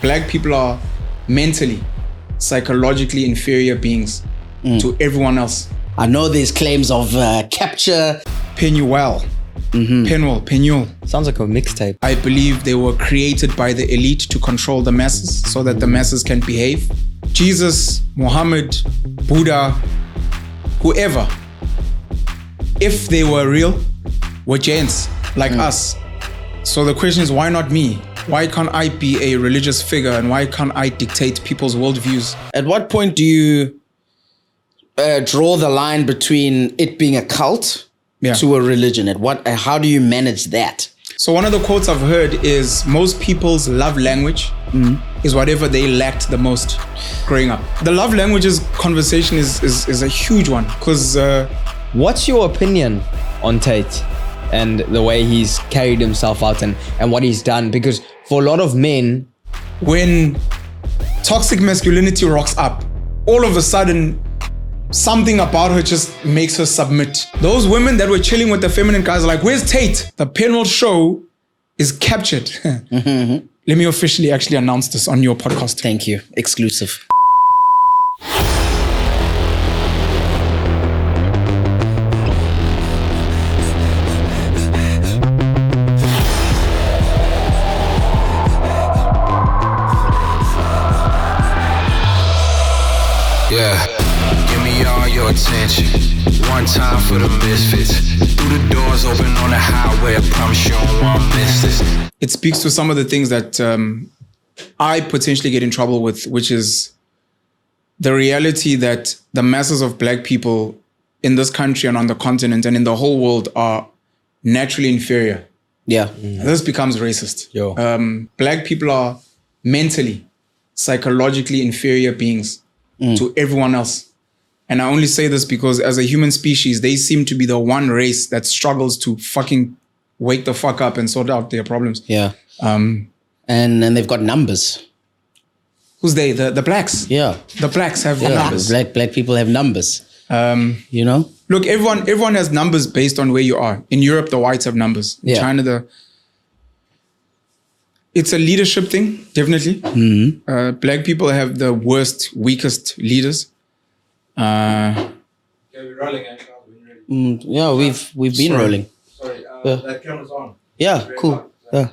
Black people are mentally, psychologically inferior beings to everyone else. I know there's claims of capture. Penuel. Penuel. Sounds like a mixtape. I believe they were created by the elite to control the masses so that the masses can behave. Jesus, Muhammad, Buddha, whoever, if they were real, were giants like us. So the question is, why not me? Why can't I be a religious figure and why can't I dictate people's worldviews? At what point do you draw the line between it being a cult to a religion? How do you manage that? So one of the quotes I've heard is most people's love language is whatever they lacked the most growing up. The love languages conversation is a huge one because... What's your opinion on Tate and the way he's carried himself out and what he's done? Because for a lot of men... When toxic masculinity rocks up, all of a sudden, something about her just makes her submit. Those women that were chilling with the feminine guys are like, where's Tate? The Penwell show is captured. Let me officially actually announce this on your podcast. Thank you. Exclusive. Yeah, give me all your attention. One time for the misfits. Through the doors open on the highway. I promise you don't want to miss this. It speaks to some of the things that I potentially get in trouble with, which is the reality that the masses of Black people in this country and on the continent and in the whole world are naturally inferior. Yeah. This becomes racist. Black people are mentally, psychologically inferior beings to everyone else. And I only say this because as a human species, they seem to be the one race that struggles to fucking wake the fuck up and sort out their problems. Yeah. And they've got numbers. Who's they? The blacks. Yeah. The blacks have numbers. Black people have numbers. You know? Look, everyone has numbers based on where you are. In Europe, the whites have numbers. In China, it's a leadership thing, definitely. Black people have the worst, weakest leaders. Yeah, we're rolling, actually. Yeah, we've been rolling. Sorry, that camera's on. Yeah, cool. Yeah.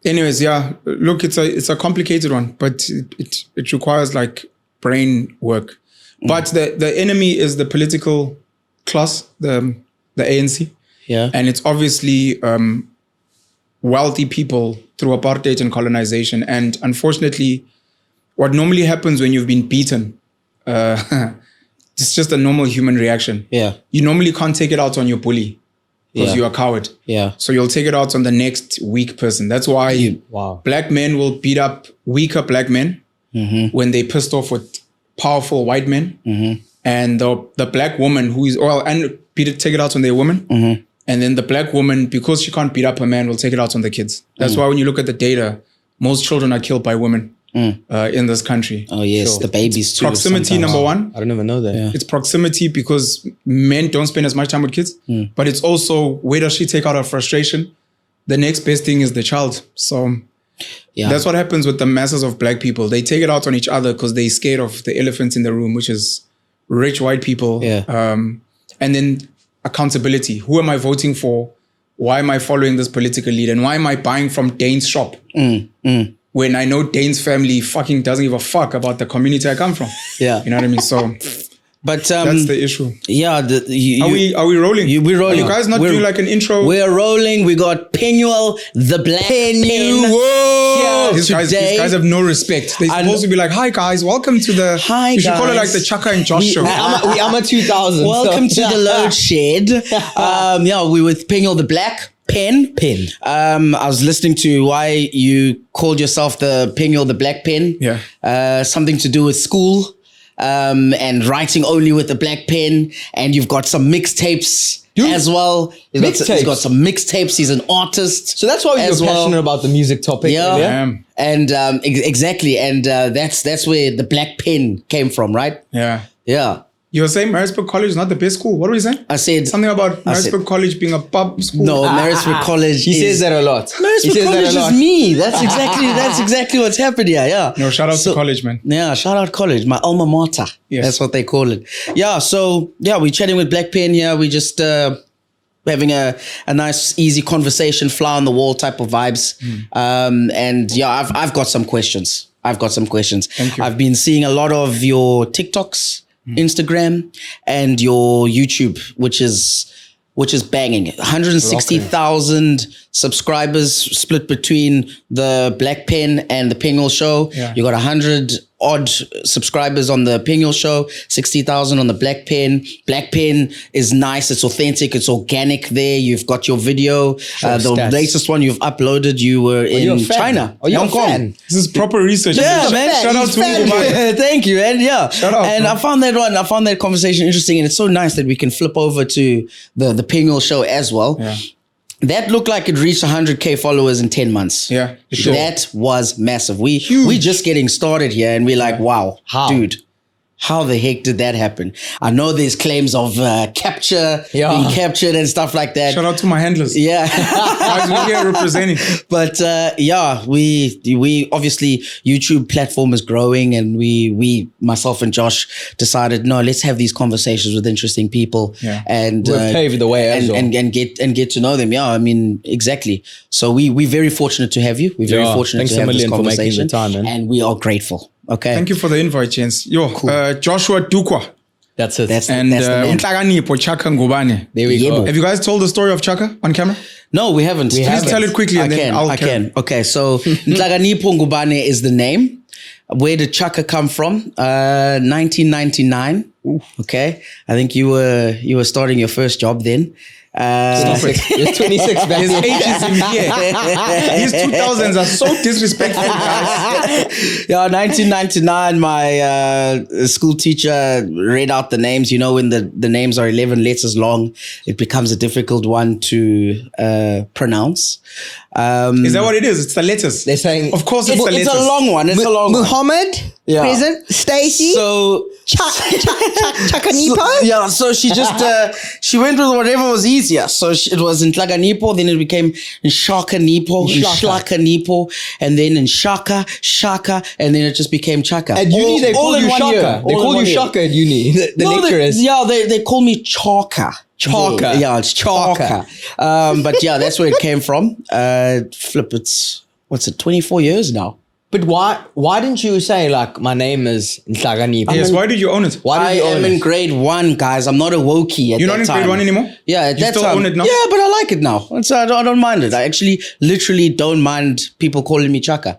Anyways, yeah. Look, it's a complicated one, but it requires like brain work. But the enemy is the political class, the ANC. Yeah. And it's obviously wealthy people through apartheid and colonization. And unfortunately, what normally happens when you've been beaten, it's just a normal human reaction. Yeah. You normally can't take it out on your bully because you're a coward. Yeah. So you'll take it out on the next weak person. That's why Black men will beat up weaker Black men when they're pissed off with powerful white men. And the Black woman who is, take it out on their woman. And then the Black woman, because she can't beat up her man, will take it out on the kids. That's why when you look at the data, most children are killed by women in this country. Oh, yes, the babies too. Proximity, number one. I don't even know that. Yeah. It's proximity because men don't spend as much time with kids. But it's also, where does she take out her frustration? The next best thing is the child. So that's what happens with the masses of Black people. They take it out on each other because they're scared of the elephants in the room, which is rich white people. And then accountability. Who am I voting for? Why am I following this political leader? And why am I buying from Dane's shop? When I know Dane's family fucking doesn't give a fuck about the community I come from. Yeah. You know what I mean? So but that's the issue. Yeah. Are we rolling? We're rolling. Are you guys not doing like an intro? We're rolling. We got Penuel, the Black Pen. Whoa! These guys have no respect. They're supposed to be like, hi guys, welcome to the... Hi you should guys. call it like the Chaka and Josh show. I'm a 2000. Welcome to the load shed. We're with Penuel, the Black Pen. I was listening to why you called yourself the Penuel, the Black Pen. Yeah. Something to do with school. And writing only with the black pen, and you've got some mixtapes as well. He's got some mixtapes. He's an artist, so that's why you're passionate about the music topic. And exactly, and that's where the black pen came from, right? Yeah. Yeah. You were saying Maritzburg College is not the best school. What were you saying? I said something about Maritzburg College being a pub school. No, Maritzburg College. He says that a lot. Maritzburg College is me. That's exactly what's happened here. Yeah. No, shout out to college, man. Yeah, shout out college. My alma mater. Yes. That's what they call it. Yeah. So yeah, we're chatting with Black Pen here. We just having a nice, easy conversation, fly on the wall type of vibes. And yeah, I've got some questions. Thank you. I've been seeing a lot of your TikToks, Instagram, and your YouTube, which is banging. 160,000 subscribers split between the Black Pen and the Penguin Show. Yeah. You got 100 odd subscribers on the Penguin Show, 60,000 on the Black Pen. Black Pen is nice. It's authentic. It's organic there. You've got your video. The latest one you've uploaded, you were in China. Oh, you're Hong a Kong. fan. This is proper research. Yeah, man. Shout out to Ngubane. Thank you. And yeah. Shout out, and man. I found that conversation interesting. And it's so nice that we can flip over to the Penguin Show as well. Yeah. That looked like it reached 100K followers in 10 months. Yeah, sure. That was massive. We just getting started here and we're like, wow, How? dude, how the heck did that happen? I know there's claims of capture, Yeah. being captured and stuff like that. Shout out to my handlers. Yeah. Guys, we're here representing. But yeah, we obviously YouTube platform is growing, and we myself and Josh decided, no, let's have these conversations with interesting people, Yeah. and We'll pave the way as well. and get to know them. Yeah, I mean, exactly. So we're very fortunate to have you. We're very Yeah, fortunate thanks to a have this million for making conversation, the time, man. and we are grateful. Okay, Thank you for the invite, Chance. Yo, Joshua Dukwa That's it. That's and the man. Unhlakanipho Chaka Ngubane. There we Yeah, go. Have you guys told the story of Chaka on camera? No, we haven't. Please tell it quickly and then I'll I carry can. Okay, so Nhlakanipho Ngubane is the name. Where did Chaka come from? 1999. Okay, I think you were starting your first job then. You're 26 back His then. age is in here. These 2000s are so disrespectful, guys. Yeah, 1999, my school teacher read out the names. You know, when the names are 11 letters long, it becomes a difficult one to pronounce. Is that what it is? It's the letters. They're saying- of course, it's the letters. It's a long one. It's a long one. Muhammad, Yeah. present. Stacy, So Chakanipo. yeah, so she just she went with whatever was easier. So it was in Nhlakanipho, then it became in Shakanipo, in Shlakanipo, and then in Shaka, and then it just became Chaka. At uni, they All call in you one year. Shaka. They All in call one you year. Shaka at uni. The No, lecturers. they call me Chalker. Chalker. Yeah, it's Chalker. But yeah, that's where it came from. What's it, 24 years now. But why didn't you say, like, my name is Nhlakanipho? Yes, why did you own it? Why I did you am own in it? grade 1, guys. I'm not a wokey at You're that not in time. grade 1 anymore? Yeah, at You that still time. own it now? Yeah, but I like it now. I don't mind it. I actually literally don't mind people calling me Chaka.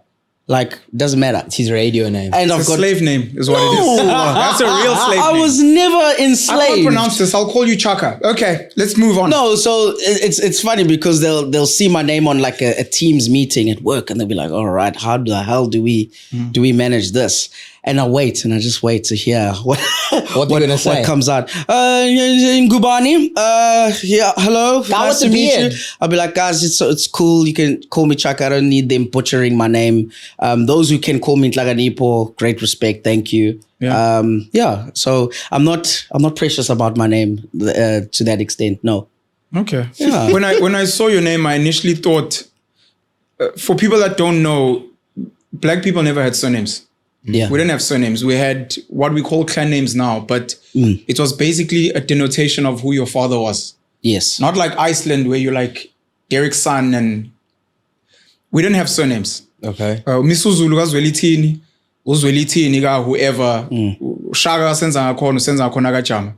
Like, doesn't matter. It's his radio name. And It's I've a got slave name is what it is. That's a real slave I name. was never enslaved. I can't pronounce this. I'll call you Chaka. Okay, let's move on. No, so it's funny because they'll see my name on like a Teams meeting at work, and they'll be like, "All right, how the hell do we manage this?" And I just wait to hear what they're gonna say. what comes out. Ngubane, yeah, hello, nice with to the meet you. beard. I'll be like, guys, it's cool. You can call me Chaka. I don't need them butchering my name. Those who can call me Nhlakanipho, great respect, thank you. Yeah. Yeah. So I'm not precious about my name to that extent. No. Okay. Yeah. When I saw your name, I initially thought, for people that don't know, black people never had surnames. Yeah. We didn't have surnames. We had what we call clan names now, but it was basically a denotation of who your father was. Yes. Not like Iceland, where you're like Derek's son, and we didn't have surnames. Okay. Misuzulu kazwelithini, uzwelithini ka whoever, Shaka senza ngakhona, senza ngakhona kajama.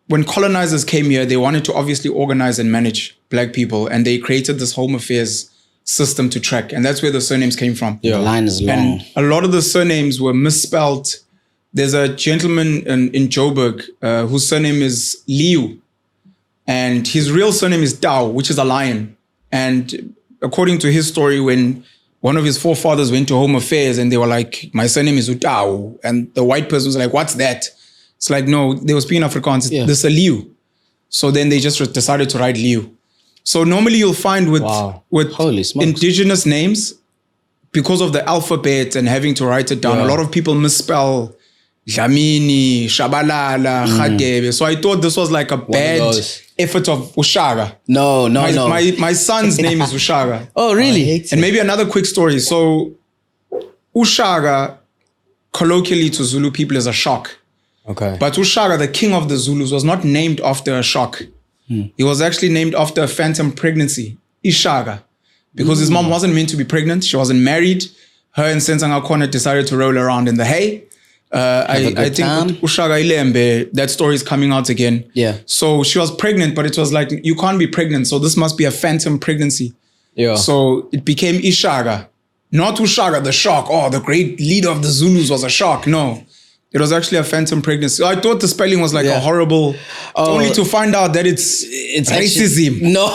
When colonizers came here, they wanted to obviously organize and manage black people, and they created this home affairs system to track, and that's where the surnames came from. The line is long. And a lot of the surnames were misspelled. There's a gentleman in Joburg whose surname is Liu, and his real surname is Dao, which is a lion. And according to his story, when one of his forefathers went to Home Affairs and they were like, my surname is Udao, and the white person was like, what's that? It's like, no, they were speaking Afrikaans. Yeah. This is a Liu. So then they just decided to write Liu. So normally you'll find with Holy smokes. indigenous names, because of the alphabet and having to write it down, a lot of people misspell Dlamini, Shabalala, Khadebe. So I thought this was like a bad those. effort of Ushaga. No. My son's name is Ushaga. Oh, really? And maybe another quick story. So Ushaga, colloquially to Zulu people, is a shock. Okay. But Ushaga, the king of the Zulus, was not named after a shock. He was actually named after a phantom pregnancy, Ishaga. Because his mom wasn't meant to be pregnant. She wasn't married. Her and Sensanga Kona decided to roll around in the hay. I think time. with Ushaga Ilembe, that story is coming out again. Yeah. So she was pregnant, but it was like, you can't be pregnant. So this must be a phantom pregnancy. Yeah. So it became Ishaga. Not Ushaga, the shark. Oh, the great leader of the Zulus was a shark. No. It was actually a phantom pregnancy. I thought the spelling was like a horrible, only to find out that it's racism. Actually, no.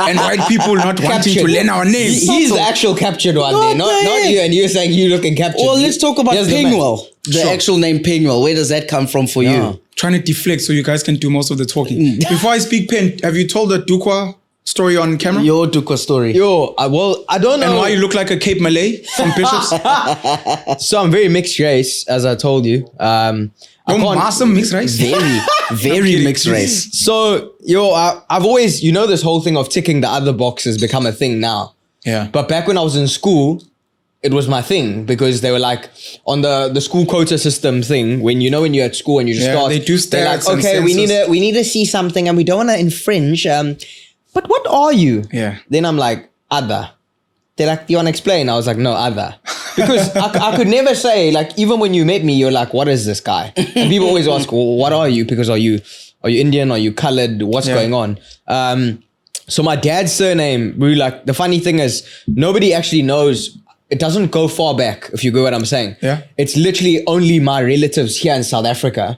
And white people not wanting to learn our names. He's the actual captured one there, not you. And you're saying you looking captured. Well, let's talk about Here's the Pingwell. The Sure. actual name Pingwell. Where does that come from for you? Trying to deflect so you guys can do most of the talking. Before I speak, Pen, have you told the Dukwa story on camera? Your Dukwa story. I don't know. And why you look like a Cape Malay from Bishops? So I'm very mixed race, as I told you. Awesome mixed rice. Very mixed race. So, I've always, this whole thing of ticking the other boxes become a thing now. Yeah. But back when I was in school, it was my thing because they were like on the school quota system thing. When you're at school and you just start, they do they're like, stats and okay, we need to see something and we don't want to infringe. But what are you? Yeah. Then I'm like, other. They're like, do you want to explain? I was like, no, other. Because I could never say, like, even when you met me, you're like, what is this guy? And people always ask, well, what are you? Because are you Indian? Are you colored? What's going on? So my dad's surname, the funny thing is, nobody actually knows. It doesn't go far back, if you get what I'm saying. Yeah. It's literally only my relatives here in South Africa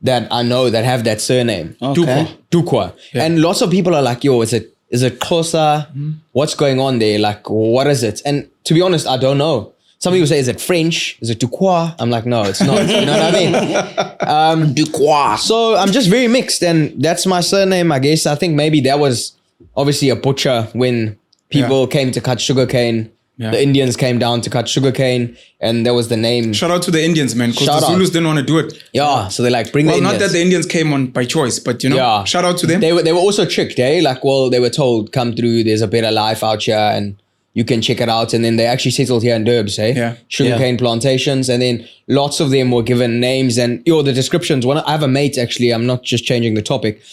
that I know that have that surname. Okay. Dukwa. And lots of people are like, yo, is it Xhosa? What's going on there? Like, what is it? And to be honest, I don't know. Some people say, is it French? Is it Dukwa? I'm like, no, it's not. You know what I mean? Dukwa. So I'm just very mixed, and that's my surname, I guess. I think maybe that was obviously a butcher when people came to cut sugarcane. Yeah. The Indians came down to cut sugarcane, and there was the name. Shout out to the Indians, man, because Shout the out. Zulus didn't want to do it. Yeah, so they're like, bring the Well, Indians. not that the Indians came on by choice, but shout out to them. They were also tricked, eh? Like, well, they were told, come through, there's a better life out here, and you can check it out. And then they actually settled here in Durbs, eh? Yeah. Sugarcane plantations, and then lots of them were given names and the descriptions. I have a mate, actually, I'm not just changing the topic.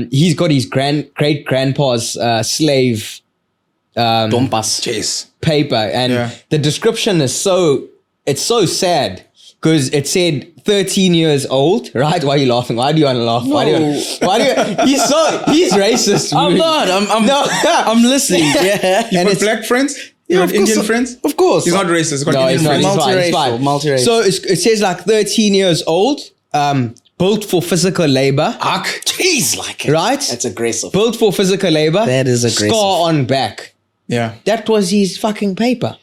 He's got his great grandpa's slave Dompas. Jeez. paper, and the description is so sad because it said 13 years old, right? Why are you laughing? Why do you want to laugh? Why do you he's racist. I'm not. I'm listening. Yeah. You got black friends? You Yeah, got of course. Indian friends? Of course. He's not racist. He's got No, Indian he's not. friends. He's fine. He's fine. Multiracial. So it says like 13 years old, built for physical labor, Jeez, like it. right? That's aggressive. Built for physical labor. That is aggressive. Scar on back. Yeah. That was his fucking paper.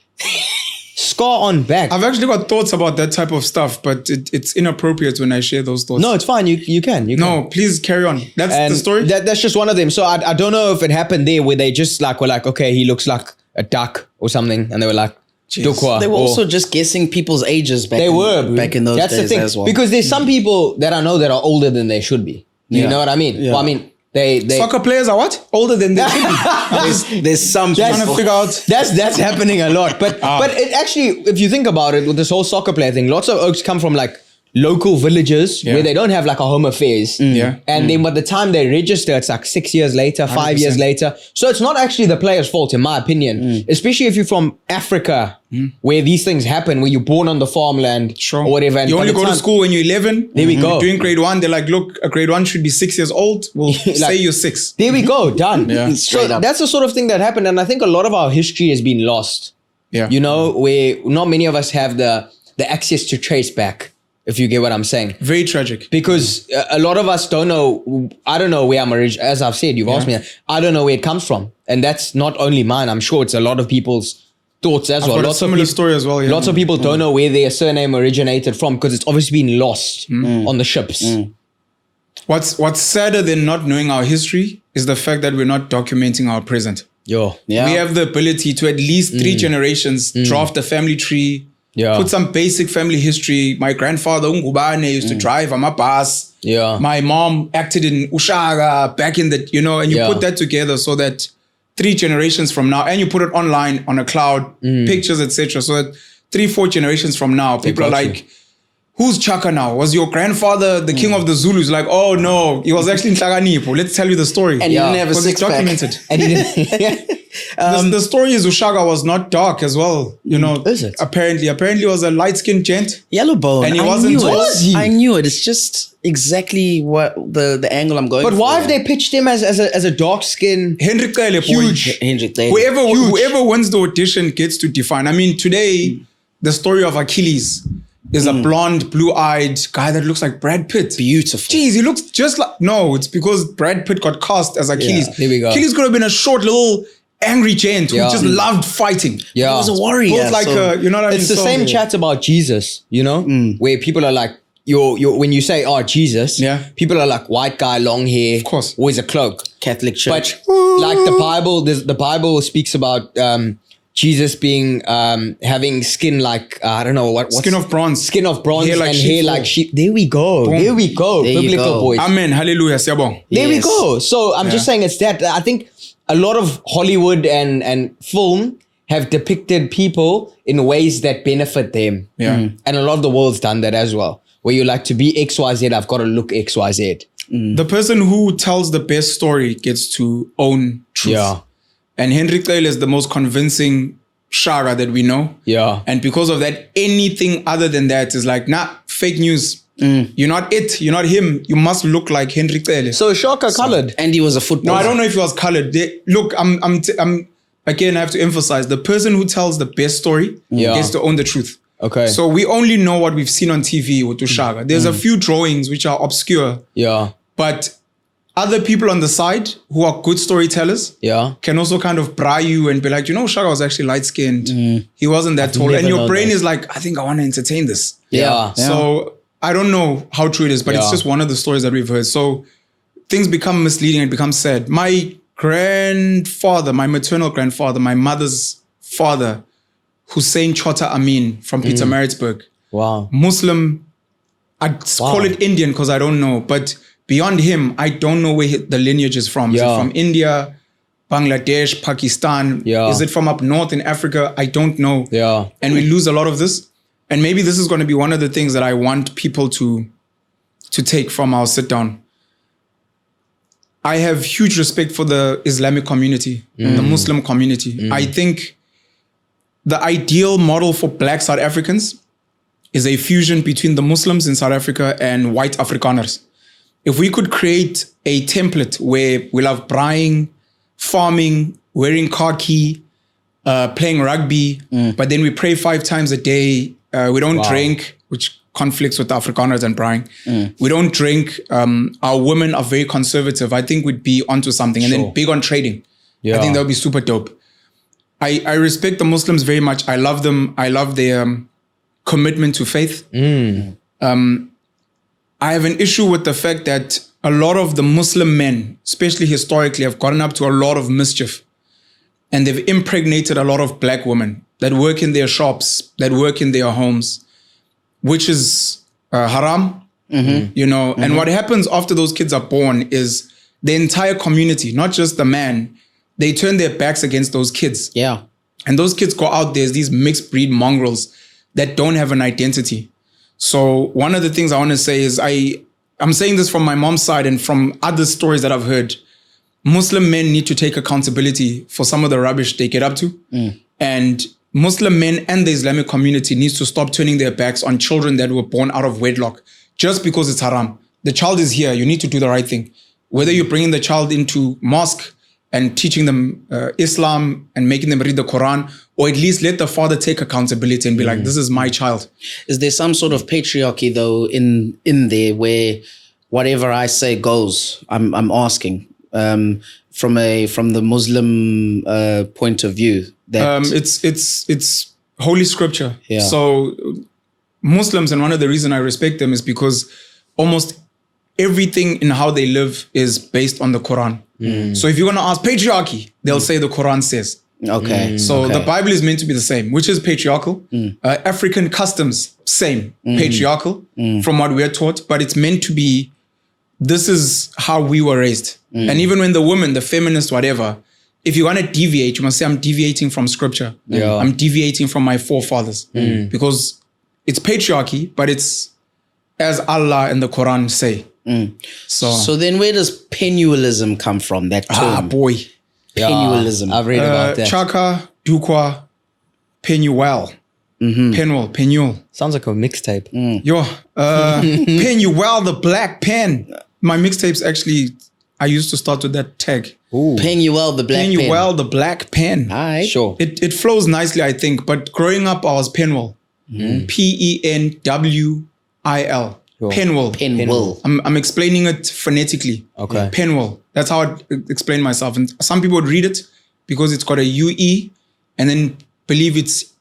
Scar on back. I've actually got thoughts about that type of stuff, but it's inappropriate when I share those thoughts. No, it's fine. You can. No, please carry on. That's And the story? that's just one of them. So I don't know if it happened there where they just were like, okay, he looks like a duck or something, and they were like, Dukwa. They were or- also just guessing people's ages back. They were back in those That's days the thing. as well. Because there's some people that I know that are older than they should be. You know what I mean? Yeah. Well, I mean, they Soccer players are what? Older than they should be. there's some Trying to people. figure out. that's happening a lot. But it actually, if you think about it, with this whole soccer player thing, lots of oaks come from like local villages where they don't have like a home affairs. Yeah. And then by the time they register, it's like 6 years later, 5 years 100%. later. So it's not actually the player's fault, in my opinion. Especially if you're from Africa, where these things happen, where you're born on the farmland Sure. or whatever. And You by only the go to time- school when you're 11. There we go. You're doing grade 1. They're like, look, a grade 1 should be 6 years old. We'll say you're 6. There we go, done. Yeah. Straight So up. that's the sort of thing that happened. And I think a lot of our history has been lost. Yeah. You know, where not many of us have the access to trace back, if you get what I'm saying. Very tragic. Because a lot of us don't know, I don't know where I'm originally, as I've said, you've asked me that, I don't know where it comes from. And that's not only mine, I'm sure it's a lot of people's thoughts as well. Got a Lots of similar people, story as well. Yeah. lots of people don't know where their surname originated from because it's obviously been lost on the ships. What's sadder than not knowing our history is the fact that we're not documenting our present. Yo. Yeah. We have the ability to at least 3 generations draft a family tree, Yeah. Put some basic family history. My grandfather Ungubane used to drive a bus. Yeah. My mom acted in Ushaga back in the, and you put that together so that 3 generations from now, and you put it online on a cloud, pictures, etc. So that 3-4 generations from now, people are like, who's Chaka now? Was your grandfather the king of the Zulus? Like, oh no, he was actually in Hlaganipo. Let's tell you the story. And he didn't have a because it's six-pack. documented. And he didn't. The story is Ushaga was not dark as well. Is it? Apparently he was a light-skinned gent. Yellow bone. And he I wasn't knew tall. it. Was he? I knew it. It's just exactly what the angle I'm going But for. why have they pitched him as a dark skin? Henrik Cele, Huge. Hendrik Taylor. Whoever wins the audition gets to define. I mean, today, the story of Achilles is a blonde, blue-eyed guy that looks like Brad Pitt. Beautiful. Jeez, he looks just like... No, it's because Brad Pitt got cast as Achilles. There we go. Achilles could have been a short little angry gent who Yeah. just loved fighting. Yeah. He was a warrior. He was like so- you know what I mean? It's the So- same chat about Jesus, where people are like, when you say, oh, Jesus, people are like, white guy, long hair, Of course. always a cloak. Catholic Church. But like the Bible speaks about Jesus being having skin like I don't know what's Skin of bronze. skin of bronze Hair like and sheep's hair wool. like sheep. There we go. There we go. There you Biblical go. boys. Amen. Hallelujah. Siyabong. There we Yes. go. So I'm just saying it's that. I think a lot of Hollywood and film have depicted people in ways that benefit them. Yeah. And a lot of the world's done that as well. Where you like to be XYZ, I've got to look XYZ. The person who tells the best story gets to own truth. Yeah. And Hendrik Taylor is the most convincing Shaga that we know. Yeah. And because of that, anything other than that is like, nah, fake news. You're not it. You're not him. You must look like Hendrik Taylor. So Shaka colored. And he was a footballer. No, I don't know if he was colored. Look, I'm again, I have to emphasize the person who tells the best story gets to own the truth. Okay. So we only know what we've seen on TV with Ushaga. There's a few drawings which are obscure, Yeah. but other people on the side who are good storytellers Yeah. can also kind of pry you and be like, Ushaga was actually light-skinned. He wasn't that tall. And never your known brain that. is like, I think I want to entertain this. Yeah. So I don't know how true it is, but it's Yeah. just one of the stories that we've heard. So things become misleading and become sad. My grandfather, my maternal grandfather, my mother's father, Hussein Chota Amin from Pietermaritzburg, Wow. Muslim, I'd call it Indian because I don't know, but beyond him, I don't know where the lineage is from. Is Yeah. it from India, Bangladesh, Pakistan? Yeah. Is it from up north in Africa? I don't know. Yeah. And we lose a lot of this. And maybe this is going to be one of the things that I want people to take from our sit down. I have huge respect for the Islamic community, the Muslim community. I think the ideal model for Black South Africans is a fusion between the Muslims in South Africa and white Afrikaners. If we could create a template where we love braaiing, farming, wearing khaki, playing rugby, but then we pray 5 times a day. We don't drink, which conflicts with Afrikaners and braaiing. We don't drink. Our women are very conservative. I think we'd be onto something. And then big on trading. I think that would be super dope. I respect the Muslims very much. I love them. I love their commitment to faith. I have an issue with the fact that a lot of the Muslim men, especially historically, have gotten up to a lot of mischief. And they've impregnated a lot of Black women that work in their shops, that work in their homes, which is haram, And what happens after those kids are born is the entire community, not just the man, they turn their backs against those kids. Yeah. And those kids go out there as these mixed breed mongrels that don't have an identity. So one of the things I want to say is I'm saying this from my mom's side and from other stories that I've heard. Muslim men need to take accountability for some of the rubbish they get up to. And Muslim men and the Islamic community needs to stop turning their backs on children that were born out of wedlock just because it's haram. The child is here. You need to do the right thing. Whether you're bringing the child into mosque and teaching them Islam and making them read the Quran, or at least let the father take accountability and be like, this is my child. Is there some sort of patriarchy though in there where whatever I say goes? I'm asking from the Muslim point of view. That It's holy scripture. Yeah. So Muslims, and one of the reasons I respect them is because almost everything in how they live is based on the Quran. So if you're going to ask patriarchy, they'll say the Quran says. Okay. So the Bible is meant to be the same, which is patriarchal. African customs, same, patriarchal from what we're taught, but it's meant to be, this is how we were raised. And even when the woman, the feminist, whatever, if you want to deviate, you must say, I'm deviating from scripture. I'm deviating from my forefathers. Because it's patriarchy, but it's as Allah and the Quran say. So then where does pennualism come from, that term? Ah, boy. Pennualism. I've read about that. Chaka, Dukwa, Penuel. Penuel. Sounds like a mixtape. Yo, Penuel, the black pen. My mixtapes actually, I used to start with that tag. Penuel the black pen. Penuel, the black pen. Alright. Sure. It flows nicely, I think. But growing up, I was Penwell. Penwil. Penwell. Penwell. I'm explaining it phonetically. Okay. Penwell. That's how I explain myself. And some people would read it because it's got a UE and then believe it's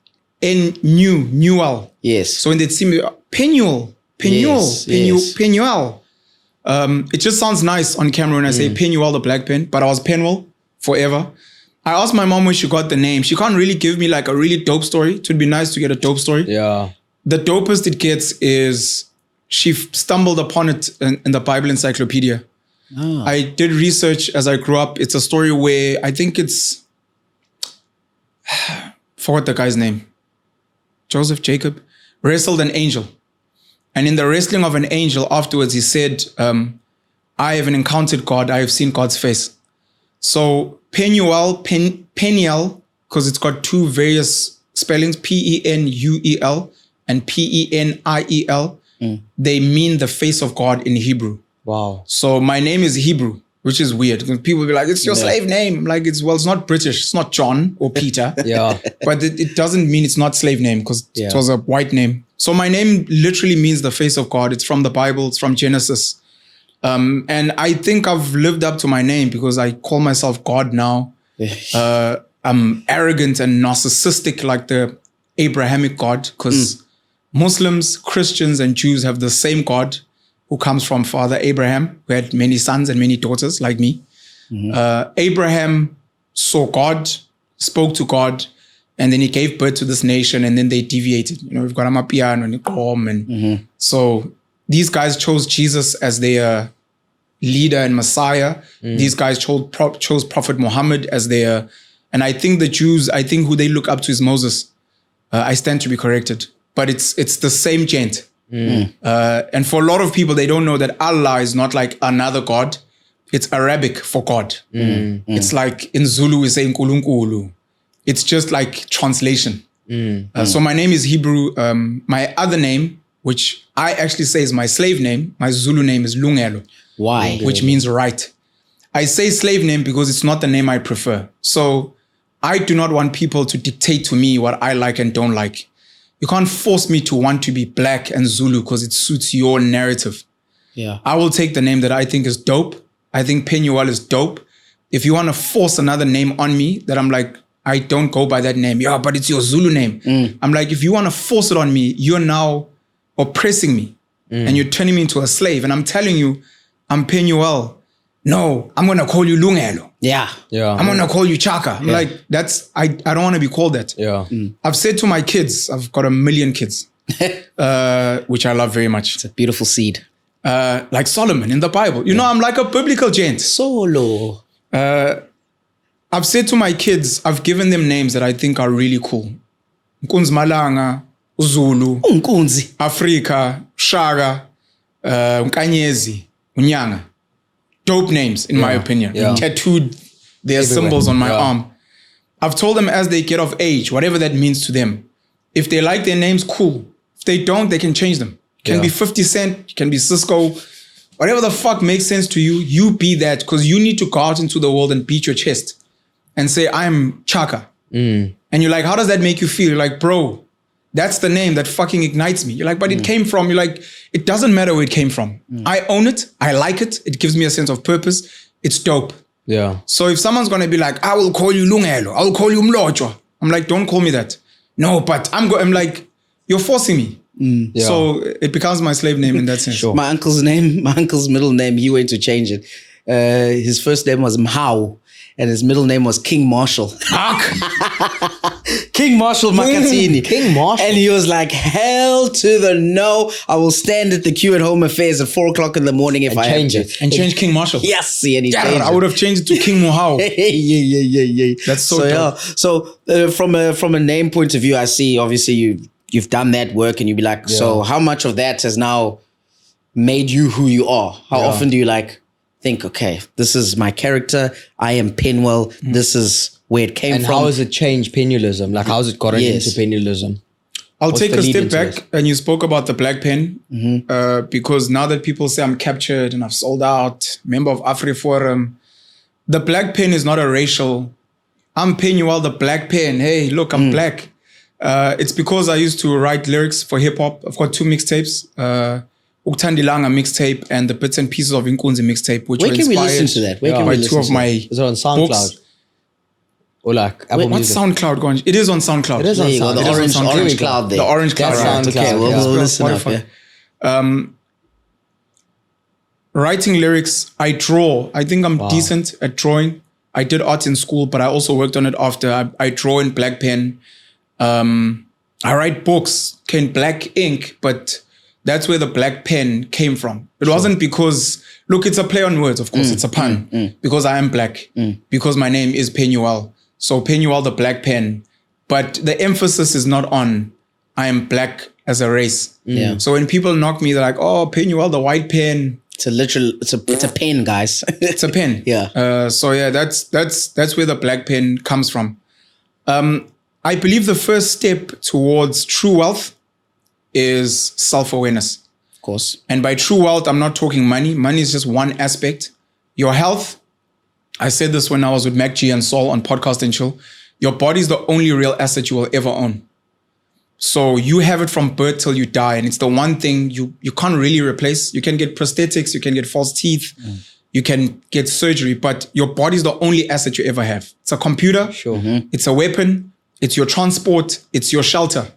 Newell. Yes. So when they see me, Penuel. Yes. Penuel. It just sounds nice on camera when I say Penuel, the black pen, but I was Penwell forever. I asked my mom where she got the name. She can't really give me like a really dope story. It would be nice to get a dope story. Yeah. The dopest it gets is she stumbled upon it in the Bible Encyclopedia. I did research as I grew up. It's a story where I think it's, forgot the guy's name. Joseph, Jacob, wrestled an angel. And in the wrestling of an angel afterwards, he said, I haven't encountered God. I have seen God's face. So Penuel, Peniel, because it's got two various spellings, Penuel and Peniel, they mean the face of God in Hebrew. Wow. So my name is Hebrew, which is weird. Because people will be like, it's your slave name. I'm like, it's not British. It's not John or Peter. Yeah. But it doesn't mean it's not slave name because it was a white name. So my name literally means the face of God. It's from the Bible. It's from Genesis. And I think I've lived up to my name because I call myself God now. I'm arrogant and narcissistic like the Abrahamic God because Muslims, Christians, and Jews have the same God who comes from Father Abraham, who had many sons and many daughters like me. Abraham saw God, spoke to God, and then he gave birth to this nation, and then they deviated. You know, we've got Amapiano and Ikom, and so these guys chose Jesus as their leader and Messiah. These guys chose Prophet Muhammad as their, and I think the Jews, who they look up to is Moses. I stand to be corrected, but it's the same gent. And for a lot of people, they don't know that Allah is not like another God. It's Arabic for God. It's like in Zulu we say Nkulunkulu. It's just like translation. So my name is Hebrew. My other name, which I actually say is my slave name, my Zulu name is Lungelo. Why? Which means right. I say slave name because it's not the name I prefer. So I do not want people to dictate to me what I like and don't like. You can't force me to want to be black and Zulu because it suits your narrative. Yeah. I will take the name that I think is dope. I think Penuel is dope. If you want to force another name on me that I'm like, I don't go by that name. Yeah, but it's your Zulu name. I'm like, if you want to force it on me, you're now oppressing me and you're turning me into a slave. And I'm telling you, I'm Penuel. No, I'm going to call you Lungelo. Yeah. I'm going to call you Chaka. I'm like, I don't want to be called that. Yeah. I've said to my kids, I've got 1 million kids, which I love very much. It's a beautiful seed. Like Solomon in the Bible. You know, I'm like a biblical gent. Solo. I've said to my kids, I've given them names that I think are really cool. Nkunzi Malanga, Zulu, Unkunzi. Afrika, Shaka, Nkanyezi, Unyanga. Dope names, in my opinion. Yeah. Tattooed their symbols on my arm. I've told them as they get of age, whatever that means to them. If they like their names, cool. If they don't, they can change them. Can be 50 Cent, can be Cisco. Whatever the fuck makes sense to you, you be that because you need to go out into the world and beat your chest and say, I'm Chaka. And you're like, how does that make you feel? You're like, bro, that's the name that fucking ignites me. You're like, but it came from, you're like, it doesn't matter where it came from. I own it. I like it. It gives me a sense of purpose. It's dope. Yeah. So if someone's going to be like, I will call you Lungelo, I will call you Mlojo. I'm like, don't call me that. No, but I'm like, you're forcing me. Yeah. So it becomes my slave name in that sense. My uncle's middle name, he went to change it. his first name was Mhau and his middle name was King Marshall. King Marshall Makatini. King Marshall. And he was like, hell to the no. I will stand at the queue at Home Affairs at 4:00 in the morning if I change have to. it. And change King Marshall. Yes, and he Yeah, changed I it. would have changed it to King Mohau. yeah. That's so dope. So from a name point of view, I see obviously you've done that work and you'd be like, so how much of that has now made you who you are? How often do you like think, okay, this is my character. I am Penwell. This is where it came And from. how has it changed penalism? Like, how has it gotten Yes. into penalism? I'll What's take the a lead step into back, this? and you spoke about the black pen, because now that people say I'm captured and I've sold out, member of AfriForum, the black pen is not a racial. I'm Penuel, the black pen. Hey, look, I'm black. It's because I used to write lyrics for hip hop. I've got 2 mixtapes, Uktandilanga mixtape and the Bits and Pieces of Inkunzi mixtape, which Where were can we inspired listen to that? Where can by we 2 listen of to my Is it on SoundCloud? books. Or like Apple What's Music? SoundCloud going? It is on SoundCloud. It is on There you go, SoundCloud. the It is on orange, SoundCloud. orange cloud there. The orange cloud. That's Right. SoundCloud. Okay, we'll Yeah. listen up. Spotify. Yeah. Writing lyrics, I draw. I think I'm decent at drawing. I did art in school, but I also worked on it after. I draw in black pen. I write books in black ink, but that's where the black pen came from. It wasn't because, look, it's a play on words, of course. It's a pun. Because I am black. Because my name is Penuel. So Penuel, the black pen. But the emphasis is not on I am black as a race. Yeah. So when people knock me, they're like, oh, Penuel, the white pen. It's a pen, guys. It's a pen. Yeah. So yeah, that's where the black pen comes from. I believe the first step towards true wealth is self-awareness. Of course. And by true wealth, I'm not talking money. Money is just one aspect. Your health. I said this when I was with Mac G and Saul on Podcast and Chill. Your body is the only real asset you will ever own. So you have it from birth till you die. And it's the one thing you can't really replace. You can get prosthetics, you can get false teeth, you can get surgery, but your body is the only asset you ever have. It's a computer, it's a weapon, it's your transport, it's your shelter.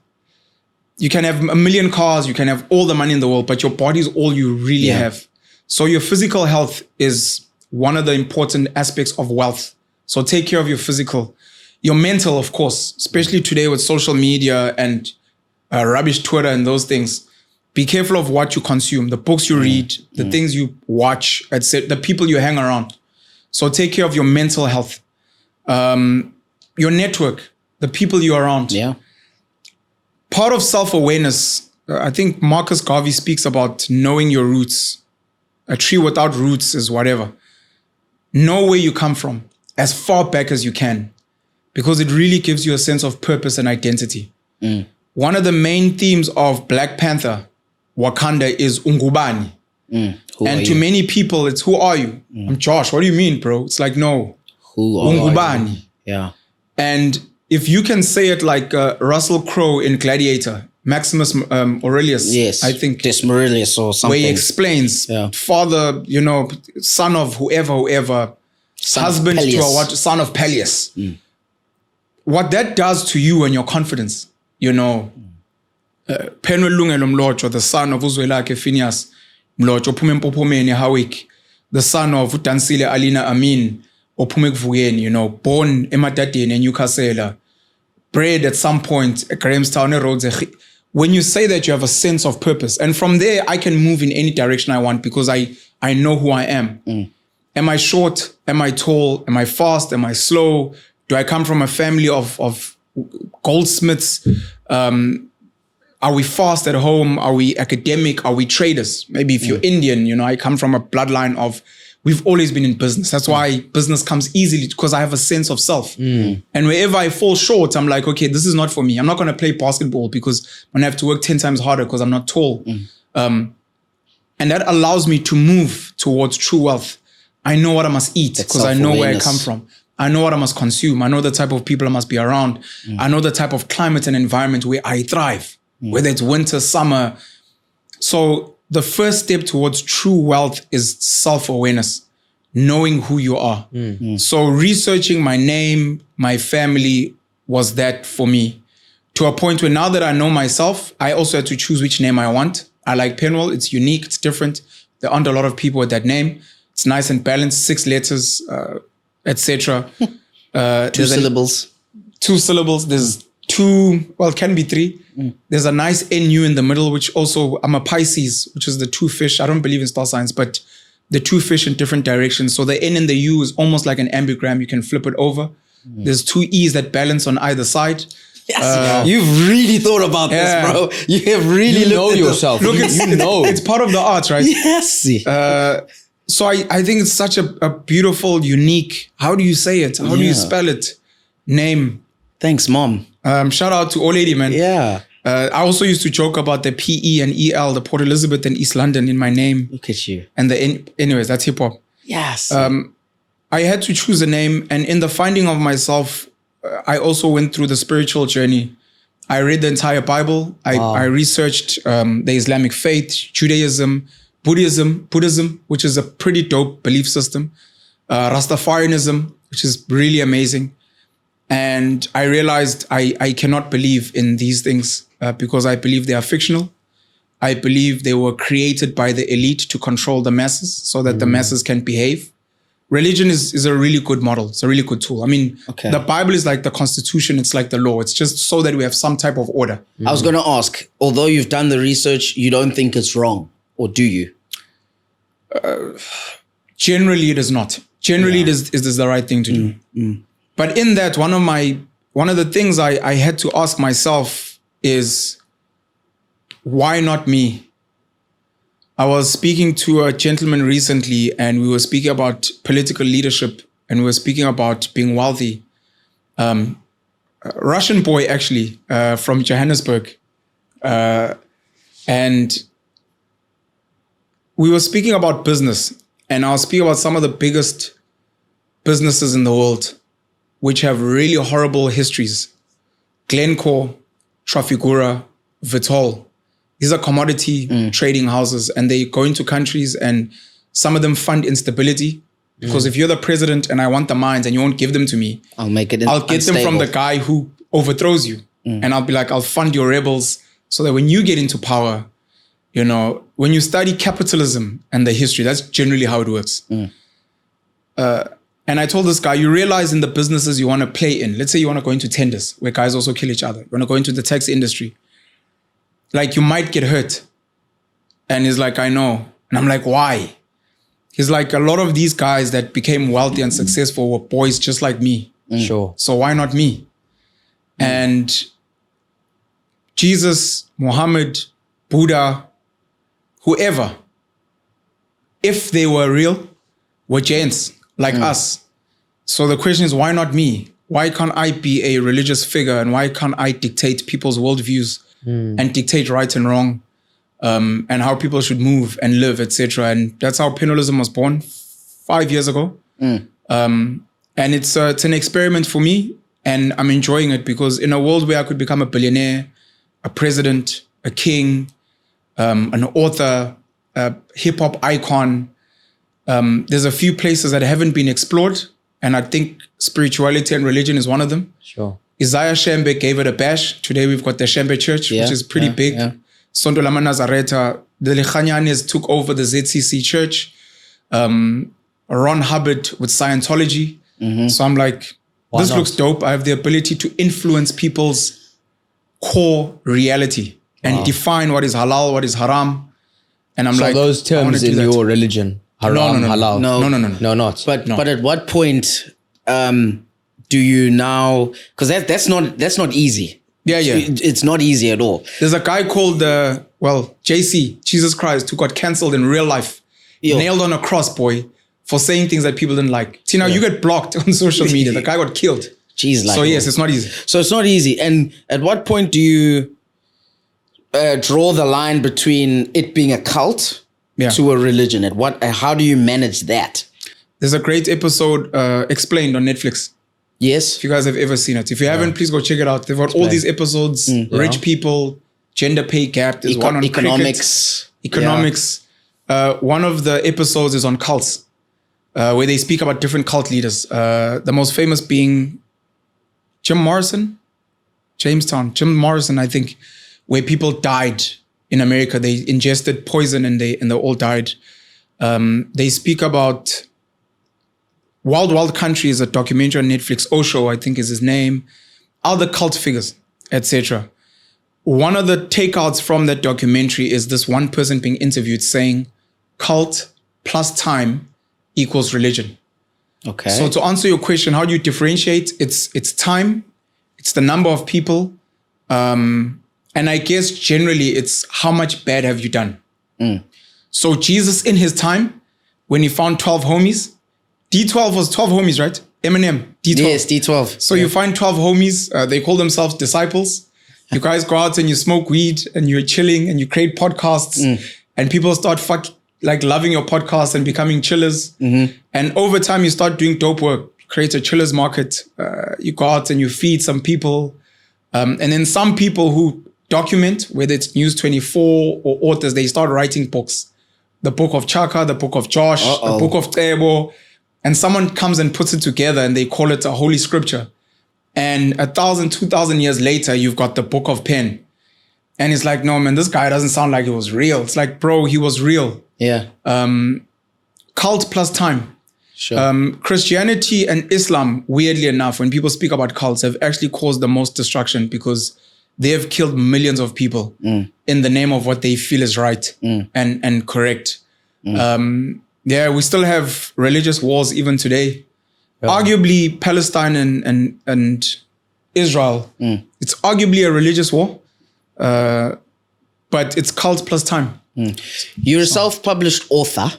You can have a million cars, you can have all the money in the world, but your body is all you really have. So your physical health is one of the important aspects of wealth. So take care of your physical. Your mental, of course, especially today with social media and rubbish Twitter and those things. Be careful of what you consume, the books you read, the things you watch, etc., the people you hang around. So take care of your mental health, your network, the people you're around. Yeah. Part of self-awareness, I think Marcus Garvey speaks about knowing your roots. A tree without roots is whatever. Know where you come from as far back as you can, because it really gives you a sense of purpose and identity. One of the main themes of Black Panther, Wakanda, is Ungubani. And to many people, it's who are you? I'm Josh. What do you mean, bro? It's like, no, Who are Ungubani. you? Yeah. And if you can say it like Russell Crowe in Gladiator, Maximus Aurelius, Yes. I think, Desmorilius or something. where he explains, father, son of whoever, husband to a son of Peleus. What that does to you and your confidence, Penuel Lungelo Mlocho, the son of Uzwelakhe Phineas Mlocho, ophume Mpophomeni Hawik, the son of Utansile Alina Amin, ophume Kuvuyeni, born eMatadeni eNewcastle, bred at some point at Grahamstown Roads. When you say that, you have a sense of purpose. And from there, I can move in any direction I want because I know who I am. Am I short? Am I tall? Am I fast? Am I slow? Do I come from a family of goldsmiths? Are we fast at home? Are we academic? Are we traders? Maybe if you're Indian, I come from a bloodline of, we've always been in business. That's why business comes easily, because I have a sense of self. And wherever I fall short, I'm like, okay, this is not for me. I'm not going to play basketball because I'm going to have to work 10 times harder because I'm not tall. And that allows me to move towards true wealth. I know what I must eat because I know where I come from. I know what I must consume. I know the type of people I must be around. I know the type of climate and environment where I thrive, whether it's winter, summer. So the first step towards true wealth is self-awareness, knowing who you are. So researching my name, my family was that for me, to a point where now that I know myself, I also had to choose which name I want. I like Penwell. It's unique. It's different. There aren't a lot of people with that name. It's nice and balanced, 6 letters, etc. 2 syllables. 2 syllables. There's 2, well, it can be 3. There's a nice NU in the middle, which also, I'm a Pisces, which is the 2 fish. I don't believe in star signs, but the 2 fish in different directions. So the N and the U is almost like an ambigram. You can flip it over. There's 2 E's that balance on either side. Yes, you've really thought about this, bro. You have really You know looked at yourself. Look, you know. it's part of the art, right? Yes. So I think it's such a beautiful, unique, how do you say it? How do you spell it? Name. Thanks, Mom. Shout out to Old Lady, man. Yeah. I also used to joke about the PE and EL, the Port Elizabeth and East London in my name. Look at you. And anyways, that's hip hop. Yes. I had to choose a name, and in the finding of myself, I also went through the spiritual journey. I read the entire Bible. I researched the Islamic faith, Judaism, Buddhism, which is a pretty dope belief system, Rastafarianism, which is really amazing. And I realized I cannot believe in these things because I believe they are fictional. I believe they were created by the elite to control the masses so that the masses can behave. Religion is a really good model. It's a really good tool. I mean, the Bible is like the Constitution. It's like the law. It's just so that we have some type of order. I was going to ask, although you've done the research, you don't think it's wrong, or do you? Generally, it is not. Generally, it is the right thing to do. But in that, one of the things I had to ask myself is, why not me? I was speaking to a gentleman recently, and we were speaking about political leadership, and we were speaking about being wealthy. A Russian boy, actually, from Johannesburg. And we were speaking about business, and I was speaking about some of the biggest businesses in the world, which have really horrible histories. Glencore, Trafigura, Vitol. These are commodity trading houses, and they go into countries, and some of them fund instability. Because if you're the president and I want the mines and you won't give them to me, I'll get them from the guy who overthrows you. And I'll be like, I'll fund your rebels so that when you get into power, you know, when you study capitalism and the history, that's generally how it works. And I told this guy, you realize in the businesses you want to play in, let's say you want to go into tenders where guys also kill each other. You want to go into the taxi industry. Like, you might get hurt. And he's like, I know. And I'm like, why? He's like, a lot of these guys that became wealthy and successful were boys just like me. Sure. So why not me? And Jesus, Muhammad, Buddha, whoever, if they were real, were giants like us. So the question is, why not me? Why can't I be a religious figure, and why can't I dictate people's worldviews and dictate right and wrong, and how people should move and live, etc. And that's how Penalism was born 5 years ago. And it's an experiment for me, and I'm enjoying it, because in a world where I could become a billionaire, a president, a king, an author, a hip hop icon, there's a few places that haven't been explored, and I think spirituality and religion is one of them. Sure. Isaiah Shembe gave it a bash. Today we've got the Shembe Church, which is pretty big. Sonto Lama Nazareta, the Lekhanyanians took over the ZCC Church. Ron Hubbard with Scientology. So I'm like, this looks dope. I have the ability to influence people's core reality and define what is halal, what is haram. And I'm So like, those terms in your religion, haram, halal. No, not. But at what point do you now? Because that's not easy. Yeah. It's not easy at all. There's a guy called JC, Jesus Christ, who got cancelled in real life, nailed on a cross, boy, for saying things that people didn't like. See, now you get blocked on social media. The guy got killed. Jeez, like, so yes, it's not easy. So it's not easy. And at what point do you draw the line between it being a cult to a religion? How do you manage that? There's a great episode explained on Netflix. Yes. If you guys have ever seen it. If you haven't, please go check it out. They've got all these episodes, rich people, gender pay gap. There's one on economics. Economics. One of the episodes is on cults, where they speak about different cult leaders. The most famous being Jim Morrison, I think, where people died in America. They ingested poison and they all died. They speak about Wild Wild Country is a documentary on Netflix. Osho, I think is his name. Other cult figures, etc. One of the takeouts from that documentary is this one person being interviewed saying cult plus time equals religion. Okay. So to answer your question, how do you differentiate? It's time, it's the number of people, and I guess generally it's how much bad have you done. So Jesus in his time, when he found 12 homies, D12 was 12 homies, right? Eminem, D12. Yes, D12. So you find 12 homies, they call themselves disciples. You guys go out and you smoke weed and you're chilling and you create podcasts and people start loving your podcast and becoming chillers. And over time you start doing dope work, create a chillers market. You go out and you feed some people. And then some people who document, whether it's News 24 or authors, they start writing books. The book of Chaka, the book of Josh, the book of Tebo. And someone comes and puts it together and they call it a holy scripture. And 1,000, 2,000 years later, you've got the book of Pen. And it's like, no, man, this guy doesn't sound like he was real. It's like, bro, he was real. Yeah. Cult plus time. Sure. Christianity and Islam, weirdly enough, when people speak about cults, have actually caused the most destruction because they have killed millions of people in the name of what they feel is right and correct. Yeah, we still have religious wars even today. Yeah. Arguably, Palestine and Israel, it's arguably a religious war, but it's cult plus time. You're a self-published author.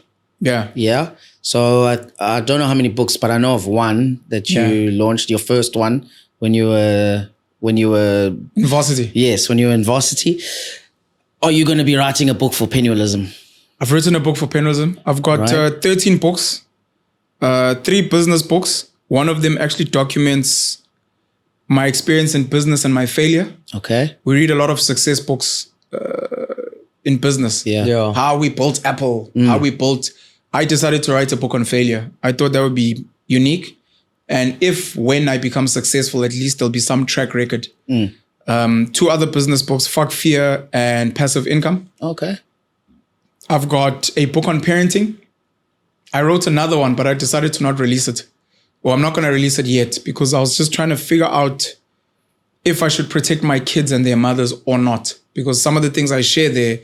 Yeah. Yeah. So I don't know how many books, but I know of one that you launched, your first one when you were in varsity. Yes, when you were in varsity. Are you going to be writing a book for Pennualism? I've written a book for Pennualism. I've got 13 books, 3 business books. One of them actually documents my experience in business and my failure. Okay. We read a lot of success books in business. Yeah. How we built Apple, I decided to write a book on failure. I thought that would be unique. And when I become successful, at least there'll be some track record. 2 other business books, Fuck Fear and Passive Income. Okay. I've got a book on parenting. I wrote another one, but I decided to not release it. Well, I'm not going to release it yet because I was just trying to figure out if I should protect my kids and their mothers or not. Because some of the things I share there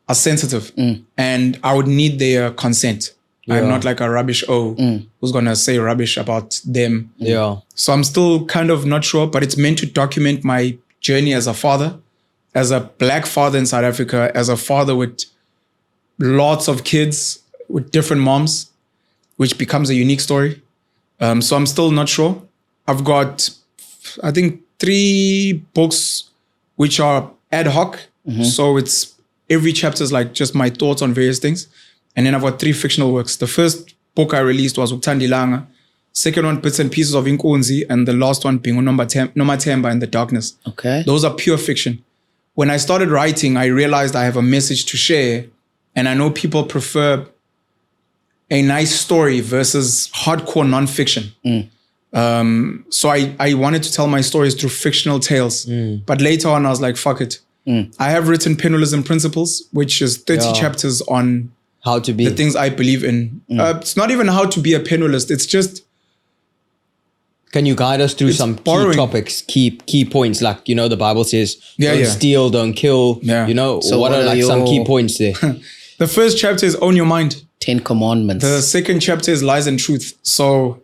are sensitive and I would need their consent. Yeah. I'm not like a rubbish who's going to say rubbish about them. Yeah. So I'm still kind of not sure, but it's meant to document my journey as a father, as a black father in South Africa, as a father with lots of kids with different moms, which becomes a unique story. So I'm still not sure. I've got, I think, 3 books which are ad hoc. So it's every chapter is like just my thoughts on various things. And then I've got 3 fictional works. The first book I released was Uktandilanga. Second one, Bits and Pieces of Inkunzi. And the last one being Nomathemba in the Darkness. Okay. Those are pure fiction. When I started writing, I realized I have a message to share. And I know people prefer a nice story versus hardcore nonfiction. So I wanted to tell my stories through fictional tales. But later on, I was like, fuck it. I have written Pennualism Principles, which is 30 chapters on how to be the things I believe in. It's not even how to be a penulist. It's just... Can you guide us through some key topics, key points? Like, the Bible says, don't steal, don't kill. So what are like some key points there? The first chapter is Own Your Mind. 10 Commandments. The second chapter is Lies and Truth. So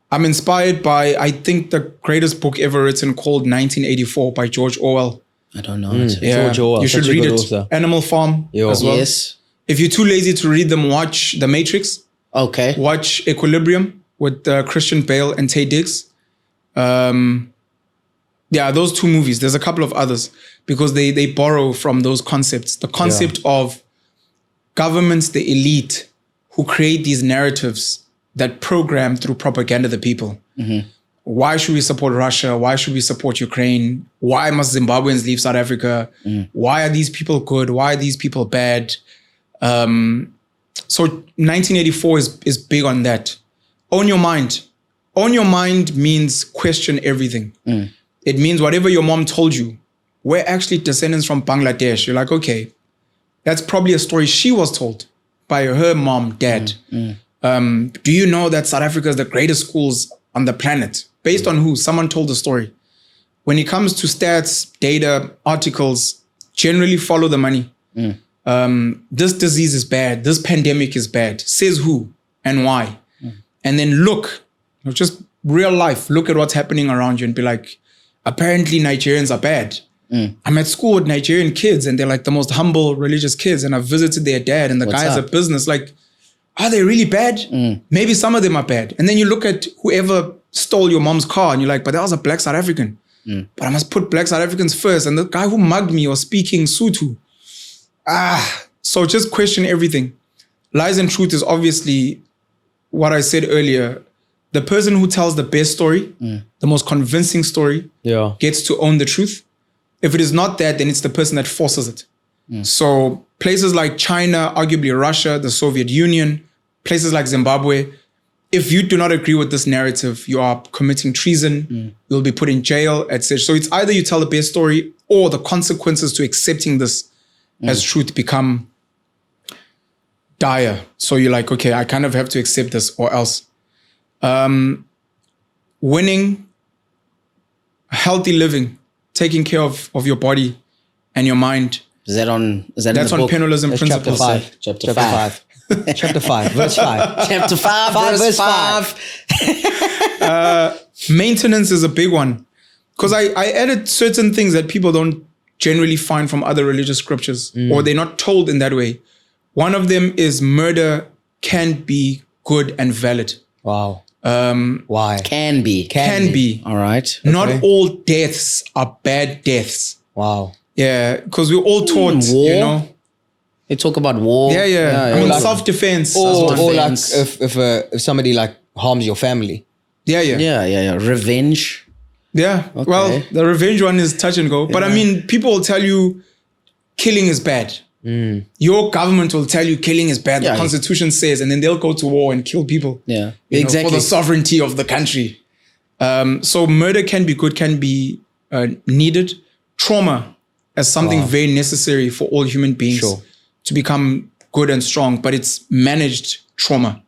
I'm inspired by, I think, the greatest book ever written called 1984 by George Orwell. I don't know it. Yeah, George Orwell. You should read it. Author. Animal Farm as well. Yes. If you're too lazy to read them, watch The Matrix. Okay. Watch Equilibrium with Christian Bale and Taye Diggs. Those 2 movies. There's a couple of others because they borrow from those concepts. The concept of governments, the elite, who create these narratives that program through propaganda the people. Why should we support Russia? Why should we support Ukraine? Why must Zimbabweans leave South Africa? Why are these people good? Why are these people bad? So 1984 is big on that. Own your mind. Own your mind means question everything. It means whatever your mom told you, we're actually descendants from Bangladesh. You're like, okay, that's probably a story she was told. by her mom, dad. Do you know that South Africa is the greatest schools on the planet? Based on who? Someone told the story. When it comes to stats, data, articles, generally follow the money. This disease is bad. This pandemic is bad. Says who and why? And then look, just real life, look at what's happening around you and be like, apparently Nigerians are bad. I'm at school with Nigerian kids and they're like the most humble religious kids. And I've visited their dad and the guy has a business. Like, are they really bad? Maybe some of them are bad. And then you look at whoever stole your mom's car and you're like, but that was a black South African. But I must put black South Africans first. And the guy who mugged me was speaking Sotho. So just question everything. Lies and truth is obviously what I said earlier. The person who tells the best story, the most convincing story, gets to own the truth. If it is not that, then it's the person that forces it. So places like China, arguably Russia, the Soviet Union, places like Zimbabwe, if you do not agree with this narrative, you are committing treason, you'll be put in jail, etc. So it's either you tell the best story or the consequences to accepting this as truth become dire. So you're like, okay, I kind of have to accept this or else. Winning, healthy living, taking care of your body and your mind. Is that on? Is that That's in the on book? Penalism That's Principles. Chapter 5. Chapter 5, verse 5. Chapter 5, verse 5. Maintenance is a big one because I added certain things that people don't generally find from other religious scriptures or they're not told in that way. One of them is murder can be good and valid. Wow. Why? Can be. Can be. All right. Not all deaths are bad deaths. Wow. Yeah, because we're all taught, war. you know. They talk about war. Yeah. I mean, Like- self-defense. Or like Defense. if somebody like harms your family. Yeah. Revenge. Yeah. Okay. Well, the revenge one is touch and go. But I mean, people will tell you killing is bad. Your government will tell you killing is bad. Yeah. The Constitution says, and then they'll go to war and kill people. Yeah. you know, Exactly. for the sovereignty of the country. So murder can be good, can be needed. Trauma as something very necessary for all human beings to become good and strong, but it's managed trauma.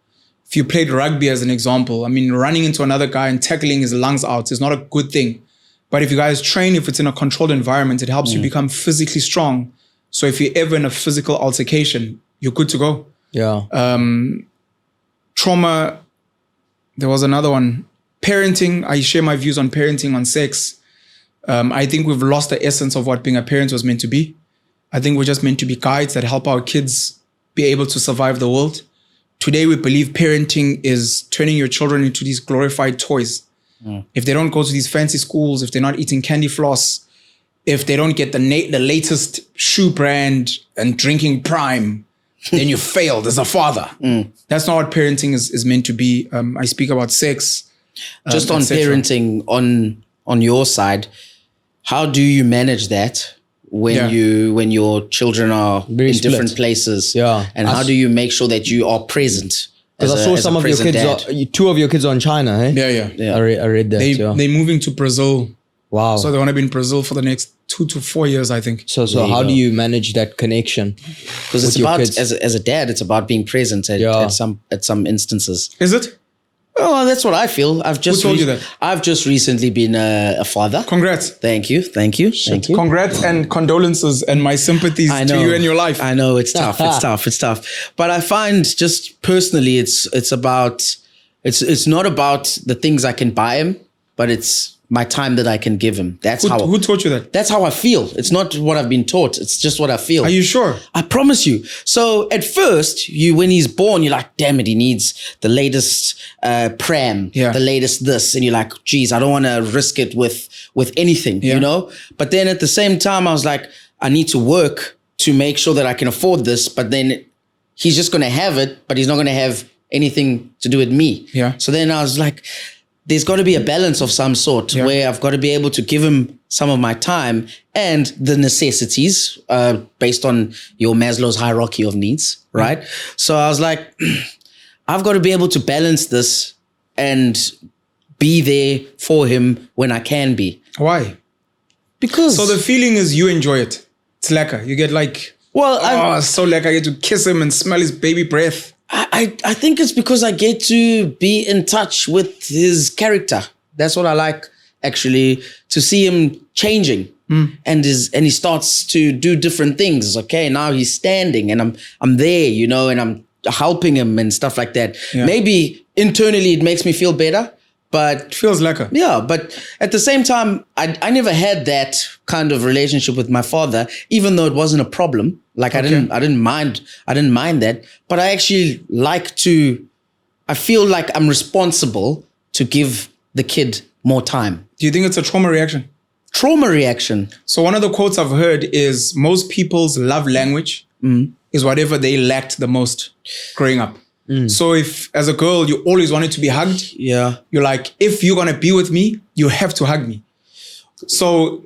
If you played rugby as an example, I mean, running into another guy and tackling his lungs out is not a good thing. But if you guys train, if it's in a controlled environment, it helps you become physically strong. So if you're ever in a physical altercation, you're good to go. Yeah. Trauma, there was another one. Parenting, I share my views on parenting, on sex. I think we've lost the essence of what being a parent was meant to be. I think we're just meant to be guides that help our kids be able to survive the world. Today, we believe parenting is turning your children into these glorified toys. If they don't go to these fancy schools, if they're not eating candy floss, if they don't get the latest shoe brand and drinking Prime, then you failed as a father. That's not what parenting is meant to be. I speak about sex. Just on etc. parenting on your side, how do you manage that when your children are Very in split. different places? Yeah. And how do you make sure that you are present? Because I saw some of your kids, two of your kids are in China, eh? Yeah. I read that. They're moving to Brazil. Wow. So they want to be in Brazil for the next 2 to 4 years, I think. So how do you manage that connection? Because it's with your about kids? as a dad, it's about being present at some instances. Is it? Oh, that's what I feel. Who told you that? I've just recently been a father. Congrats. Thank you. Congrats and condolences and my sympathies to you and your life. I know it's tough. It's tough. But I find just personally, it's not about the things I can buy him, but it's my time that I can give him. Who taught you that? That's how I feel. It's not what I've been taught. It's just what I feel. Are you sure? I promise you. So at first, when he's born, you're like, damn it, he needs the latest pram, the latest this. And you're like, geez, I don't want to risk it with anything, you know? But then at the same time, I was like, I need to work to make sure that I can afford this. But then he's just going to have it, but he's not going to have anything to do with me. Yeah. So then I was like, there's got to be a balance of some sort where I've got to be able to give him some of my time and the necessities based on your Maslow's hierarchy of needs, right? So I was like, I've got to be able to balance this and be there for him when I can be. Why? Because So the feeling is you enjoy it. It's lekker. You get like Well, so like I get to kiss him and smell his baby breath. I think it's because I get to be in touch with his character. That's what I like, actually, to see him changing. And he starts to do different things. Okay, now he's standing and I'm there, you know, and I'm helping him and stuff like that. Yeah. Maybe internally it makes me feel better, but It feels lekker. yeah, but at the same time, I never had that kind of relationship with my father, even though it wasn't a problem. Like I didn't mind that, but I actually I feel like I'm responsible to give the kid more time. Do you think it's a trauma reaction? Trauma reaction. So one of the quotes I've heard is most people's love language is whatever they lacked the most growing up. So if as a girl, you always wanted to be hugged, Yeah. you're like, if you're going to be with me, you have to hug me. So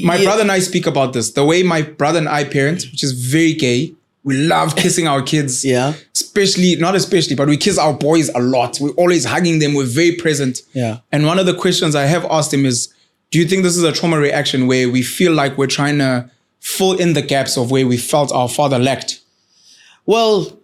my brother and I speak about this. The way my brother and I parent, which is very gay, we love kissing our kids. Yeah. Not especially, but we kiss our boys a lot. We're always hugging them. We're very present. Yeah. And one of the questions I have asked him is, do you think this is a trauma reaction where we feel like we're trying to fill in the gaps of where we felt our father lacked? Well,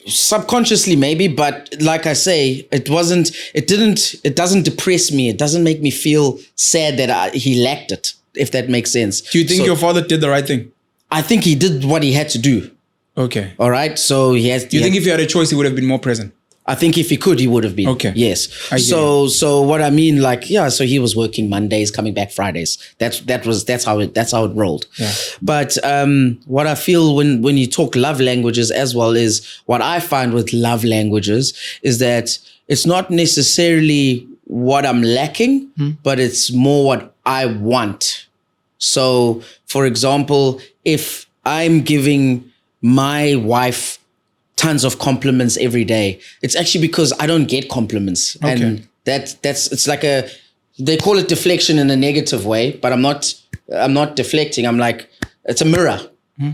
subconsciously maybe, but like I say, it doesn't depress me. It doesn't make me feel sad that he lacked it, if that makes sense. Do you think your father did the right thing? I think he did what he had to do. Okay. All right. So he has. Do you think if you had a choice, he would have been more present? I think if he could, he would have been. Okay. Yes. I hear So what I mean, like, yeah, so he was working Mondays, coming back Fridays. That's how it rolled. Yeah. But what I feel when you talk love languages as well is what I find with love languages is that it's not necessarily what I'm lacking, but it's more what I want. So, for example, if I'm giving my wife tons of compliments every day, it's actually because I don't get compliments. Okay. And it's like they call it deflection in a negative way, but I'm not deflecting. I'm like, it's a mirror.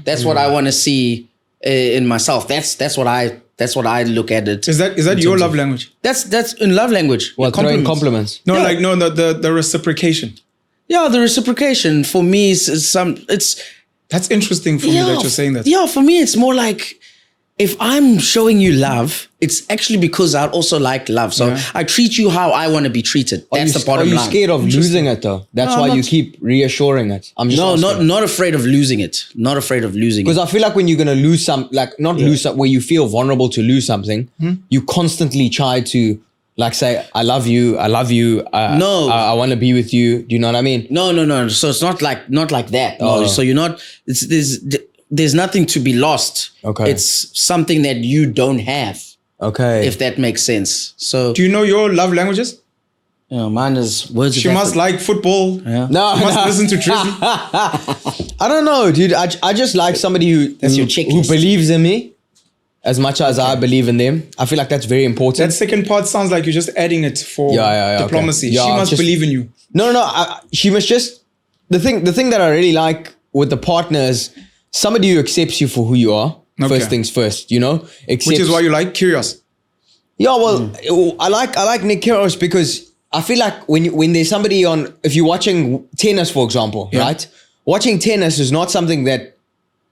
That's what I want to see in myself. That's what I look at it. Is that your love language? That's in love language. Well, throwing compliments. No, the reciprocation. Yeah, the reciprocation for me is That's interesting for me that you're saying that. Yeah, for me, it's more like if I'm showing you love, it's actually because I also like love. So I treat you how I want to be treated. That's the bottom line. Are you scared of losing it though? That's why you keep reassuring it. I'm just not afraid of losing it. Not afraid of losing it. Because I feel like when you're going to lose where you feel vulnerable to lose something, you constantly try to like say, I love you. No. I want to be with you. Do you know what I mean? No. So it's not like that. No. Oh. So you're not, there's nothing to be lost. Okay. It's something that you don't have. Okay. If that makes sense. So Do you know your love languages? mine is words She of must like football. Yeah. No, She must no. listen to Drizzy. I don't know, dude. I just like somebody who your who checklist. believes in me as much as I believe in them. I feel like that's very important. That second part sounds like you're just adding it for Yeah, okay. diplomacy. Yeah, She must just- believe in you. No. She must just the thing that I really like with the partner is somebody who accepts you for who you are. Okay. First things first, you know. Which is why you like Curious. Yeah, well, I like Nick Kyrgios because I feel like when there's somebody on, if you're watching tennis, for example, right? Watching tennis is not something that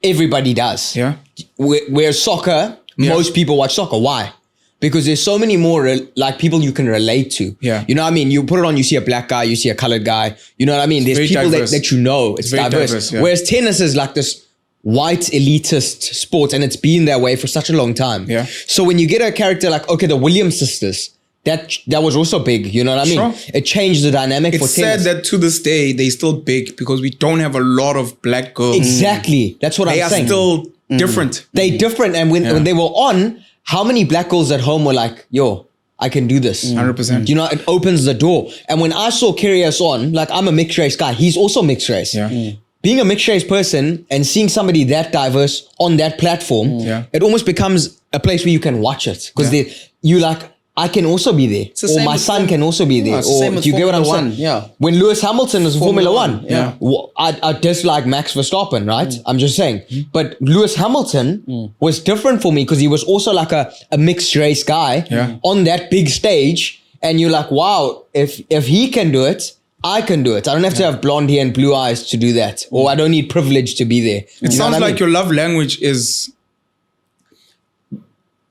everybody does. Yeah. Whereas soccer, Yeah. most people watch soccer. Why? Because there's so many more like people you can relate to. Yeah. You know what I mean? You put it on, you see a black guy, you see a colored guy. You know what I mean? There's very people diverse. that you know. It's very diverse. diverse, yeah. Whereas tennis is like this white elitist sport and it's been that way for such a long time. Yeah. So when you get a character like, okay, the Williams sisters, that was also big. You know what I mean? Sure. It changed the dynamic It's for tennis. sad that to this day, they're still big because we don't have a lot of black girls. Exactly. That's what They I'm are saying. still different. They're different. And when they were on, how many black girls at home were like, yo, I can do this. 100%. You know, it opens the door. And when I saw Kyrgios on, like I'm a mixed race guy. He's also mixed race. Yeah. Being a mixed race person and seeing somebody that diverse on that platform, Yeah. it almost becomes a place where you can watch it. Because you like, I can also be there. the Or same my with son can also be there. it's the Or same with do you get what I'm Formula saying? One, yeah. When Lewis Hamilton is Formula One, yeah. I dislike Max Verstappen, right? I'm just saying. But Lewis Hamilton was different for me because he was also like a mixed race guy Yeah. on that big stage. And you're like, wow, if he can do it, I can do it. I don't have to have blonde hair and blue eyes to do that. Or I don't need privilege to be there. It sounds like your love language is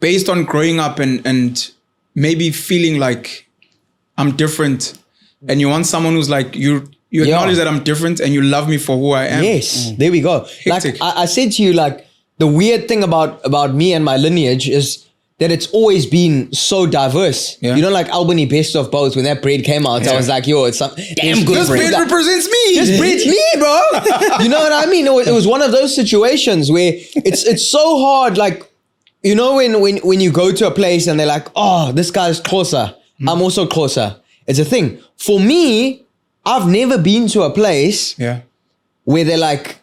based on growing up and maybe feeling like I'm different. And you want someone who's like, you acknowledge that I'm different and you love me for who I am. Yes, there we go. Hectic. Like I said to you, like the weird thing about me and my lineage is that it's always been so diverse. Yeah. You know, like Albany Best of Both, when that bread came out, I was like, yo, it's some damn good This bread Like, represents me. this bread's me, bro. You know what I mean? It was one of those situations where it's so hard. Like, you know, when you go to a place and they're like, oh, this guy's closer. I'm also closer. It's a thing. For me, I've never been to a place where they're like,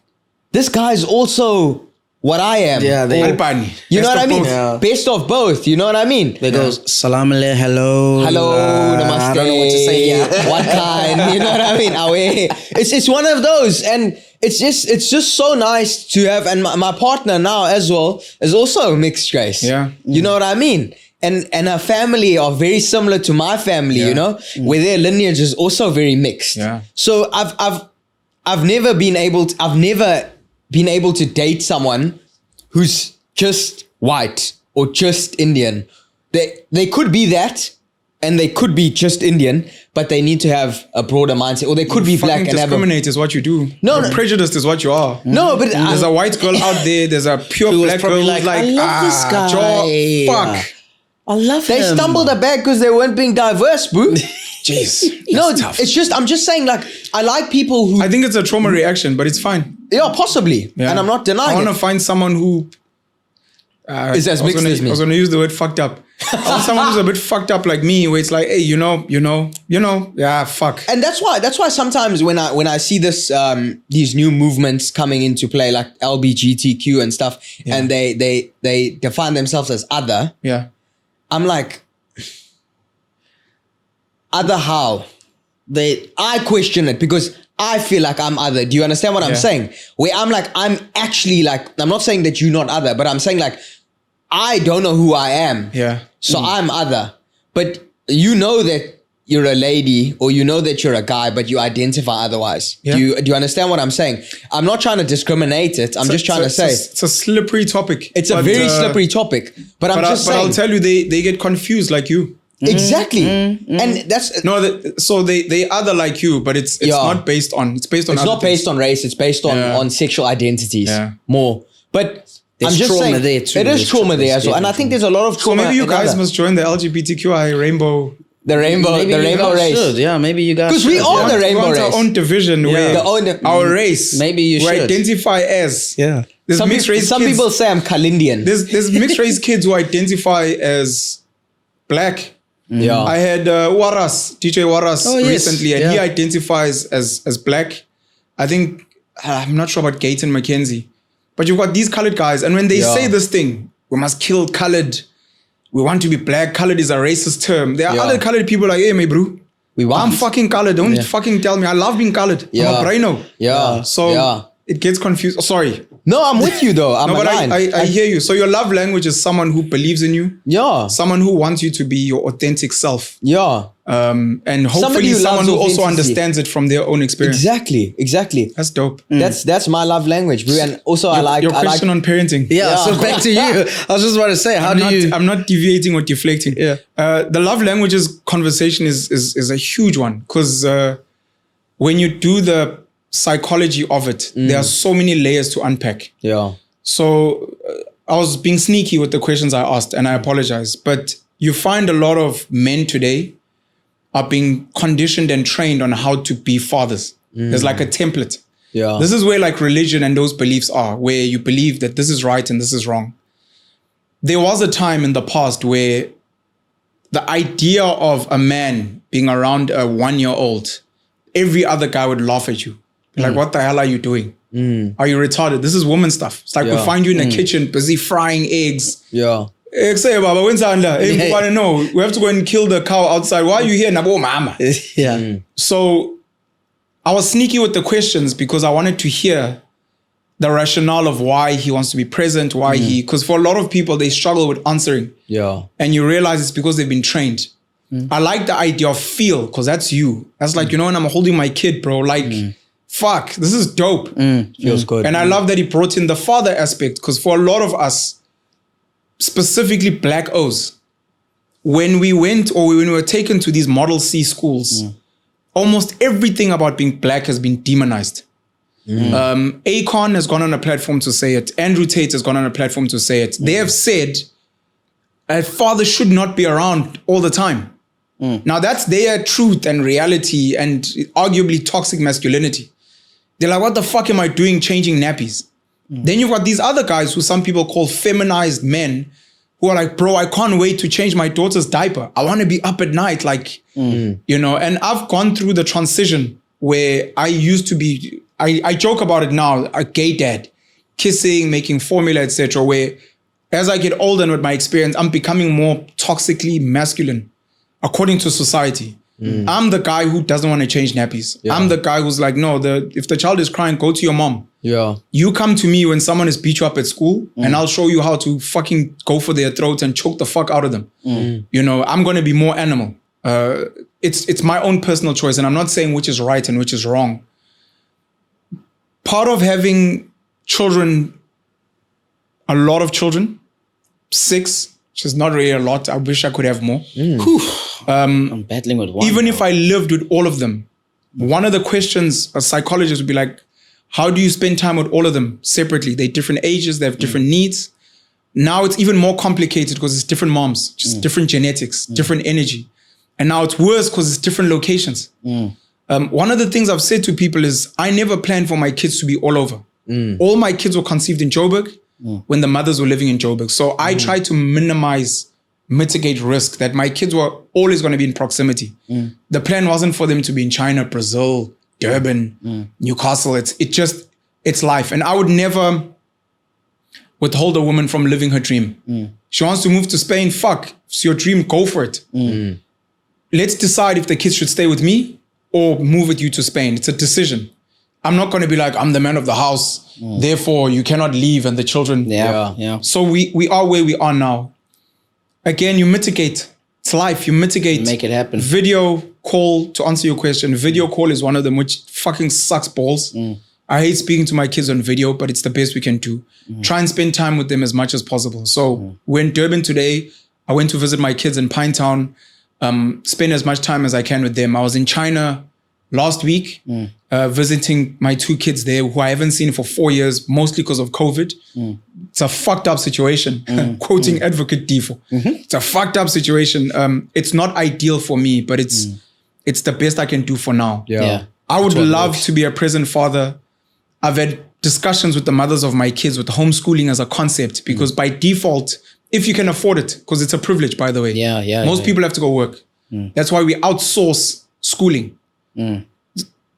this guy's also what I am. Yeah, they- Or- Albani. you know Best what I of mean? both. Yeah. Best of both. You know what I mean? They goes, salam alaikum, hello. Hello, namaste. I don't know what to say. Yeah. What kind? You know what I mean? Awe. It's one of those, and it's just so nice to have. And my partner now as well is also mixed race. Yeah. You know what I mean? And her family are very similar to my family. You know, where their lineage is also very mixed. Yeah. So I've never been able to date someone who's just white or just Indian. They could be that, and they could be just Indian, but they need to have a broader mindset. Or they could be black Fucking and have a... discriminate is what you do. No, You're no. prejudiced is what you are. No, but There's a white girl out there. There's a pure Who was black girl probably who's like, like, I love this guy. Fuck. I love they him. stumbled a bag because they weren't being diverse, boo. Jeez. No, tough. it's just, I'm just saying, like, I like people who... I think it's a trauma reaction, but it's fine. yeah, possibly. Yeah. And I'm not I denying want to it. find someone who Is as mixed as me. I was going to use the word fucked up. I want someone who's a bit fucked up like me, where it's like, hey, you know, yeah, fuck. And that's why sometimes when I see this these new movements coming into play, like LGBTQ and stuff, and they define themselves as other, Yeah. I'm like, other how? I question it because I feel like I'm other. Do you understand what I'm saying? Where I'm like, I'm actually like, I'm not saying that you're not other, but I'm saying like, I don't know who I am. Yeah. So I'm other. But you know that you're a lady, or you know that you're a guy, but you identify otherwise. Yeah. Do you understand what I'm saying? I'm not trying to discriminate it. I'm just trying to say it's a slippery topic. it's a very slippery topic. But I'm just saying. I'll tell you, they get confused like you. Exactly. And that's No, so they other like you, but it's not based on. It's based on. it's other not things. based on race, it's based on sexual identities more. But There's I'm just trauma saying, there too. It is There's trauma there as well. And I definitely think there's a lot of So trauma. maybe you in guys other- must join the LGBTQI rainbow. the rainbow Maybe you rainbow guys race. should. Yeah, maybe you guys 'Cause we should, are yeah. the We rainbow want race. our own division where our race. Maybe you we should. identify as. Yeah. There's Some, mixed race some kids. people say I'm Kalindian. There's mixed race kids who identify as black. Yeah. I had Waras, DJ Waras Oh, yes. recently, and he Yeah. identifies as black. I think, I'm not sure about Gaten McKenzie, but you've got these colored guys, and when they say this thing, we must kill colored, we want to be black, colored is a racist term. There are other colored people like, hey, me bro, We want. I'm fucking colored. Don't fucking tell me. I love being colored. Yeah. I'm a braino. Yeah. So Yeah. it gets confused. Oh, sorry. No, I'm with you though. I'm No, but aligned. I hear you. So your love language is someone who believes in you, yeah. someone who wants you to be your authentic self. Yeah. And hopefully Somebody who someone loves who also authenticity. understands it from their own experience. Exactly. That's dope. That's my love language, bro. And also I like your I like question on parenting. Yeah, so back to you. I was just about to say, how do you? I'm not deviating or deflecting. Yeah. The love languages conversation is a huge one because when you do the psychology of it, there are so many layers to unpack. Yeah. So I was being sneaky with the questions I asked, and I apologize. But you find a lot of men today are being conditioned and trained on how to be fathers. There's like a template. Yeah. This is where like religion and those beliefs are, where you believe that this is right and this is wrong. There was a time in the past where the idea of a man being around a 1-year-old, every other guy would laugh at you. Like, what the hell are you doing? Are you retarded? This is woman stuff. It's like we Yeah. find you in the kitchen busy frying eggs. Yeah. Say, Baba, when's Andla? Hey, Yeah. no, we have to go and kill the cow outside. Why are you here? Nabo mama. Yeah. So I was sneaky with the questions because I wanted to hear the rationale of why he wants to be present, because for a lot of people, they struggle with answering. Yeah. And you realize it's because they've been trained. I like the idea of feel, because that's you. That's like, when I'm holding my kid, bro, like, fuck, this is dope. Feels good. And I love that he brought in the father aspect, because for a lot of us, specifically Black O's, when we went or when we were taken to these Model C schools, almost everything about being Black has been demonized. Akon has gone on a platform to say it. Andrew Tate has gone on a platform to say it. They have said a father should not be around all the time. Now that's their truth and reality and arguably toxic masculinity. They're like, what the fuck am I doing changing nappies? Then you've got these other guys who some people call feminized men who are like, bro, I can't wait to change my daughter's diaper. I want to be up at night, like, and I've gone through the transition where I used to be, I joke about it now, a gay dad, kissing, making formula, etc. where as I get older and with my experience, I'm becoming more toxically masculine according to society. I'm the guy who doesn't want to change nappies. Yeah. I'm the guy who's like, no, if the child is crying, go to your mom. Yeah. You come to me when someone has beat you up at school and I'll show you how to fucking go for their throats and choke the fuck out of them. I'm going to be more animal. It's my own personal choice. And I'm not saying which is right and which is wrong. Part of having children, a lot of children, 6, which is not really a lot. I wish I could have more. I'm battling with one. Even if I lived with all of them, one of the questions a psychologist would be like, how do you spend time with all of them separately? They're different ages, they have different needs. Now it's even more complicated because it's different moms, just different genetics, different energy. And now it's worse because it's different locations. One of the things I've said to people is I never planned for my kids to be all over. All my kids were conceived in Joburg when the mothers were living in Joburg. So I tried to mitigate risk that my kids were always going to be in proximity. The plan wasn't for them to be in China, Brazil, Durban, Newcastle. It's life. And I would never withhold a woman from living her dream. She wants to move to Spain. Fuck. It's your dream. Go for it. Let's decide if the kids should stay with me or move with you to Spain. It's a decision. I'm not going to be like, I'm the man of the house. Therefore, you cannot leave and the children. Yeah. So we are where we are now. Again, you mitigate. It's life. You mitigate. Make it happen. Video call, to answer your question, video call is one of them, which fucking sucks balls. I hate speaking to my kids on video, but it's the best we can do. Try and spend time with them as much as possible. So we're in Durban today. I went to visit my kids in Pinetown, spend as much time as I can with them. I was in China last week, visiting my 2 kids there who I haven't seen for 4 years, mostly because of COVID. It's a fucked up situation. Quoting Advocate Defo. It's a fucked up situation. It's not ideal for me, but it's the best I can do for now. Yeah. I would love to be a present father. I've had discussions with the mothers of my kids with homeschooling as a concept, because by default, if you can afford it, because it's a privilege, by the way. Most people have to go work. That's why we outsource schooling.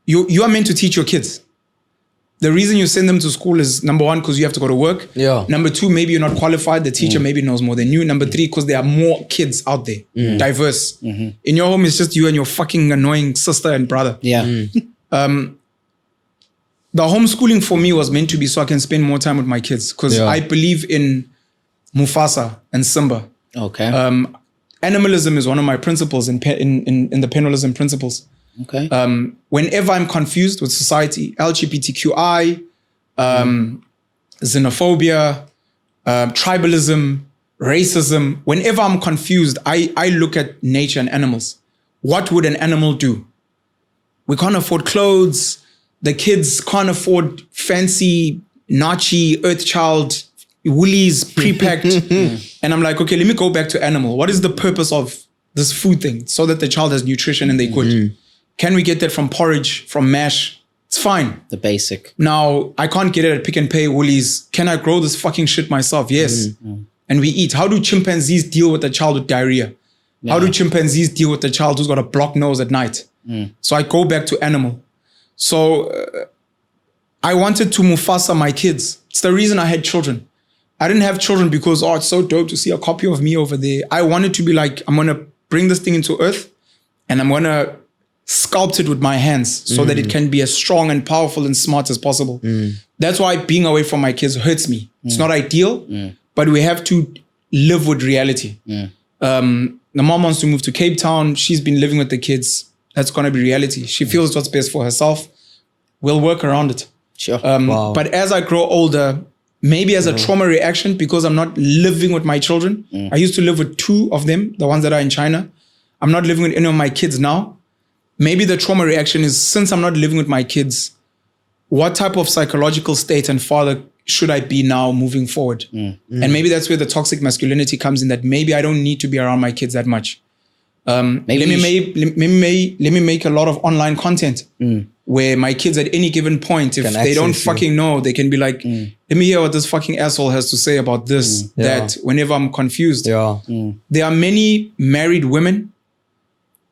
You are meant to teach your kids. The reason you send them to school is, number 1, because you have to go to work. Number 2, maybe you're not qualified. The teacher maybe knows more than you. Number 3, because there are more kids out there, diverse. In your home, it's just you and your fucking annoying sister and brother. The homeschooling for me was meant to be so I can spend more time with my kids, because I believe in Mufasa and Simba. Okay. Animalism is one of my principles in the penalism principles. Okay. Whenever I'm confused with society, LGBTQI, xenophobia, tribalism, racism, whenever I'm confused, I look at nature and animals. What would an animal do? We can't afford clothes. The kids can't afford fancy Nachi, Earthchild, Woolies, pre-packed. And I'm like, okay, let me go back to animal. What is the purpose of this food thing? So that the child has nutrition and they good. Can we get that from porridge, from mash? It's fine. The basic. Now, I can't get it at Pick n Pay, Woolies. Can I grow this fucking shit myself? Yes. And we eat. How do chimpanzees deal with a child with diarrhea? How do chimpanzees deal with a child who's got a blocked nose at night? So I go back to animal. So I wanted to Mufasa my kids. It's the reason I had children. I didn't have children because, it's so dope to see a copy of me over there. I wanted to be like, I'm going to bring this thing into earth and I'm going to sculpt it with my hands so that it can be as strong and powerful and smart as possible. That's why being away from my kids hurts me. It's not ideal, but we have to live with reality. The The mom wants to move to Cape Town. She's been living with the kids. That's going to be reality. She feels what's best for herself. We'll work around it. Sure. But as I grow older, maybe as a trauma reaction, because I'm not living with my children. I used to live with 2 of them, the ones that are in China. I'm not living with any of my kids now. Maybe the trauma reaction is, since I'm not living with my kids, what type of psychological state and father should I be now moving forward? And maybe that's where the toxic masculinity comes in, that maybe I don't need to be around my kids that much. Let me make a lot of online content where my kids at any given point, if they don't fucking know, they can be like, let me hear what this fucking asshole has to say about this, that, whenever I'm confused. There are many married women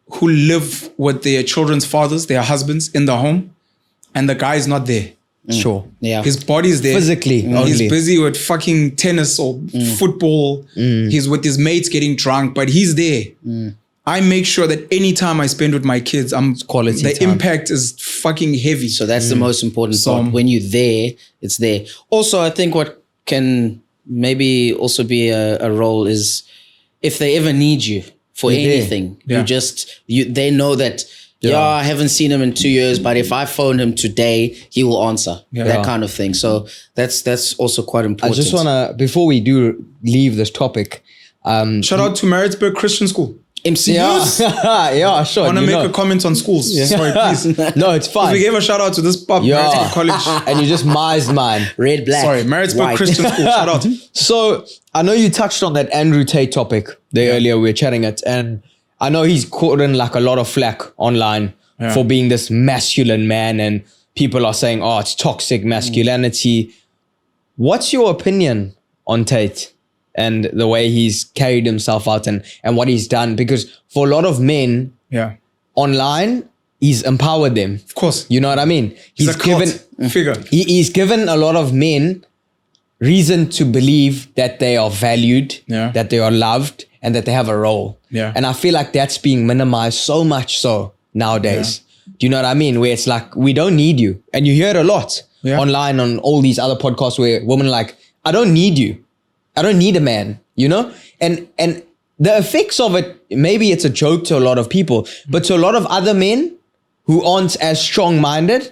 who live with their children's fathers, their husbands, in the home, and the guy is not there. Sure. Yeah. His body's there. Physically He's only. busy with fucking tennis or football. He's with his mates getting drunk, but he's there. I make sure that any time I spend with my kids, quality the time. impact is fucking heavy. So that's the most important part. When you're there, it's there. Also, I think what can maybe also be a role is if they ever need you for anything, they know that, I haven't seen him in 2 years, but if I phone him today, he will answer. That kind of thing. So that's also quite important. I just want to, before we do leave this topic, shout out to Maritzburg Christian School. MCUs. yeah, sure. I want to make a comment on schools. Sorry, please. No, it's fine. We gave a shout out to this pub, Maritzburg College. And you just mised mine. Red, black. Sorry, Maritzburg white. Christian School. Shout out. So I know you touched on that Andrew Tate topic there earlier. We were chatting it, and I know he's caught in like a lot of flack online for being this masculine man, and people are saying, "Oh, it's toxic masculinity." What's your opinion on Tate and the way he's carried himself out and what he's done? Because for a lot of men online, he's empowered them. Of course. You know what I mean? He's a cult figure. He's given a lot of men reason to believe that they are valued, that they are loved, and that they have a role. And I feel like that's being minimized so much so nowadays. Do you know what I mean? Where it's like, we don't need you. And you hear it a lot online on all these other podcasts where women are like, I don't need you. I don't need a man, you know? And the effects of it, maybe it's a joke to a lot of people, but to a lot of other men who aren't as strong-minded,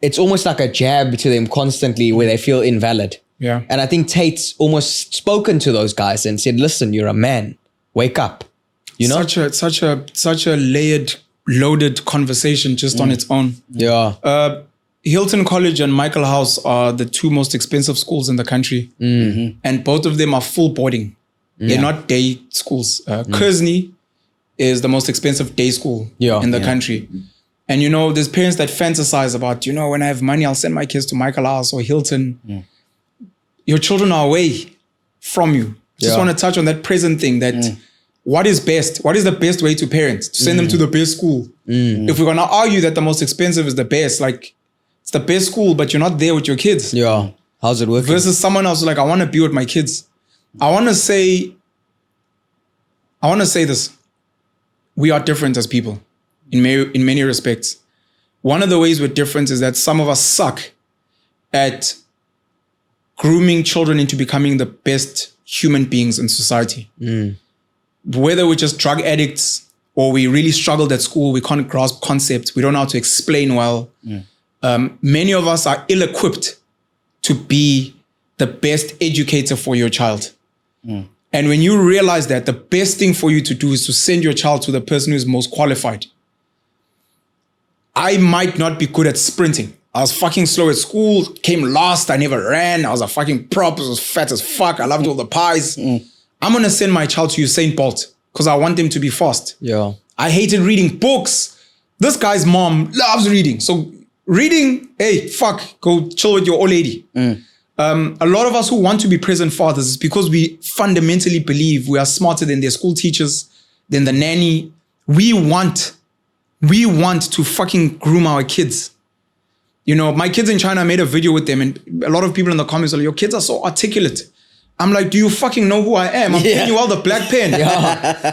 it's almost like a jab to them constantly where they feel invalid. And I think Tate's almost spoken to those guys and said, listen, you're a man. Wake up. You know? Such a layered, loaded conversation just on its own. Hilton College and Michael House are the 2 most expensive schools in the country. And both of them are full boarding. They're not day schools. Kearsley is the most expensive day school in the country. And you know, there's parents that fantasize about, you know, when I have money, I'll send my kids to Michael House or Hilton. Your children are away from you. Just want to touch on that present thing, that what is best? What is the best way to parent? To send them to the best school. If we're going to argue that the most expensive is the best, like, it's the best school, but you're not there with your kids. How's it working? Versus someone else like, I want to be with my kids. I want to say this. We are different as people in many respects. One of the ways we're different is that some of us suck at grooming children into becoming the best human beings in society. Whether we're just drug addicts or we really struggled at school, we can't grasp concepts, we don't know how to explain well. Many of us are ill-equipped to be the best educator for your child. And when you realize that, the best thing for you to do is to send your child to the person who is most qualified. I might not be good at sprinting. I was fucking slow at school, came last, I never ran, I was a fucking prop, I was fat as fuck, I loved all the pies. I'm going to send my child to Usain Bolt because I want them to be fast. I hated reading books. This guy's mom loves reading. So reading, hey, fuck, go chill with your old lady. A lot of us who want to be present fathers is because we fundamentally believe we are smarter than their school teachers, than the nanny. We want to fucking groom our kids. You know, my kids in China, I made a video with them and a lot of people in the comments are like, your kids are so articulate. I'm like, do you fucking know who I am? I'm paying you all the black pen.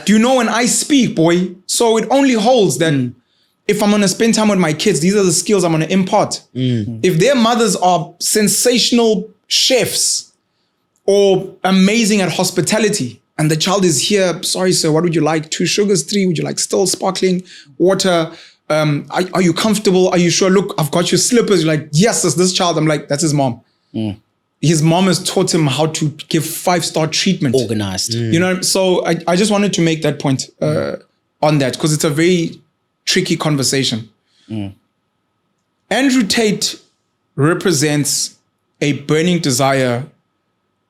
Do you know when I speak, boy? So it only holds that if I'm going to spend time with my kids, these are the skills I'm going to impart. If their mothers are sensational chefs or amazing at hospitality, and the child is here. Sorry, sir, what would you like? 2 sugars, 3? Would you like still sparkling water? Are you comfortable? Are you sure? Look, I've got your slippers. You're like, yes, it's this child. I'm like, that's his mom. His mom has taught him how to give 5-star treatment. Organized. You know, so I just wanted to make that point on that because it's a very tricky conversation. Andrew Tate represents a burning desire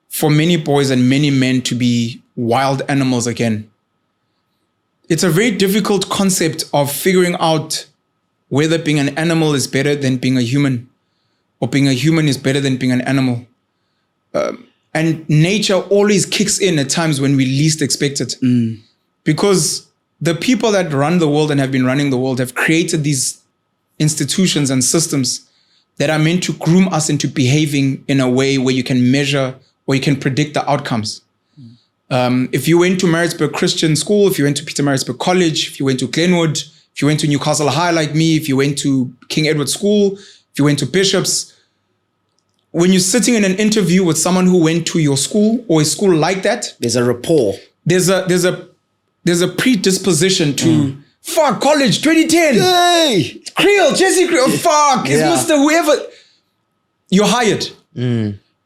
for many boys and many men to be wild animals again. It's a very difficult concept of figuring out whether being an animal is better than being a human or being a human is better than being an animal. And nature always kicks in at times when we least expect it. Because the people that run the world and have been running the world have created these institutions and systems that are meant to groom us into behaving in a way where you can measure or you can predict the outcomes. If you went to Maritzburg Christian School, if you went to Peter Maritzburg College, if you went to Glenwood, if you went to Newcastle High like me, if you went to King Edward School, if you went to Bishops, when you're sitting in an interview with someone who went to your school or a school like that, There's a rapport. there's a predisposition to fuck college 2010. Hey! Creel, Jesse Creel, fuck, it's Mr. Whoever. You're hired.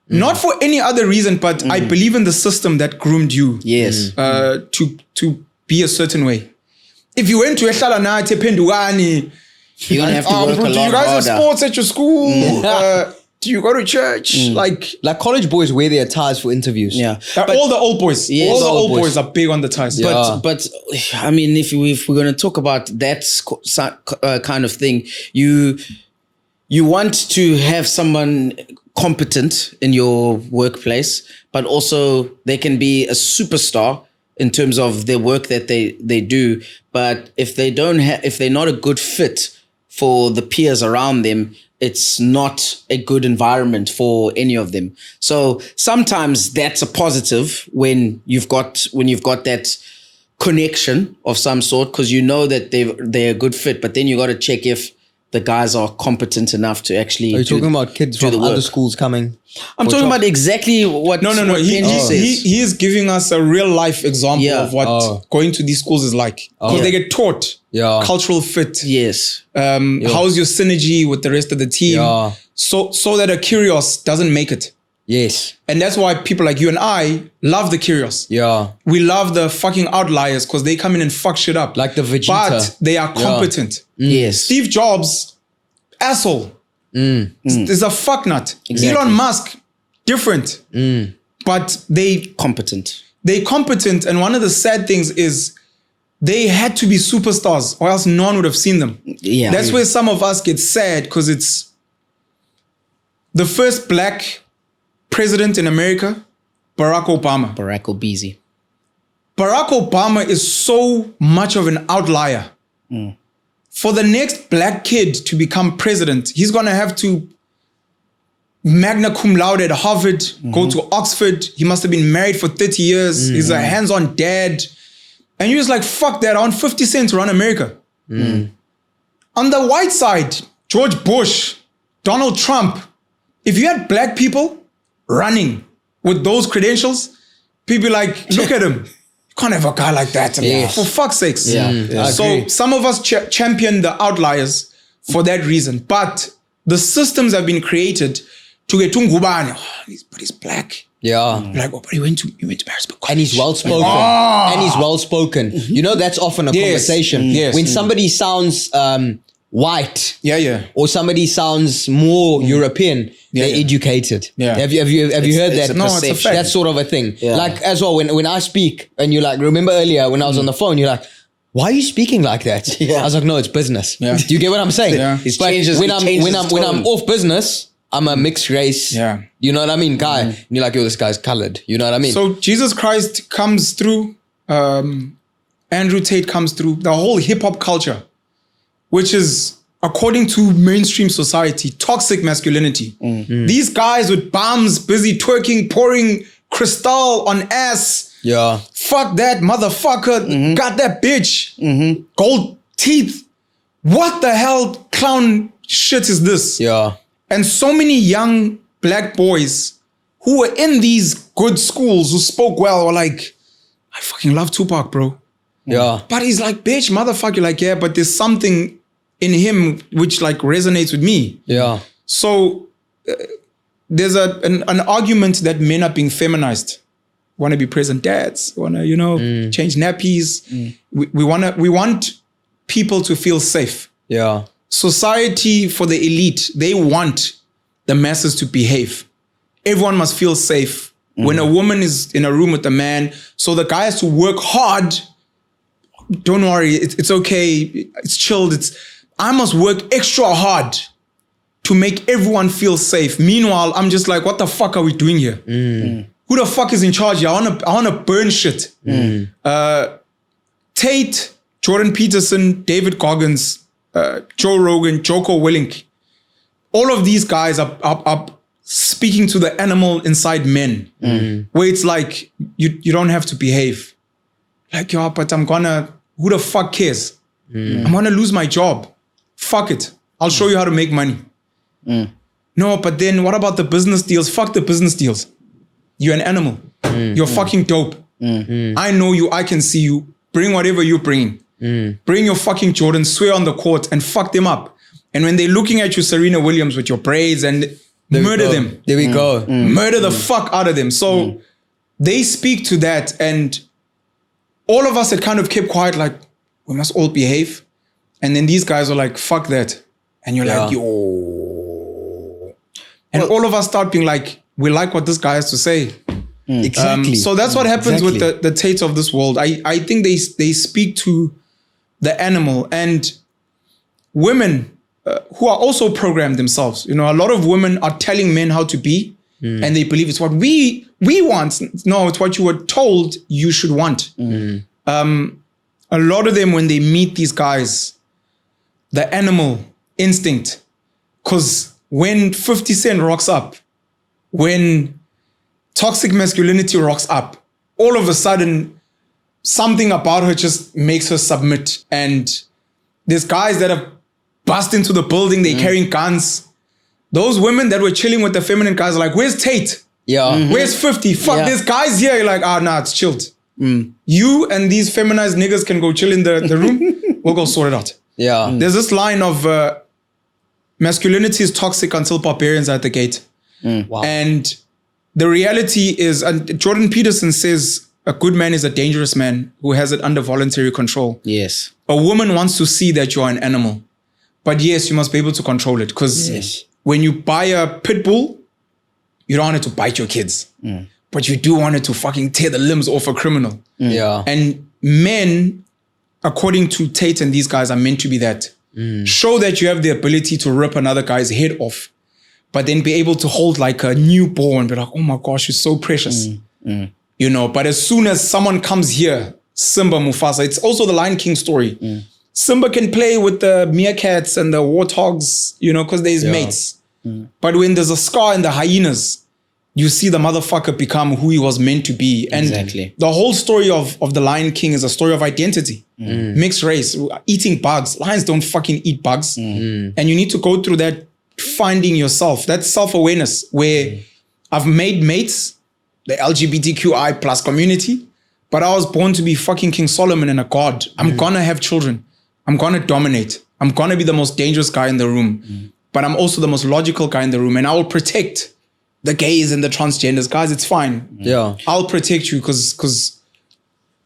Not for any other reason, but I believe in the system that groomed you. Yes. To be a certain way. If you went to Ehlala Nate, Pendugani, You're going to have to work bro, a do lot you guys harder. have sports at your school? Do you go to church? Like college boys wear their ties for interviews. Yeah. all the old boys. Yes. All the All old boys. boys are big on the ties. But I mean, if we're going to talk about that kind of thing, you want to have someone competent in your workplace, but also they can be a superstar in terms of their work that they do. But if they if they're not a good fit for the peers around them, it's not a good environment for any of them. So sometimes that's a positive when you've got that connection of some sort, because you know that they're a good fit. But then you got to check if the guys are competent enough to actually. Are you talking about kids do from the other work. schools coming? I'm talking about exactly what. No. what He Benji says. he is giving us a real life example Yeah. of what going to these schools is like. Because they get taught cultural fit. Yes. How's your synergy with the rest of the team? Yeah. So that a curious doesn't make it. Yes. And that's why people like you and I love the curious. Yeah. We love the fucking outliers because they come in and fuck shit up. Like the Vegeta. But they are competent. Yes. Steve Jobs, asshole. Is a fucknut. Exactly. Elon Musk, different. But they competent, and one of the sad things is they had to be superstars or else no one would have seen them. Yeah. That's where some of us get sad because it's the first black president in America, Barack Obama. Barack Obese. Barack Obama is so much of an outlier. For the next black kid to become president, he's going to have to magna cum laude at Harvard, go to Oxford. He must have been married for 30 years. He's a hands-on dad. And you're just like, fuck that. I want 50 Cent to run America. On the white side, George Bush, Donald Trump, if you had black people running with those credentials, people be like, look at him. You can't have a guy like that. Yes. For fuck's sakes. I So agree. some of us champion the outliers for that reason. But the systems have been created to get Tungubani. But he's black. Yeah. Like, oh, but he went to Maritzburg College. And he's well spoken. You know, that's often a conversation. Yes. When somebody sounds white, Yeah. or somebody sounds more European, they're educated. Yeah. Have you heard it's that? a No, it's a perception. fact. That sort of a thing. Yeah. Like as well, when I speak and you're like, remember earlier when I was on the phone, you're like, why are you speaking like that? Yeah. I was like, no, it's business. Yeah. Do you get what I'm saying? Yeah. He's But changed his- when he I'm changed when his I'm when I'm tone. off business, I'm a mixed race. Yeah. You know what I mean, guy. And you're like, yo, this guy's colored. You know what I mean? So Jesus Christ comes through. Andrew Tate comes through. The whole hip hop culture, which is, according to mainstream society, toxic masculinity. These guys with bums, busy twerking, pouring crystal on ass. yeah. Fuck that motherfucker. Got that bitch. Gold teeth. What the hell clown shit is this? Yeah. And so many young black boys who were in these good schools who spoke well were like, I fucking love Tupac, bro. Yeah. But he's like, bitch, motherfucker. Like, yeah, but there's something in him which like resonates with me. Yeah. So there's an argument that men are being feminized. Want to be present dads, want to, change nappies. We want people to feel safe. Yeah. Society for the elite, they want the masses to behave. Everyone must feel safe. When a woman is in a room with a man, so the guy has to work hard. Don't worry, it's okay. It's chilled. I must work extra hard to make everyone feel safe. Meanwhile, I'm just like, what the fuck are we doing here? Who the fuck is in charge here? I wanna burn shit. Tate, Jordan Peterson, David Goggins, Joe Rogan, Joko Willink. All of these guys are speaking to the animal inside men. Where it's like, you don't have to behave. Like, yo, but who the fuck cares? I'm gonna lose my job. Fuck it. I'll show you how to make money. No, but then what about the business deals? Fuck the business deals. You're an animal. You're fucking dope. I know you. I can see you. Bring whatever you're bringing. Bring your fucking Jordan, swear on the court and fuck them up. And when they're looking at you, Serena Williams, with your braids, and murder them. There we go. Murder the fuck out of them. So they speak to that, and all of us had kind of kept quiet, like, we must all behave. And then these guys are like, fuck that. And you're like, yo. And all of us start being like, we like what this guy has to say. Exactly. So that's what happens with the Tates of this world. I think they speak to the animal, and women who are also programmed themselves. A lot of women are telling men how to be, and they believe it's what we want. No, it's what you were told you should want. A lot of them, when they meet these guys, the animal instinct, because when 50 Cent rocks up, when toxic masculinity rocks up, all of a sudden, something about her just makes her submit. And there's guys that have bust into the building, they're carrying guns. Those women that were chilling with the feminine guys are like, where's Tate? Yeah. Where's 50? Fuck, there's guys here. You're like, nah, it's chilled. You and these feminized niggas can go chill in the room. We'll go sort it out. Yeah. There's this line of masculinity is toxic until barbarians are at the gate. Wow. And the reality is, and Jordan Peterson says, a good man is a dangerous man who has it under voluntary control. Yes. A woman wants to see that you're an animal. But yes, you must be able to control it. Because when you buy a pit bull, you don't want it to bite your kids. But you do want it to fucking tear the limbs off a criminal. Yeah. And men, according to Tate and these guys, are meant to be that. Show that you have the ability to rip another guy's head off, but then be able to hold like a newborn, be like, oh my gosh, she's so precious. But as soon as someone comes here, Simba, Mufasa, it's also the Lion King story. Simba can play with the meerkats and the warthogs, because they're his mates. But when there's a Scar and the hyenas, you see the motherfucker become who he was meant to be. And the whole story of the Lion King is a story of identity. Mixed race, eating bugs. Lions don't fucking eat bugs. And you need to go through that, finding yourself. That's self-awareness, where I've made mates, the LGBTQI plus community, but I was born to be fucking King Solomon and a god. I'm gonna have children. I'm gonna dominate. I'm gonna be the most dangerous guy in the room. But I'm also the most logical guy in the room. And I will protect the gays and the transgenders. Guys, it's fine. Yeah. I'll protect you because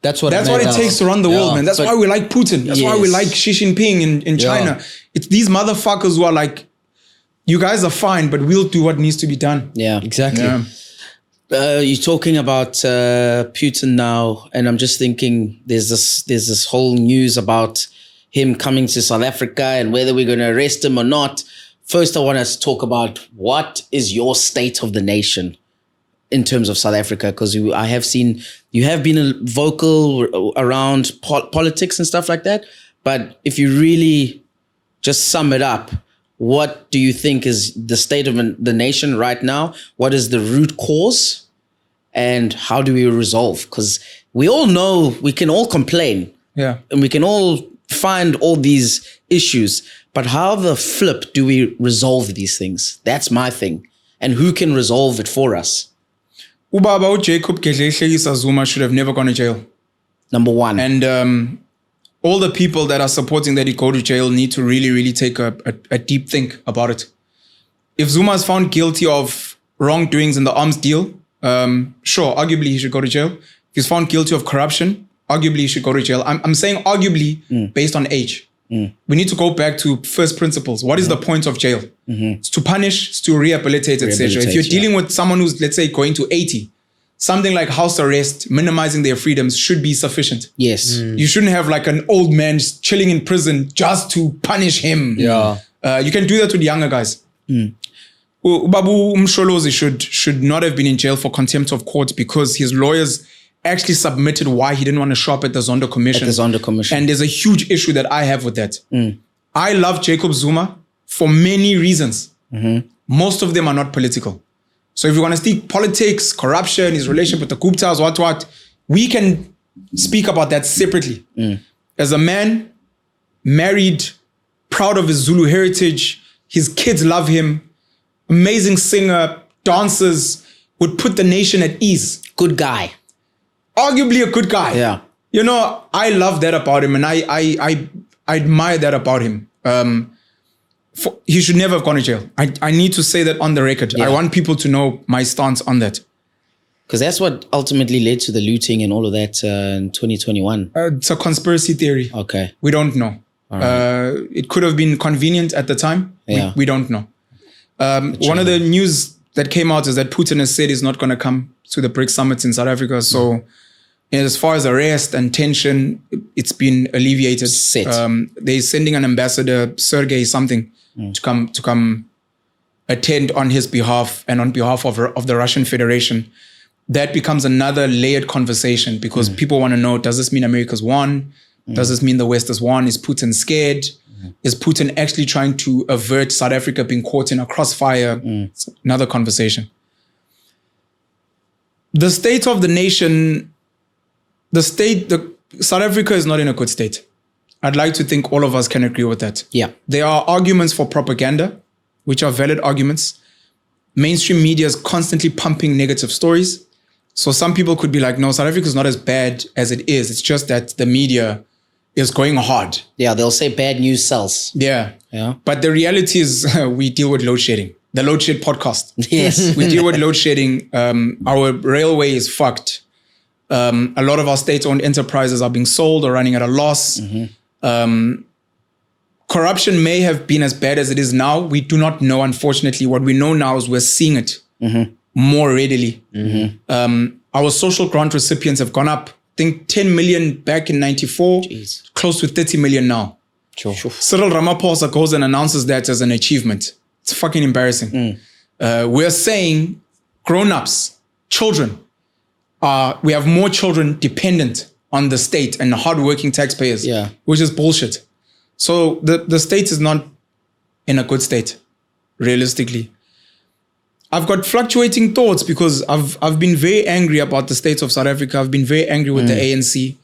that's what it takes to run the world, man. That's why we like Putin. That's why we like Xi Jinping in China. It's these motherfuckers who are like, you guys are fine, but we'll do what needs to be done. Yeah. Exactly. Yeah. You're talking about Putin now, and I'm just thinking there's this whole news about him coming to South Africa and whether we're going to arrest him or not. First, I want us to talk about what is your state of the nation in terms of South Africa, because I have seen you have been vocal around politics and stuff like that. But if you really just sum it up, what do you think is the state of the nation right now? What is the root cause? And how do we resolve? Because we all know we can all complain. Yeah. And we can all find all these issues. But how the flip do we resolve these things? That's my thing. And who can resolve it for us? Ubaba Jacob Gedlehlekisa Zuma should have never gone to jail. Number one. And all the people that are supporting that he go to jail need to really, really take a deep think about it. If Zuma is found guilty of wrongdoings in the arms deal, sure, arguably he should go to jail. If he's found guilty of corruption, arguably he should go to jail. I'm saying arguably based on age. We need to go back to first principles. What is the point of jail? It's to punish, it's to rehabilitate, etc. If you're dealing with someone who's, let's say, going to 80, something like house arrest, minimizing their freedoms should be sufficient. Yes. You shouldn't have like an old man chilling in prison just to punish him. Yeah. You can do that with younger guys. Babu Msholozi should not have been in jail for contempt of court because his lawyers actually submitted why he didn't want to show up at the Zondo Commission. And there's a huge issue that I have with that. I love Jacob Zuma for many reasons. Most of them are not political. So if you want to speak politics, corruption, his relationship with the Guptas, what, we can speak about that separately. As a man, married, proud of his Zulu heritage, his kids love him, amazing singer, dancers, would put the nation at ease. Good guy. Arguably a good guy. Yeah. You know, I love that about him and I admire that about him. He should never have gone to jail. I need to say that on the record. Yeah. I want people to know my stance on that. Because that's what ultimately led to the looting and all of that in 2021. It's a conspiracy theory. Okay. We don't know. It could have been convenient at the time. Yeah. We don't know. One of the news that came out is that Putin has said he's not going to come to the BRICS summits in South Africa. So as far as arrest and tension, it's been alleviated. Set. They're sending an ambassador, Sergei something, to come attend on his behalf and on behalf of the Russian Federation. That becomes another layered conversation because people want to know, does this mean America's won? Does this mean the West has won? Is Putin scared? Is Putin actually trying to avert South Africa being caught in a crossfire? It's another conversation. The state of the nation, South Africa is not in a good state. I'd like to think all of us can agree with that. Yeah. There are arguments for propaganda, which are valid arguments. Mainstream media is constantly pumping negative stories. So some people could be like, no, South Africa is not as bad as it is. It's just that the media is going hard. Yeah, they'll say bad news sells. Yeah. Yeah. But the reality is we deal with load shedding. The Load Shed podcast. Yes. We deal with load shedding. Our railway is fucked. A lot of our state-owned enterprises are being sold or running at a loss. Corruption may have been as bad as it is now. We do not know, unfortunately. What we know now is we're seeing it more readily. Our social grant recipients have gone up. I think 10 million back in 94, close to 30 million now. Sure. Cyril Ramaphosa goes and announces that as an achievement. It's fucking embarrassing. We're saying grown-ups, children, we have more children dependent on the state and hardworking taxpayers, which is bullshit. So the state is not in a good state, realistically. I've got fluctuating thoughts because I've been very angry about the state of South Africa. I've been very angry with the ANC.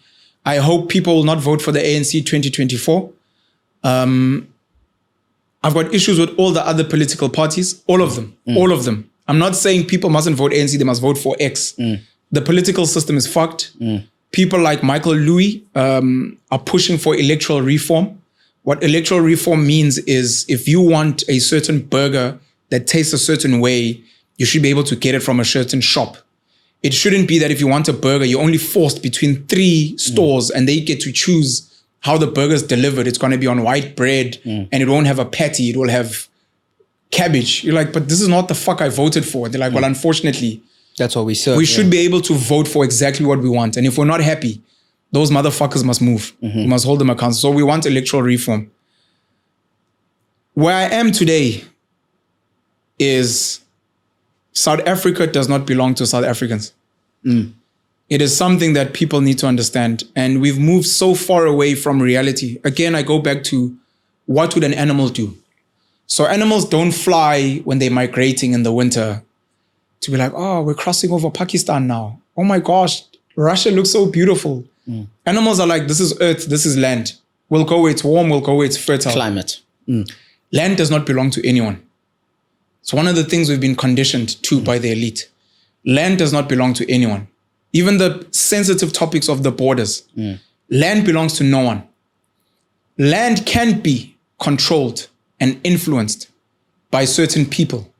I hope people will not vote for the ANC 2024. I've got issues with all the other political parties, all of them. I'm not saying people mustn't vote ANC, they must vote for X. The political system is fucked. People like Michael Louis are pushing for electoral reform. What electoral reform means is if you want a certain burger that tastes a certain way, you should be able to get it from a certain shop. It shouldn't be that if you want a burger, you're only forced between 3 stores and they get to choose how the burger's delivered. It's going to be on white bread and it won't have a patty. It will have cabbage. You're like, but this is not the fuck I voted for. They're like, well, unfortunately, that's what we serve. We should be able to vote for exactly what we want. And if we're not happy, those motherfuckers must move. We must hold them accountable. So we want electoral reform. Where I am today is South Africa does not belong to South Africans. It is something that people need to understand. And we've moved so far away from reality. Again, I go back to what would an animal do? So animals don't fly when they're migrating in the winter to be like, oh, we're crossing over Pakistan now. Oh my gosh, Russia looks so beautiful. Animals are like, this is earth, this is land. We'll go where it's warm, we'll go where it's fertile. Climate. Land does not belong to anyone. It's one of the things we've been conditioned to by the elite. Land does not belong to anyone. even the sensitive topics of the borders. Land belongs to no one. Land can be controlled and influenced by certain people.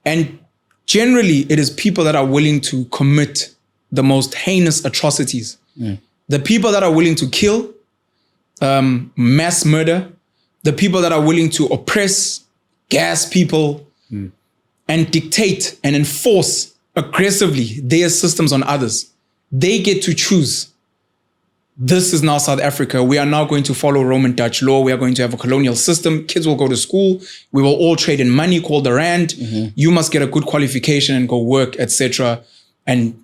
And generally, it is people that are willing to commit the most heinous atrocities. The people that are willing to kill, mass murder, the people that are willing to oppress, gas people, and dictate and enforce aggressively their systems on others. They get to choose. This is now South Africa. We are now going to follow Roman Dutch law. We are going to have a colonial system. Kids will go to school. We will all trade in money called the rand. You must get a good qualification and go work, etc. And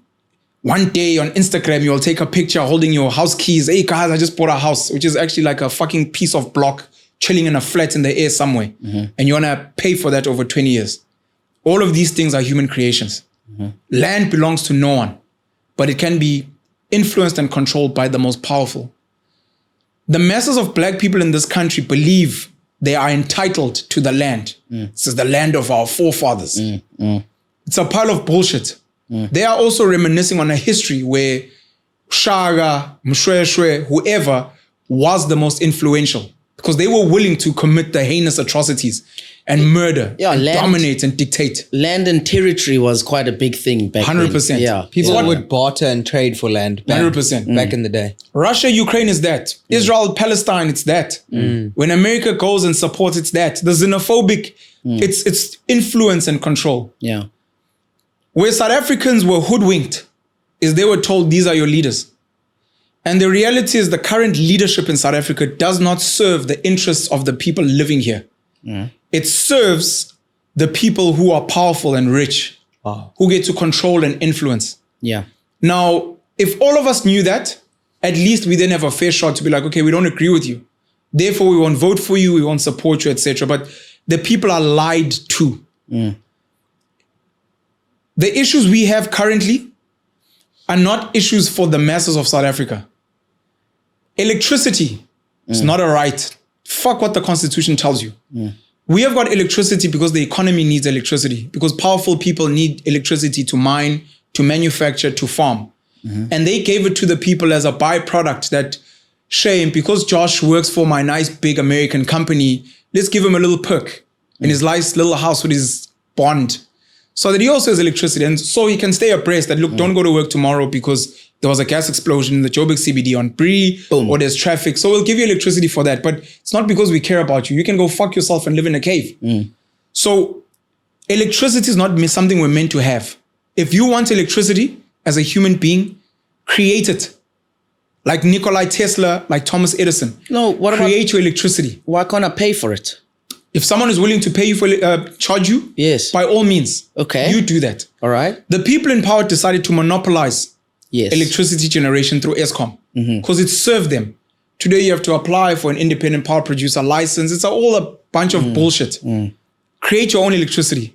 one day on Instagram, you'll take a picture holding your house keys. Hey guys, I just bought a house, which is actually like a fucking piece of block chilling in a flat in the air somewhere. And you want to pay for that over 20 years. All of these things are human creations. Land belongs to no one, but it can be influenced and controlled by the most powerful. The masses of black people in this country believe they are entitled to the land. This is the land of our forefathers. It's a pile of bullshit. They are also reminiscing on a history where Shaga, Mshweshwe, whoever was the most influential because they were willing to commit the heinous atrocities and murder, and dominate and dictate. Land and territory was quite a big thing back 100%. then. Yeah. People would barter and trade for land. 100%. Back in the day. Russia, Ukraine is that. Israel, Palestine, it's that. When America goes and supports, it's that. The xenophobic, it's influence and control. Yeah. Where South Africans were hoodwinked is they were told these are your leaders. And the reality is the current leadership in South Africa does not serve the interests of the people living here. It serves the people who are powerful and rich, who get to control and influence. Yeah. Now, if all of us knew that, at least we then have a fair shot to be like, okay, we don't agree with you. Therefore, we won't vote for you, we won't support you, etc. But the people are lied to. The issues we have currently are not issues for the masses of South Africa. Electricity is not a right. Fuck what the Constitution tells you. We have got electricity because the economy needs electricity, because powerful people need electricity to mine, to manufacture, to farm. And they gave it to the people as a byproduct that, shame, because Josh works for my nice big American company, let's give him a little perk in his nice little house with his bond so that he also has electricity. And so he can stay abreast that, look, don't go to work tomorrow because there was a gas explosion in the Joburg CBD on Bree, or there's traffic. So we'll give you electricity for that. But it's not because we care about you. You can go fuck yourself and live in a cave. So electricity is not something we're meant to have. If you want electricity as a human being, create it. Like Nikola Tesla, like Thomas Edison. No, what about... Create your electricity. Why can't I pay for it? If someone is willing to pay you for, charge you, Yes. by all means, Okay. you do that. All right. The people in power decided to monopolize Yes. electricity generation through ESCOM because it served them. Today you have to apply for an independent power producer license. It's all a bunch of bullshit. Create your own electricity.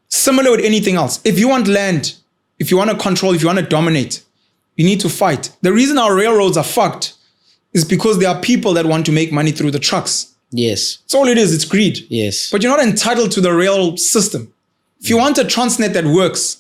Similar with anything else. If you want land, if you want to control, if you want to dominate, you need to fight. The reason our railroads are fucked is because there are people that want to make money through the trucks. Yes. That's all it is. It's greed. Yes. But you're not entitled to the rail system. If you want a Transnet that works,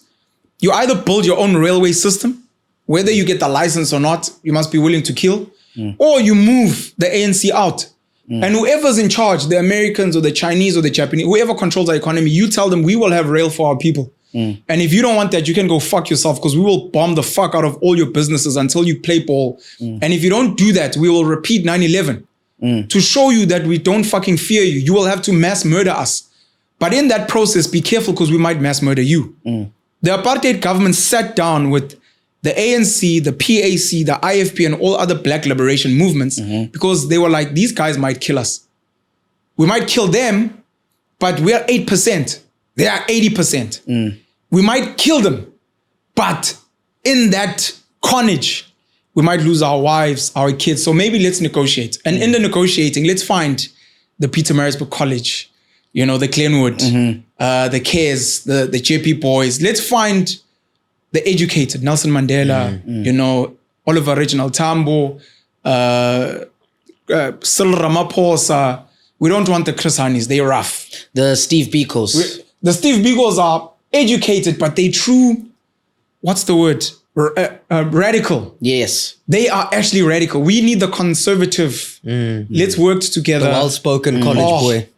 you either build your own railway system, whether you get the license or not, you must be willing to kill, or you move the ANC out. And whoever's in charge, the Americans or the Chinese or the Japanese, whoever controls the economy, you tell them we will have rail for our people. And if you don't want that, you can go fuck yourself because we will bomb the fuck out of all your businesses until you play ball. And if you don't do that, we will repeat 9/11 to show you that we don't fucking fear you. You will have to mass murder us. But in that process, be careful because we might mass murder you. The apartheid government sat down with the ANC, the PAC, the IFP, and all other black liberation movements because they were like, these guys might kill us. We might kill them, but we are 8%. They are 80%. We might kill them, but in that carnage, we might lose our wives, our kids. So maybe let's negotiate. And in the negotiating, let's find the Pietermaritzburg College, you know, the Glenwood, the Cares, the JP Boys. Let's find the educated, Nelson Mandela, you know, Oliver Reginald Tambo, Cyril Ramaphosa. We don't want the Chris Hanis. They're rough. The Steve Bikos. The Steve Bikos are educated, but they true, what's the word? radical. Yes. They are actually radical. We need the conservative. Let's work together. The well-spoken college boy.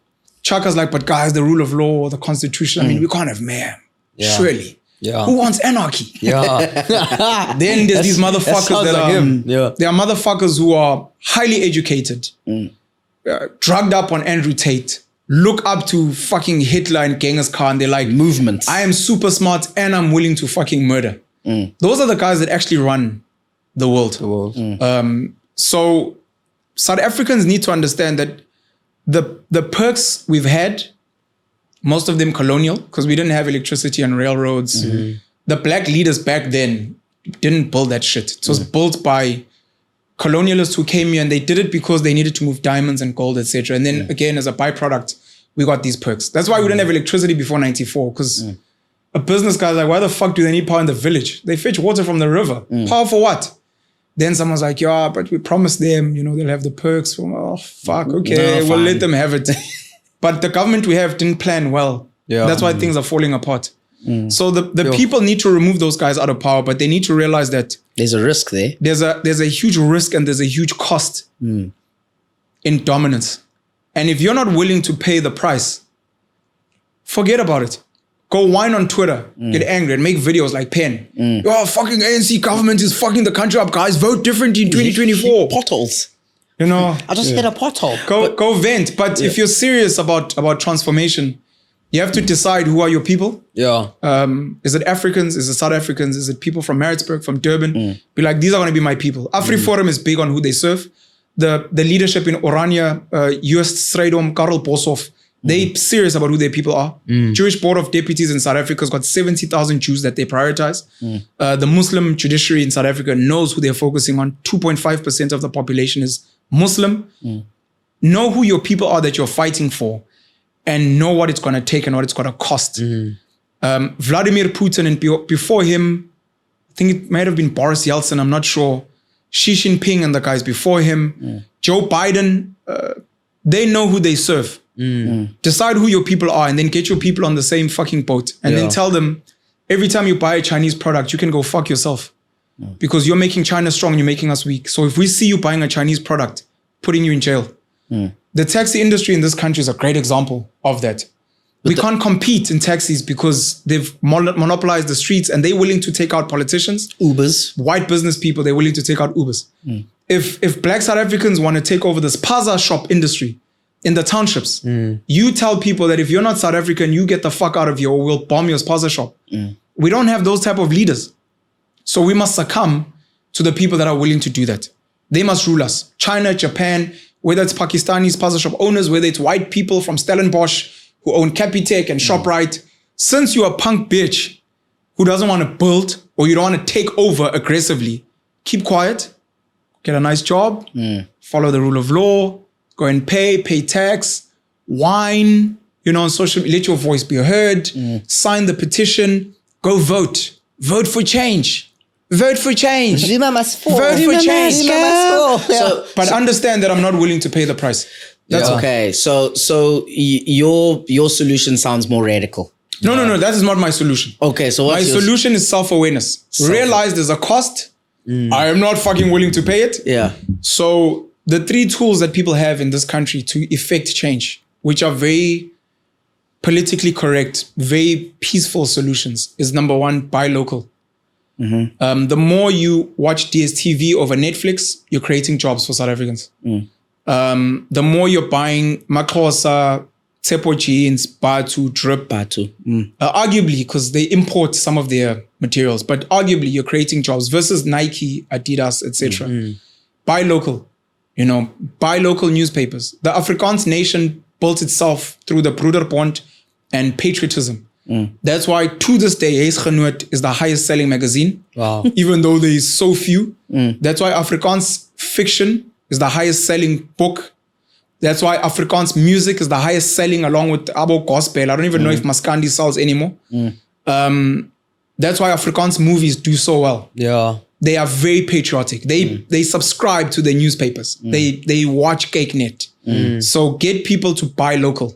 Chaka's like, but guys, the rule of law, the constitution. I mean, we can't have mayhem. Yeah. Surely. Yeah. Who wants anarchy? Yeah. Then there's these motherfuckers sounds that like are. him. Yeah. There are motherfuckers who are highly educated, drugged up on Andrew Tate, look up to fucking Hitler and Genghis Khan. They're like, Movements. I am super smart and I'm willing to fucking murder. Those are the guys that actually run the world. So South Africans need to understand that the perks we've had, most of them colonial, because we didn't have electricity and railroads. The black leaders back then didn't build that shit. It was built by colonialists who came here, and they did it because they needed to move diamonds and gold, etc. And then again, as a byproduct, we got these perks. That's why we didn't have electricity before 94, because a business guy's like, why the fuck do they need power in the village? They fetch water from the river. Power for what? Then someone's like, yeah, but we promised them, they'll have the perks. Oh, fuck, okay, we'll let them have it. But the government we have didn't plan well. Yeah. That's why things are falling apart. So the people need to remove those guys out of power, but they need to realize that There's a risk there. there's a huge risk and there's a huge cost in dominance. And if you're not willing to pay the price, forget about it. Go whine on Twitter, get angry and make videos like Pen. Oh, fucking ANC government is fucking the country up, guys. Vote different in 2024. Potholes. I just hit a pothole. Go vent. But if you're serious about transformation, you have to decide who are your people. Yeah. Is it Africans? Is it South Africans? Is it people from Maritzburg, from Durban? Be like, these are going to be my people. AfriForum is big on who they serve. The leadership in Oranje, Joost Strydom, Karel Boshoff, they serious about who their people are. Jewish Board of Deputies in South Africa has got 70,000 Jews that they prioritize. The Muslim judiciary in South Africa knows who they're focusing on. 2.5% of the population is Muslim. Know who your people are that you're fighting for, and know what it's going to take and what it's going to cost. Vladimir Putin, and before him, I think it might have been Boris Yeltsin, I'm not sure. Xi Jinping and the guys before him. Joe Biden, they know who they serve. Decide who your people are and then get your people on the same fucking boat. And then tell them, every time you buy a Chinese product, you can go fuck yourself. Because you're making China strong, you're making us weak. So if we see you buying a Chinese product, putting you in jail. The taxi industry in this country is a great example of that. We can't compete in taxis because they've monopolized the streets and they're willing to take out politicians. Ubers. White business people, they're willing to take out Ubers. If black South Africans want to take over this Paza shop industry in the townships, you tell people that if you're not South African, you get the fuck out of here or we'll bomb your Paza shop. We don't have those type of leaders. So we must succumb to the people that are willing to do that. They must rule us. China, Japan, whether it's Pakistani Paza shop owners, whether it's white people from Stellenbosch who own Capitec and ShopRite. Since you're a punk bitch who doesn't want to build or you don't want to take over aggressively, keep quiet, get a nice job, follow the rule of law, go and pay tax, whine, on social media, let your voice be heard, sign the petition, go vote. Vote for change. Vote for change. Zuma must fall. Vote for change. Zuma must fall. But understand that I'm not willing to pay the price. That's Okay, so your solution sounds more radical. No, that is not my solution. Okay, so My what's yours? solution is self-awareness. Realize there's a cost. I am not fucking willing to pay it. Yeah. So the 3 tools that people have in this country to effect change, which are very politically correct, very peaceful solutions, is number 1, buy local. The more you watch DSTV over Netflix, you're creating jobs for South Africans. The more you're buying Maxhosa, Tsepo jeans, Batu, Drip. Arguably, because they import some of their materials, but arguably you're creating jobs versus Nike, Adidas, etc. Buy local, buy local newspapers. The Afrikaans nation built itself through the Broederbond and patriotism. That's why to this day, Huisgenoot is the highest selling magazine. Wow. Even though there is so few. That's why Afrikaans fiction is the highest selling book. That's why Afrikaans music is the highest selling along with Abo Gospel. I don't even know if Maskandi sells anymore. That's why Afrikaans movies do so well. Yeah. They are very patriotic. They subscribe to the newspapers. They watch CakeNet. So get people to buy local.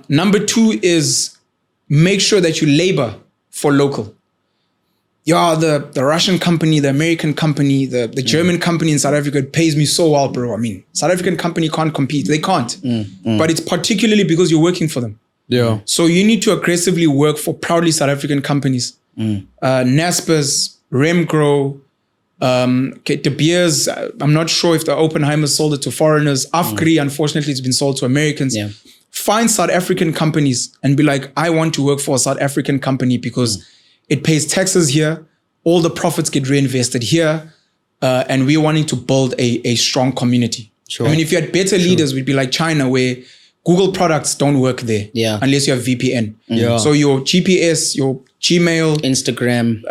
Number 2 is make sure that you labor for local. yeah, the Russian company, the American company, the German company in South Africa, it pays me so well, bro. I mean, South African company can't compete. They can't. But it's particularly because you're working for them. Yeah. So you need to aggressively work for proudly South African companies. Naspers, Remgro, De Beers. I'm not sure if the Oppenheimer sold it to foreigners. Afgri, unfortunately, it's been sold to Americans. Yeah. Find South African companies and be like, I want to work for a South African company because it pays taxes here. All the profits get reinvested here. And we're wanting to build a strong community. Sure. I mean, if you had better leaders, we'd be like China, where Google products don't work there unless you have VPN. Yeah. So your GPS, your Gmail, Instagram.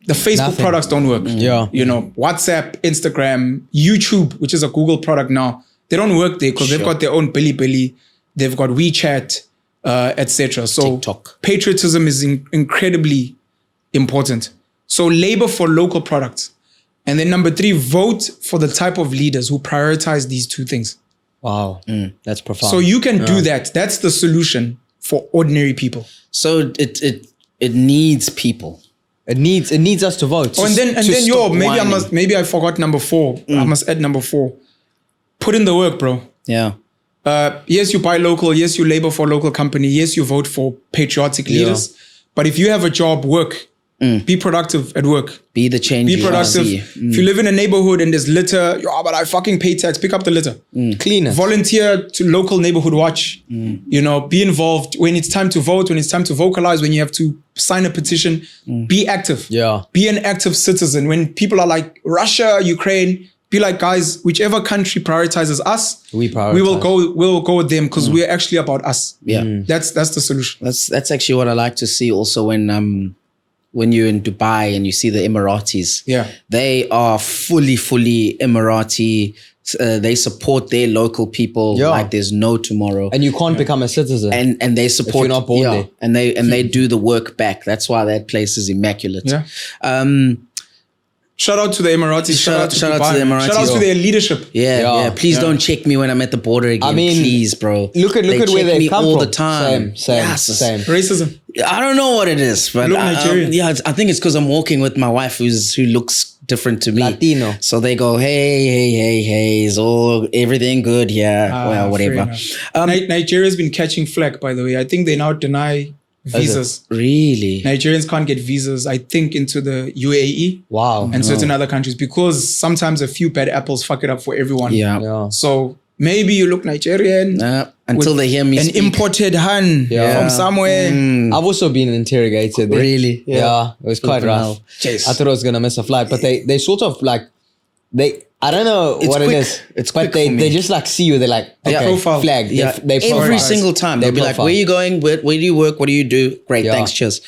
the Facebook products don't work. Yeah. You know, WhatsApp, Instagram, YouTube, which is a Google product now, they don't work there because they've got their own Bilibili, they've got WeChat, etc. So TikTok. patriotism is incredibly important. So labor for local products. And then number 3, vote for the type of leaders who prioritize these 2 things. Wow. That's profound. So you can do that. That's the solution for ordinary people. So it needs people. It needs us to vote. Oh, and then stop whining. maybe I forgot number 4. I must add number 4. Put in the work, bro. Yeah. Yes, you buy local. Yes, you labor for a local company. Yes, you vote for patriotic leaders. But if you have a job, work. Be productive at work. Be the change. Be you productive. see. If you live in a neighborhood and there's litter, but I fucking pay tax. Pick up the litter. Clean it. Volunteer to local neighborhood watch. You know, be involved when it's time to vote, when it's time to vocalize, when you have to sign a petition. Be active. Yeah. Be an active citizen. When people are like Russia, Ukraine, be like, guys, whichever country prioritizes us, we'll go with them because we're actually about us. Yeah. That's the solution. That's actually what I like to see also when you're in Dubai and you see the Emiratis. Yeah. They are fully Emirati. They support their local people like there's no tomorrow. And you can't become a citizen. And they support if you're not born there. and they do the work back. That's why that place is immaculate. Yeah. Shout out to the Emiratis. Shout out to Dubai, the man. Emiratis. Shout out to their leadership. Yeah. Please don't check me when I'm at the border again. I mean, please, bro. Look at check where they me come all from. the time. Same. Racism. I don't know what it is, but Look Nigerian. I think it's because I'm walking with my wife who looks different to me. Latino. So they go, hey, is everything good? Yeah, well, whatever. Nigeria's been catching flack, by the way. I think they now deny visas. Really? Nigerians can't get visas, I think, into the UAE Wow. and certain other countries because sometimes a few bad apples fuck it up for everyone. Yeah. So maybe you look Nigerian. Until they hear me an speak. imported Han from somewhere. I've also been interrogated. Really? Yeah. It was quite rough. Jeez. I thought I was going to miss a flight, but they sort of like, I don't know It's what quick. it is. It's but quick for me. they just like see you. They're like, okay, profile. flag. Yeah, They every profile. single time They they'll be like, profile. "Where are you going? Where do you work? What do you do?" Great, Yeah. thanks, cheers.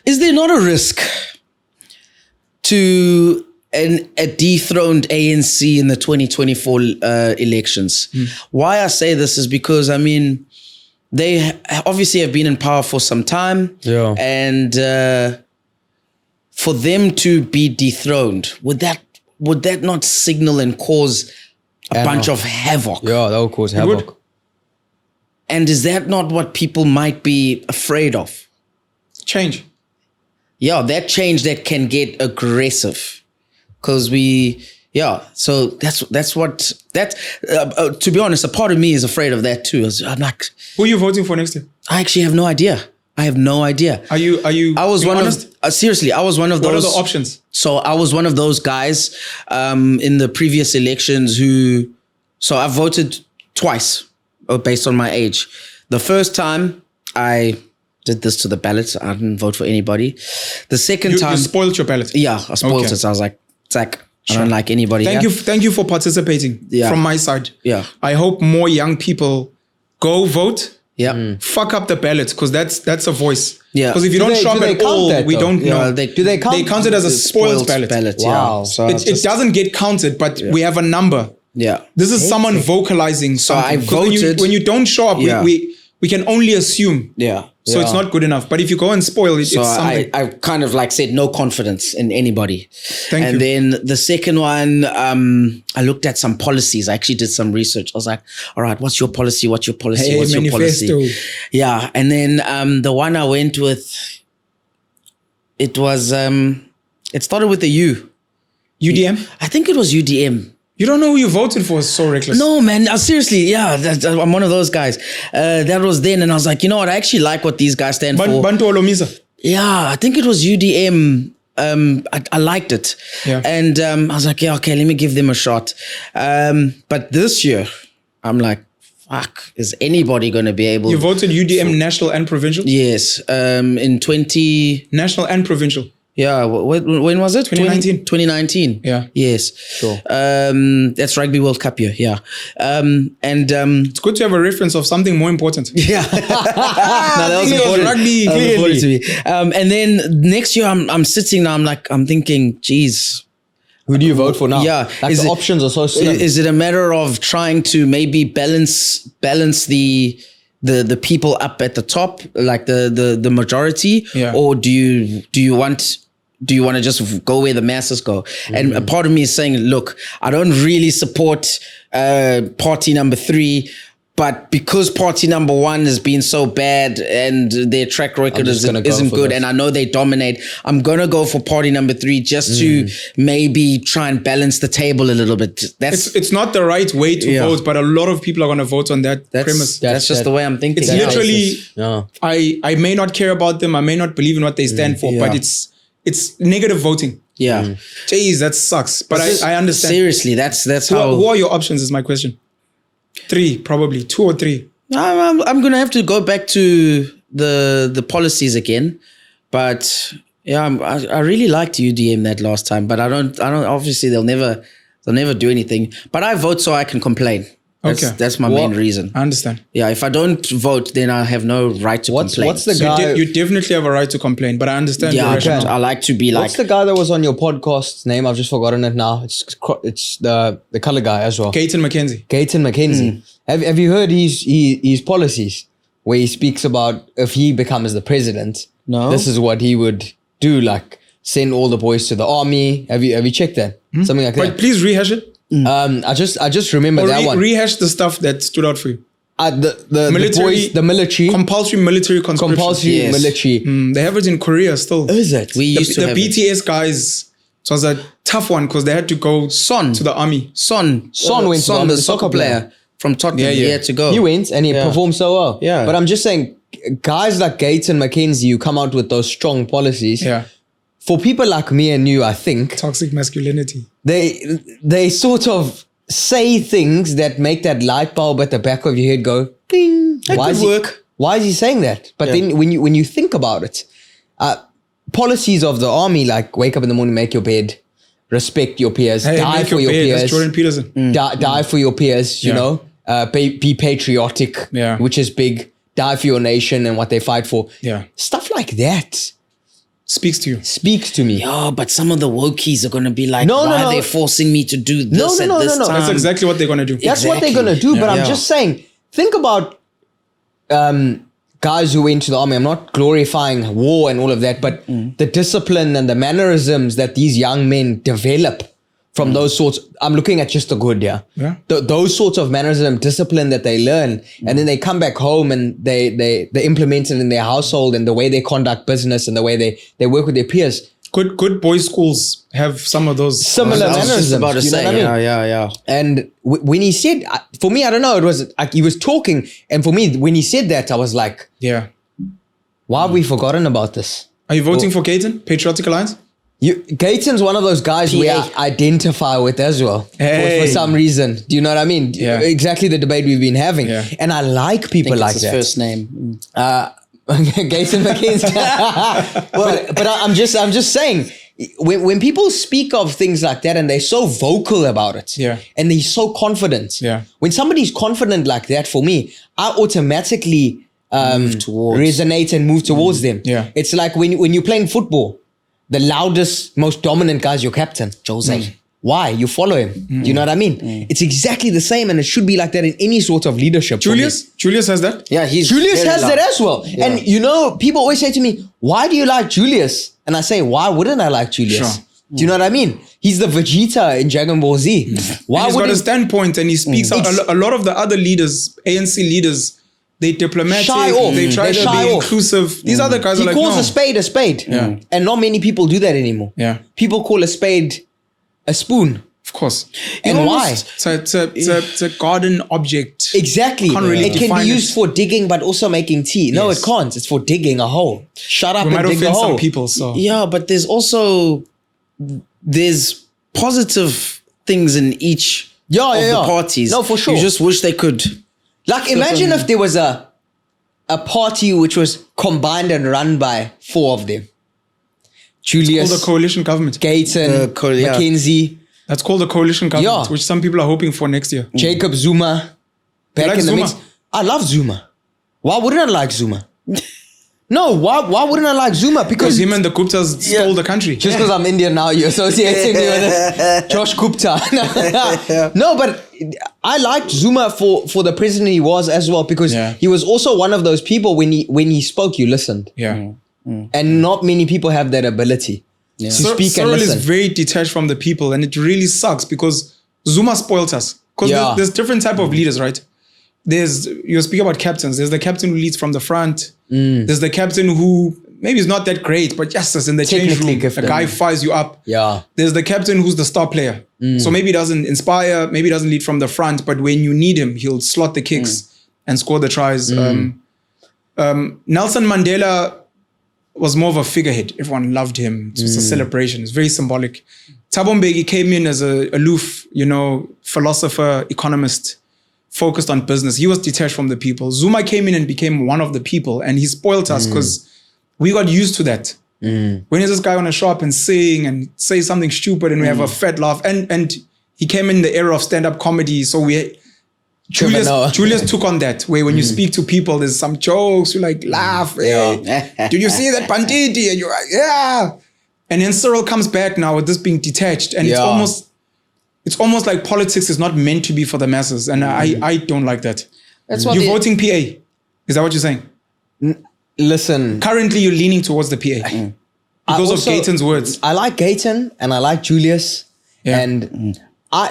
Is there not a risk to a dethroned ANC in the 2024 elections? Why I say this is because they obviously have been in power for some time, and for them to be dethroned, would that not signal and cause a bunch of havoc? Yeah, that would cause havoc. And is that not what people might be afraid of? Change. Yeah, that change that can get aggressive. Because so that's what, to be honest, a part of me is afraid of that too. I'm like, Who are you voting for next year? I actually have no idea. I have no idea. Are you I was being one honest? of, seriously, I was one of What those. are the options? So I was one of those guys in the previous elections so I voted twice based on my age. The first time I did this to the ballot. I didn't vote for anybody. The second time. You spoiled your ballot. Yeah, I spoiled Okay. it. So I was like, Zach, I don't like anybody. Thank you for participating from my side. Yeah. I hope more young people go vote. Yeah. Fuck up the ballot because that's a voice. Yeah. Because if you Do don't they- show do up they at count all, that we though? don't know. Do they count? They count it as a spoiled ballot. Wow. Yeah. So It doesn't get counted, but we have a number. Yeah. This is someone vocalizing something. I 'Cause voted- when you don't show up, Yeah. we can only assume. Yeah. So it's not good enough. But if you go and spoil it, So it's something. I kind of like said no confidence in anybody. Thank you. And then the second one, I looked at some policies. I actually did some research. I was like, all right, what's your policy? What's your policy? Hey, what's your manifesto. policy? Yeah. And then the one I went with, It was, it started with a U. UDM? I think it was UDM. You don't know who you voted for? It's so reckless. No, man. Seriously, yeah. I'm one of those guys. That was then. And I was like, you know what? I actually like what these guys stand for. Bantu Olomisa. Yeah, I think it was UDM. I liked it. Yeah. And I was like, yeah, okay, let me give them a shot. But this year, I'm like, fuck, is anybody going to be able... You voted UDM national and provincial? Yes. In 20... National and provincial. Yeah, when was it? 2019. 2019. Yeah. Yes. Sure. That's Rugby World Cup year. Yeah. It's good to have a reference of something more important. Yeah. No, that was It was important. rugby, That was clearly. important to me. And then next year, I'm sitting now. I'm thinking, geez. Who do you vote for now? Yeah. Like the options are so slim. Is it a matter of trying to maybe balance the people up at the top, like the majority, Yeah. or do you want to just go where the masses go? And a part of me is saying, look, I don't really support party number 3, but because party number 1 has been so bad and their track record isn't good, and I know they dominate, I'm gonna go for party number 3 just to maybe try and balance the table a little bit. It's not the right way to vote, but a lot of people are going to vote on that premise. That's just the way I'm thinking. It's literally, Yeah. I may not care about them, I may not believe in what they stand for, but it's negative voting. Yeah. Jeez, that sucks. But I understand. Seriously, that's Who are your options is my question. 3, probably. 2 or 3. I'm gonna have to go back to the policies again, but yeah, I really liked UDM that last time, but I don't. Obviously, they'll never do anything. But I vote so I can complain. That's my main reason. I understand. Yeah, if I don't vote, then I have no right to complain. What's the So guy? you definitely have a right to complain, but I understand your Yeah, rationale. I like to be What's like. the guy that was on your podcast's name? I've just forgotten it now. It's the color guy as well. Gaten McKenzie. Gaten McKenzie. Have you heard his policies where he speaks about if he becomes the president? No. This is what he would do, like send all the boys to the army. Have you checked that? Something like But that. please rehash it. I just remember Or that one. rehash the stuff that stood out for you. The Military- boys, the military, Compulsory military conscription. compulsory Yes. military. They have it in Korea still. Is it? We used to The have it. BTS guys, it was a tough one because they had to go Son to the army. Son went to the soccer player from Tottenham. Yeah, He yeah. had to go. He went and he performed so well. Yeah. But I'm just saying, guys like Gates and McKenzie, you come out with those strong policies. Yeah. For people like me and you, I think Toxic masculinity. they sort of say things that make that light bulb at the back of your head go ding. That could work. Why is he saying that? But then when you think about it, policies of the army like wake up in the morning, make your bed, respect your peers, Hey, die make for your bed. peers. That's Jordan Peterson. Die for your peers, you Yeah. know, be patriotic, Yeah. which is big. Die for your nation and what they fight for. Yeah. Stuff like that Speaks to you. speaks to me. Oh, but some of the wokies are going to be like, No, no, why no. are they forcing me to do this no, at this no, no. time? That's exactly what they're going to do. That's what they're Exactly. going to do. But I'm Yeah. just saying, think about guys who went to the army. I'm not glorifying war and all of that, but the discipline and the mannerisms that these young men develop from those sorts. I'm looking at just the good, yeah. Those sorts of mannerism, discipline that they learn, and then they come back home and they implement it in their household and the way they conduct business and the way they work with their peers. Good boys' schools have some of those. Similar I was just mannerisms. about to you know say, what I mean? yeah. And when he said, for me, I don't know, it was like he was talking, and for me, when he said that, I was like, Yeah. why have we forgotten about this? Are you voting for Gaten? Patriotic Alliance? Gaten's one of those guys where I identify with as well Hey. for some reason. Do you know what I mean? Yeah. Exactly the debate we've been having. Yeah. And I like people Think like it's his that. first name. Gaten McKenzie. but I'm just saying, when people speak of things like that and they're so vocal about it, Yeah. and they're so confident, Yeah. when somebody's confident like that, for me, I automatically towards. resonate and move towards them. Yeah. It's like when you're playing football, the loudest, most dominant guy is your captain. Jose. Why? You follow him. Do you know what I mean? It's exactly the same, and it should be like that in any sort of leadership. for me. Julius has that? Yeah, he's Julius very has loud. that as well. And you know, people always say to me, why do you like Julius? And I say, why wouldn't I like Julius? Sure. Do you know what I mean? He's the Vegeta in Dragon Ball Z. Why He's would got a he? standpoint and he speaks out. A lot of the other leaders, ANC leaders, They diplomatic. Shy off. They try They to shy be off. inclusive. These other guys He are like, calls no. a spade, and not many people do that anymore. Yeah. People call a spade a spoon. Of course. And why? So it's a garden object. Exactly. Can't really It can define be it. used for digging, but also making tea. No, Yes. it can't. It's for digging a hole. Shut up We might and dig the offend hole. some people. So Yeah, but there's positive things in each Yeah, of yeah, the yeah. parties. No, for sure. You just wish they could. Like, imagine if there was a party which was combined and run by 4 of them. called Julius, a coalition government. Gayton, yeah. Mackenzie, That's called a coalition government, Yeah. which some people are hoping for next year. Jacob Zuma. Back like in the Zuma? mix. I love Zuma. Why wouldn't I like Zuma? No, why wouldn't I like Zuma? Because Because him and the Guptas stole the country. just because I'm Indian now, you're associating me with Josh Gupta. No, but I liked Zuma for the president he was as well, because Yeah. he was also one of those people when he spoke, you listened. Yeah. And not many people have that ability to speak and Cyril is listen. very detached from the people, and it really sucks because Zuma spoiled us. Because Yeah. there's different type of leaders, right? You speak about captains. There's the captain who leads from the front. There's the captain who maybe is not that great, but just as in the change Technically room, gifted. a guy fires you up. Yeah. There's the captain who's the star player. So maybe he doesn't inspire, maybe he doesn't lead from the front, but when you need him, he'll slot the kicks and score the tries. Nelson Mandela was more of a figurehead. Everyone loved him. It was a celebration. It's very symbolic. Thabo Mbeki came in as a aloof, philosopher, economist, focused on business. He was detached from the people. Zuma came in and became one of the people, and he spoiled us because we got used to that. When is this guy gonna show up and sing and say something stupid and we have a fat laugh? And he came in the era of stand-up comedy, so Julius took on that, where when you speak to people, there's some jokes, you like laugh. Hey, did you see that Panditi? And you're like, yeah. And then Cyril comes back now with this being detached, and it's almost like politics is not meant to be for the masses, and I don't like that. That's what You're voting PA. Is that what you're saying? Listen, Currently, you're leaning towards the PA because of also- Gayton's words. I like Gayton and I like Julius. Yeah. And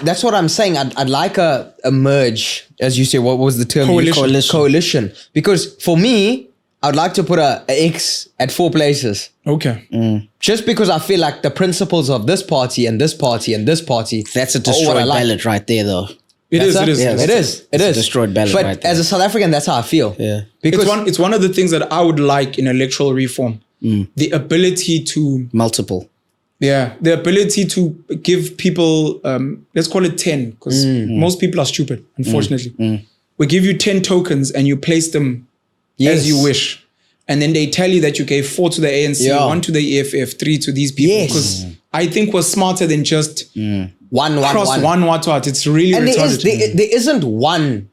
that's what I'm saying. I'd like a merge, as you say. What was the term? Coalition. Coalition. Because for me, I'd like to put a X at 4 places. Okay. Just because I feel like the principles of this party and this party and this party. That's a are what I destroyed like. ballot right there, though. It is. It is. It's a destroyed ballot But right there. as a South African, that's how I feel. Yeah. Because It's one of the things that I would like in electoral reform. The ability to Multiple. the ability to give people, let's call it 10, because most people are stupid, unfortunately. We give you 10 tokens and you place them Yes. as you wish. And then they tell you that you gave 4 to the ANC, Yeah. 1 to the EFF, 3 to these people. Yes. Because I think we're smarter than just one. cross one what. It's really And retarded. there isn't one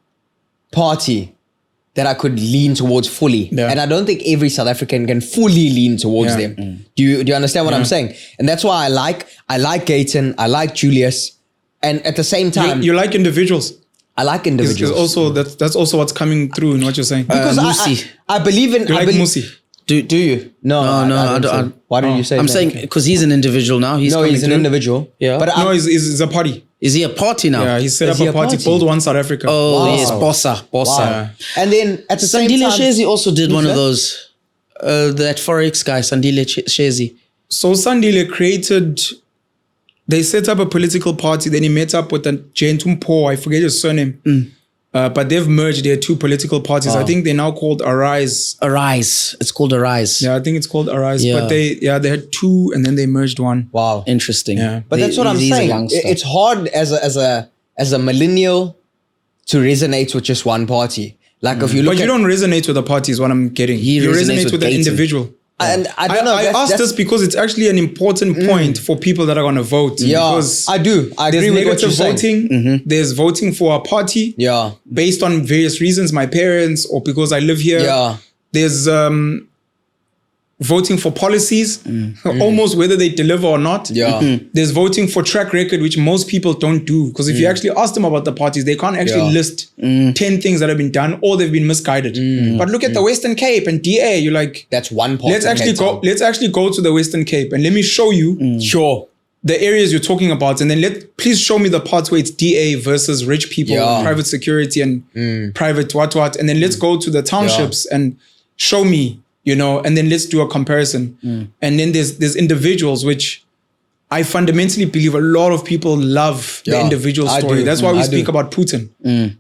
party that I could lean towards fully. Yeah. And I don't think every South African can fully lean towards Yeah. them. Do you understand what I'm saying? And that's why I like Gayton, I like Julius, and at the same time, you like individuals. I like It's individuals. also that's also what's coming through in what you're saying. because Musi. I believe in. you I like believe, Musi? Do you? No, I I don't. don't- Why did you say I'm that? saying because he's an individual now. He's no, coming he's an through. individual. Yeah. but No, I, it's a party. Is he a party now? Yeah, he set Is up he a a party, party? Build One South Africa. Oh Wow. yes, Bossa. wow. And then at the same Sandile time, Shezi also did one of that? those. That Forex guy, Sandile Shezi. So Sandile created, they set up a political party, then he met up with a Jentum Po, I forget his surname. But they've merged their 2 political parties. I think they're now called Arise. Arise. It's called Arise. Yeah, I think it's called Arise. Yeah. But they had 2 and then they merged 1. wow. Interesting. Yeah. But that's what I'm He's a saying. youngster. It's hard as a millennial to resonate with just one party. Like if you look But you at, don't resonate with the party is what I'm getting. He you resonates resonate with with the Gayton. individual. and I don't know. I that's- asked that's- this because it's actually an important point for people that are going to vote. Yeah, because I do. I there's agree with what negative you're saying. voting. There's voting for a party. Yeah. Based on various reasons, my parents or because I live here. Yeah. There's voting for policies, almost whether they deliver or not. Yeah. There's voting for track record, which most people don't do. Because if you actually ask them about the parties, they can't actually Yeah. list 10 things that have been done or they've been misguided. But look at the Western Cape and DA, you're like, That's one party. let's actually go to the Western Cape and let me show you Sure. the areas you're talking about, and then please show me the parts where it's DA versus rich people, private security and private what, and then let's go to the townships and show me, you know, and then let's do a comparison. And then there's individuals which I fundamentally believe a lot of people love the individual story. That's why we speak about Putin.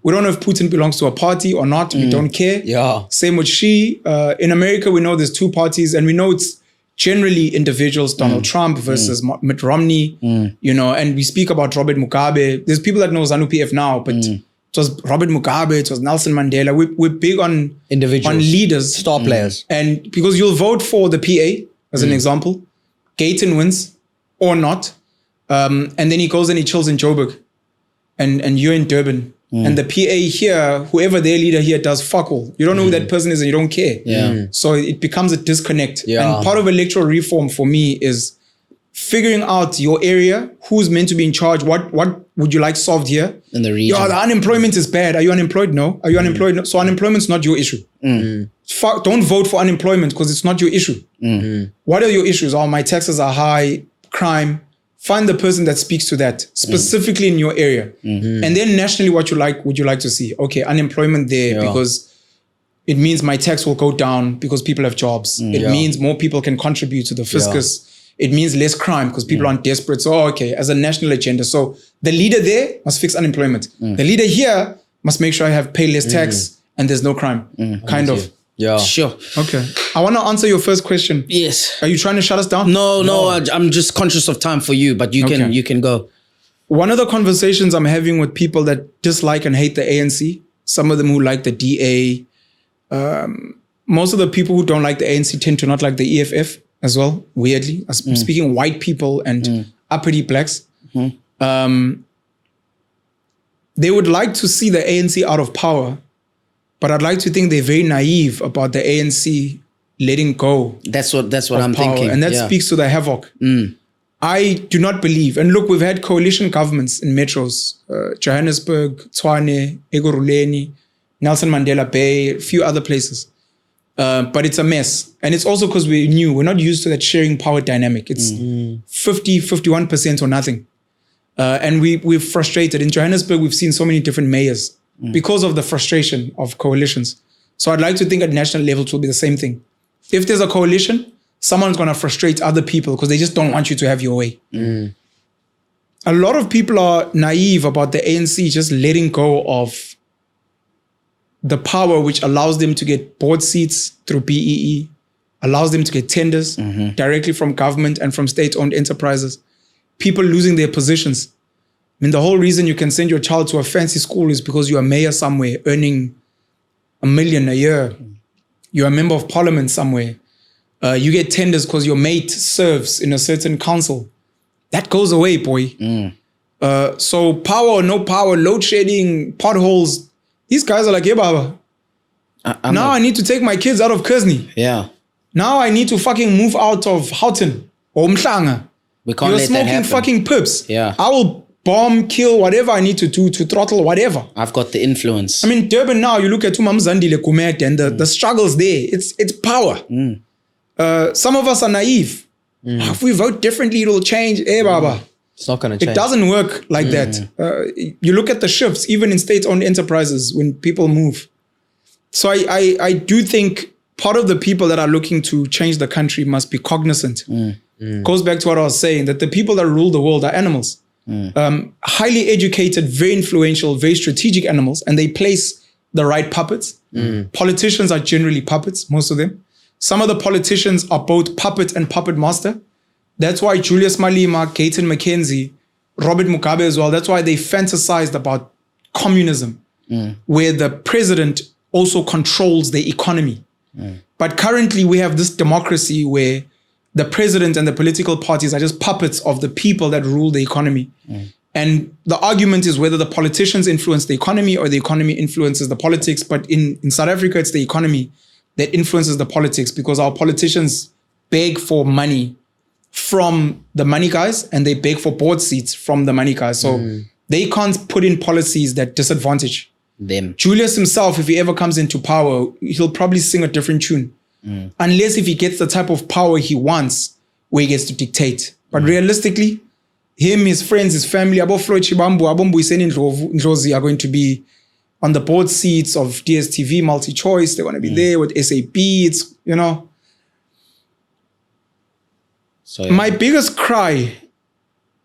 We don't know if Putin belongs to a party or not. We don't care. Yeah. Same with Xi. In America, we know there's two parties, and we know it's generally individuals, Donald Trump versus Mitt Romney, you know, and we speak about Robert Mugabe. There's people that know ZANU-PF now, but it was Robert Mugabe, it was Nelson Mandela. We're big on individuals, on leaders, star players. And because you'll vote for the PA, as an example, Gayton wins or not, and then he goes and he chills in Joburg, and you're in Durban. And the PA here, whoever their leader here does fuck all. You don't know who that person is and you don't care. So it becomes a disconnect. And part of electoral reform for me is figuring out your area, who's meant to be in charge, what would you like solved here? In the region. The unemployment is bad. Are you unemployed? No. Are you unemployed? No. So unemployment's not your issue. Don't vote for unemployment because it's not your issue. What are your issues? Oh, my taxes are high, crime. Find the person that speaks to that specifically in your area. And then nationally, what would you like to see? Okay, unemployment there because it means my tax will go down because people have jobs. It means more people can contribute to the fiscus. It means less crime because people aren't desperate. So, okay, as a national agenda. So the leader there must fix unemployment. The leader here must make sure I pay less tax and there's no crime. Kind of. Yeah. Sure. Okay. I want to answer your first question. Yes. Are you trying to shut us down? No. I'm just conscious of time for you, but you can go. One of the conversations I'm having with people that dislike and hate the ANC, some of them who like the DA, most of the people who don't like the ANC tend to not like the EFF as well, weirdly. I'm speaking white people and uppity blacks. They would like to see the ANC out of power, but I'd like to think they're very naive about the ANC letting go. That's what I'm power. thinking. And that speaks to the havoc. I do not believe, and look, we've had coalition governments in metros, Johannesburg, Tshwane, Ekurhuleni, Nelson Mandela Bay, a few other places. But it's a mess. And it's also because we're not used to that sharing power dynamic. It's 51% or nothing. And we're frustrated. In Johannesburg, we've seen so many different mayors because of the frustration of coalitions. So I'd like to think at national level it will be the same thing. If there's a coalition, someone's going to frustrate other people because they just don't want you to have your way. A lot of people are naive about the ANC just letting go of the power which allows them to get board seats through BEE, allows them to get tenders directly from government and from state-owned enterprises. People losing their positions. I mean, the whole reason you can send your child to a fancy school is because you're a mayor somewhere earning $1 million a year. You're a member of parliament somewhere. You get tenders because your mate serves in a certain council. That goes away, boy. So power or no power, load shedding, potholes. These guys are like, yeah, Baba. I need to take my kids out of Kersney. Yeah. Now I need to fucking move out of Houghton or Mhlanga. We can't You're let that smoking happen. fucking pips. Yeah. I will bomb, kill, whatever I need to do to throttle whatever. I've got the influence. I mean, Durban now, you look at Umam Zandile Kumet and the struggles there. It's power. Some of us are naive. If we vote differently, it'll change. Baba. It's not going to change. It doesn't work like that. You look at the shifts, even in state-owned enterprises, when people move. So I do think part of the people that are looking to change the country must be cognizant. Goes back to what I was saying, that the people that rule the world are animals. Highly educated, very influential, very strategic animals, and they place the right puppets. Politicians are generally puppets, most of them. Some of the politicians are both puppet and puppet master. That's why Julius Malema, Gayton McKenzie, Robert Mugabe as well, that's why they fantasized about communism, where the president also controls the economy. But currently we have this democracy where the president and the political parties are just puppets of the people that rule the economy. And the argument is whether the politicians influence the economy or the economy influences the politics. But in South Africa, it's the economy that influences the politics because our politicians beg for money from the money guys and they beg for board seats from the money guys. So they can't put in policies that disadvantage them. Julius himself, if he ever comes into power, he'll probably sing a different tune. Unless if he gets the type of power he wants, where he gets to dictate. But realistically, him, his friends, his family, Abo Floyd Chibambu, Abo Mbuyiseni Ndlozi are going to be on the board seats of DSTV Multi-Choice. They're going to be there with SAP. It's, you know. So My biggest cry,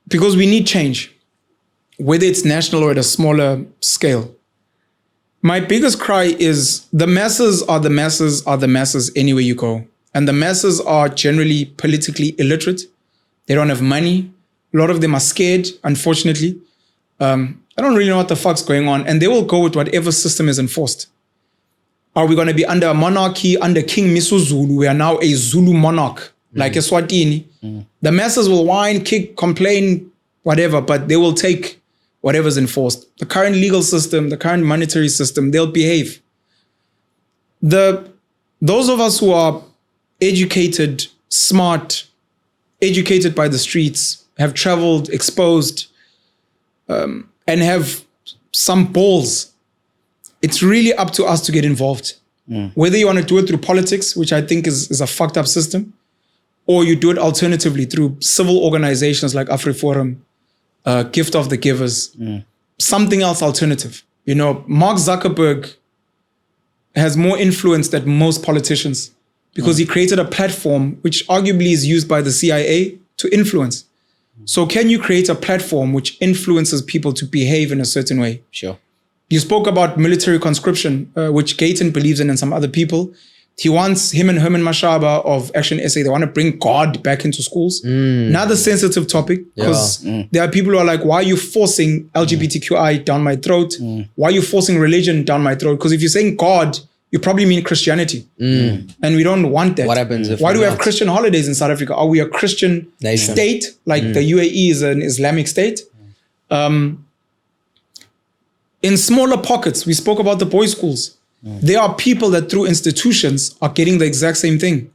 because we need change, whether it's national or at a smaller scale. My biggest cry is the masses are the masses are the masses anywhere you go. And the masses are generally politically illiterate. They don't have money. A lot of them are scared, unfortunately. I don't really know what the fuck's going on. And they will go with whatever system is enforced. Are we going to be under a monarchy, under King Misuzulu? We are now a Zulu monarch, like Eswatini. The masses will whine, kick, complain, whatever, but they will take whatever's enforced. The current legal system, the current monetary system, they'll behave. Those of us who are educated, smart, educated by the streets, have traveled, exposed, and have some balls, it's really up to us to get involved. Whether you want to do it through politics, which I think is a fucked up system, or you do it alternatively through civil organizations like AfriForum, Gift of the Givers, something else alternative. You know, Mark Zuckerberg has more influence than most politicians because he created a platform which arguably is used by the CIA to influence. So can you create a platform which influences people to behave in a certain way? Sure. You spoke about military conscription, which Gayton believes in and some other people. He wants him and Herman Mashaba of Action SA, they want to bring God back into schools. Another sensitive topic, because there are people who are like, why are you forcing LGBTQI down my throat? Why are you forcing religion down my throat? Because if you're saying God, you probably mean Christianity. And we don't want that. What happens if Why do we have not? Christian holidays in South Africa? Are we a Christian Nation. state? Like the UAE is an Islamic state? In smaller pockets, we spoke about the boys' schools. There are people that through institutions are getting the exact same thing.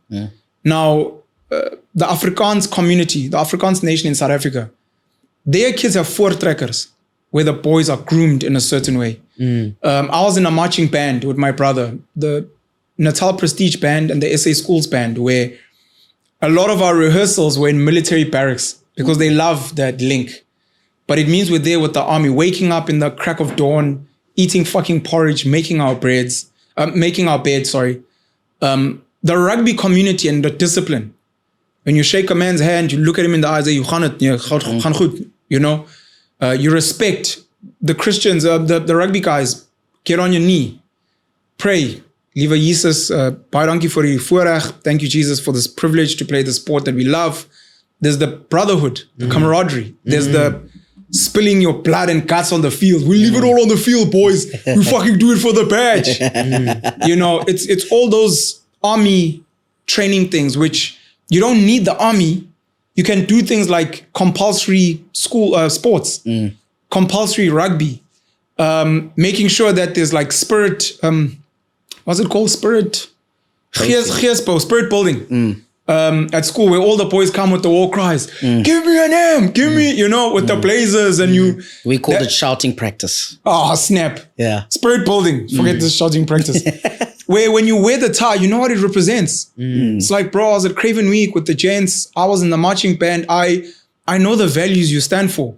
Now, the Afrikaans community, the Afrikaans nation in South Africa, their kids have voortrekkers where the boys are groomed in a certain way. I was in a marching band with my brother, the Natal Prestige Band and the SA Schools Band, where a lot of our rehearsals were in military barracks because they love that link. But it means we're there with the army, waking up in the crack of dawn, eating fucking porridge, making our bed, sorry. The rugby community and the discipline. When you shake a man's hand, you look at him in the eyes, you know, you respect the Christians, the rugby guys, get on your knee, pray. Liewe Jesus, baie dankie vir die voorreg. Thank you, Jesus, for this privilege to play the sport that we love. There's the brotherhood, the camaraderie. There's the spilling your blood and guts on the field. We leave it all on the field, boys. We fucking do it for the badge. You know, it's all those army training things, which you don't need the army. You can do things like compulsory school sports, compulsory rugby, making sure that there's like spirit, what's it called? Spirit building. At school where all the boys come with the war cries, give me an M, give me, you know, with the blazers and you. We called it shouting practice. Oh, snap. Yeah. Spirit building. Forget this shouting practice. Where when you wear the tie, you know what it represents. It's like, bro, I was at Craven Week with the gents. I was in the marching band. I know the values you stand for.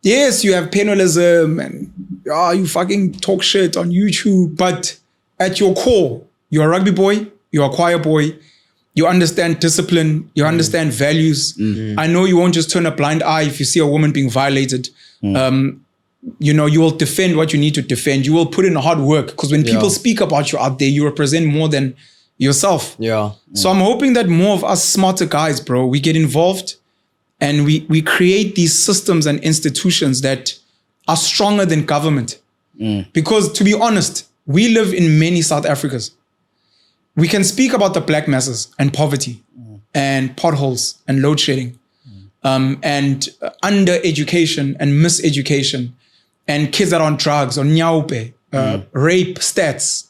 Yes, you have penalism and you fucking talk shit on YouTube. But at your core, you're a rugby boy, you're a choir boy, you understand discipline, you understand values. I know you won't just turn a blind eye if you see a woman being violated. You know, you will defend what you need to defend. You will put in hard work because when people speak about you out there, you represent more than yourself. So I'm hoping that more of us smarter guys, bro, we get involved and we create these systems and institutions that are stronger than government. Because to be honest, we live in many South Africas. We can speak about the black masses and poverty and potholes and load shedding and under-education and miseducation and kids that are on drugs or nyaupe, rape stats.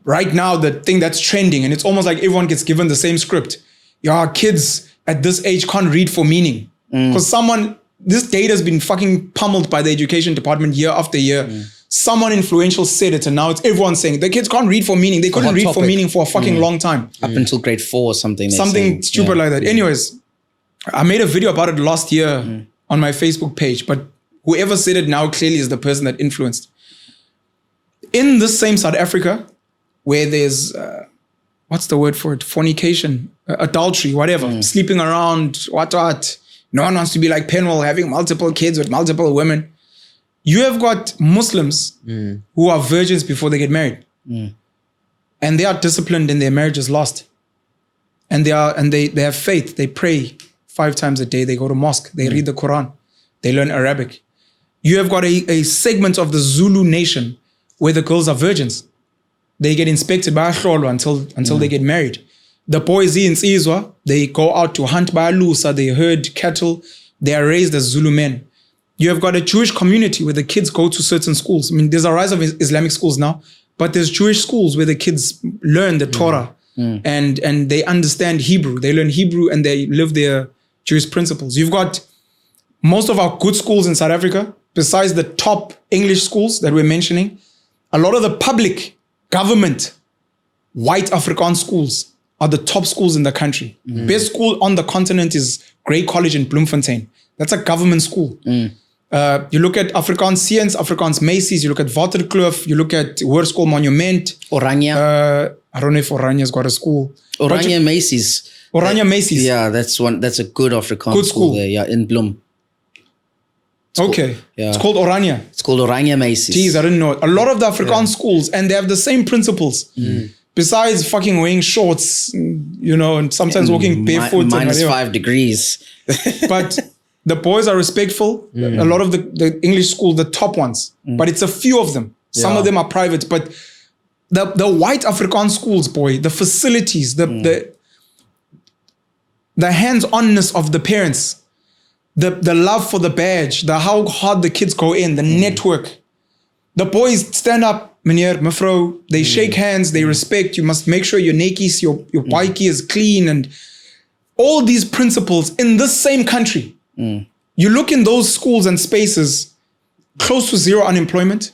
Right now, the thing that's trending, and it's almost like everyone gets given the same script. Yeah, kids at this age can't read for meaning. Because this data has been fucking pummeled by the education department year after year. Someone influential said it, and now it's everyone saying the kids can't read for meaning. They couldn't read for meaning for a fucking long time. Up until grade 4 or something. Something stupid like that. Anyways, I made a video about it last year on my Facebook page, but whoever said it now clearly is the person that influenced. In this same South Africa, where there's, what's the word for it? Fornication, adultery, whatever, sleeping around, what. No one wants to be like Penwell, having multiple kids with multiple women. You have got Muslims who are virgins before they get married. And they are disciplined and their marriage is lost. And they have faith. They pray 5 times a day. They go to mosque. They read the Quran. They learn Arabic. You have got a segment of the Zulu nation where the girls are virgins. They get inspected by a hlolo until they get married. The boys in Izwa, they go out to hunt by a lusa. They herd cattle. They are raised as Zulu men. You have got a Jewish community where the kids go to certain schools. I mean, there's a rise of Islamic schools now, but there's Jewish schools where the kids learn the Torah and they understand Hebrew. They learn Hebrew and they live their Jewish principles. You've got most of our good schools in South Africa, besides the top English schools that we're mentioning, a lot of the public government white Afrikaans schools are the top schools in the country. Best school on the continent is Grey College in Bloemfontein. That's a government school. You look at Afrikaans Science, Afrikaans Macy's, you look at Waterkloof, you look at Hoërskool Monument. Oranje. I don't know if Oranje's got a school. Oranje Macy's. Oranje Macy's. Yeah, that's a good Afrikaans Good school school. there. Yeah, in Bloem. Okay. Yeah. It's called Oranje. It's called Oranje Macy's. Jeez, I didn't know it. A lot of the Afrikaans schools, and they have the same principles. Besides fucking wearing shorts, and sometimes walking barefoot. Minus and 5 degrees. But the boys are respectful. A lot of the English school, the top ones. But it's a few of them. Some of them are private. But the white Afrikaans schools, boy, the facilities, the hands-onness of the parents, the love for the badge, how hard the kids go in, the network. The boys stand up, meneer, mevrouw, they shake hands, they respect. You must make sure your nekkies, your bikie is clean, and all these principles in this same country. You look in those schools and spaces, close to zero unemployment.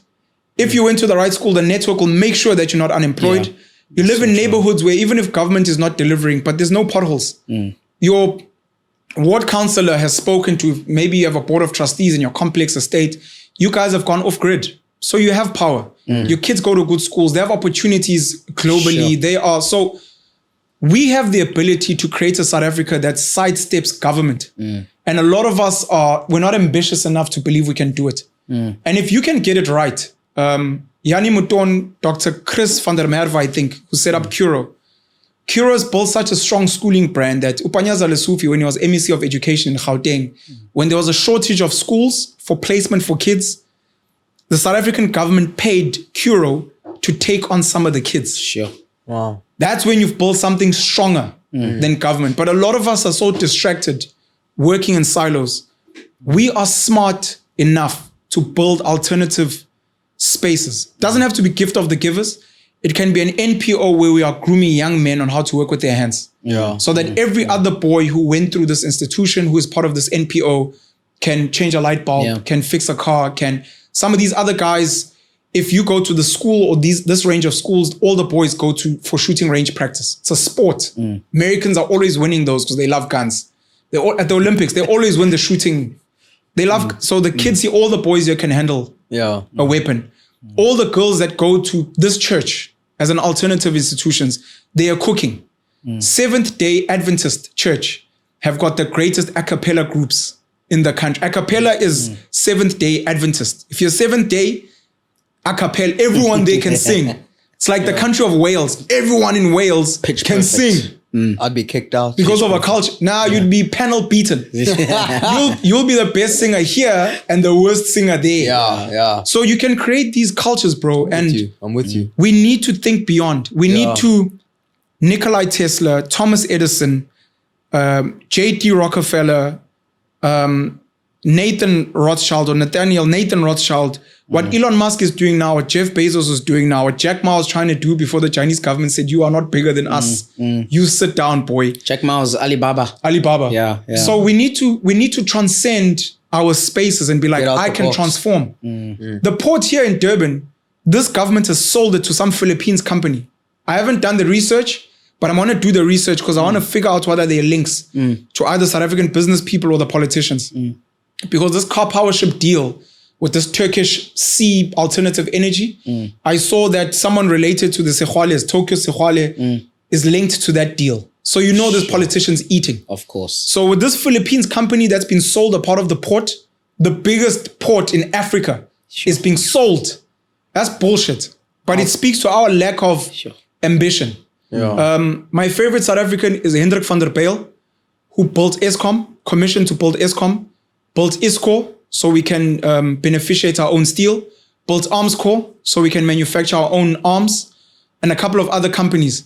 If you went to the right school, the network will make sure that you're not unemployed. Yeah. You live in neighborhoods where even if government is not delivering, but there's no potholes. Your ward councillor has spoken to, maybe you have a board of trustees in your complex estate. You guys have gone off grid. So you have power. Your kids go to good schools. They have opportunities globally. So we have the ability to create a South Africa that sidesteps government. And a lot of us we're not ambitious enough to believe we can do it. And if you can get it right, Yanni Mouton, Dr. Chris van der Merwe, I think, who set up Curo. Curo has built such a strong schooling brand that Upanyaza Lesufi, when he was MEC of Education in Gauteng, when there was a shortage of schools for placement for kids, the South African government paid Curo to take on some of the kids. Sure. Wow. That's when you've built something stronger than government. But a lot of us are so distracted, working in silos. We are smart enough to build alternative spaces. Doesn't have to be gift of the givers. It can be an NPO where we are grooming young men on how to work with their hands. Yeah. So that every other boy who went through this institution, who is part of this NPO, can change a light bulb, can fix a car, some of these other guys, if you go to the school or this range of schools, all the boys go for shooting range practice. It's a sport. Americans are always winning those because they love guns. At the Olympics, they always win the shooting. They love, so the kids see all the boys here can handle a weapon. All the girls that go to this church as an alternative institutions, they are cooking. Seventh-day Adventist Church have got the greatest a cappella groups in the country. A cappella is Seventh-day Adventist. If you're Seventh-day, a cappella, everyone there can sing. It's like the country of Wales. Everyone in Wales can sing. I'd be kicked out. Because of a culture. Now you'd be panel beaten. You'll be the best singer here and the worst singer there. Yeah. So you can create these cultures, bro. I'm with you. We need to think beyond. We need to Nikola Tesla, Thomas Edison, J.T. Rockefeller, Nathan Rothschild, what Elon Musk is doing now, what Jeff Bezos is doing now, what Jack Ma was trying to do before the Chinese government said, you are not bigger than us. You sit down, boy. Jack Ma's Alibaba. Yeah. So we need to transcend our spaces and be like, I can transform. The port here in Durban, this government has sold it to some Philippines company. I haven't done the research, but I want to do the research because I want to figure out what are their links to either South African business people or the politicians. Because this car power ship deal with this Turkish sea alternative energy, I saw that someone related to the Sehwales, Tokyo Sehwale, is linked to that deal. So you know this politician's eating. Of course. So with this Philippines company that's been sold a part of the port, the biggest port in Africa is being sold. That's bullshit. But it speaks to our lack of ambition. My favorite South African is Hendrik van der Bijl, who built Eskom, commissioned to build Eskom, built ISCO, so we can beneficiate our own steel, built Armsco, so we can manufacture our own arms, and a couple of other companies.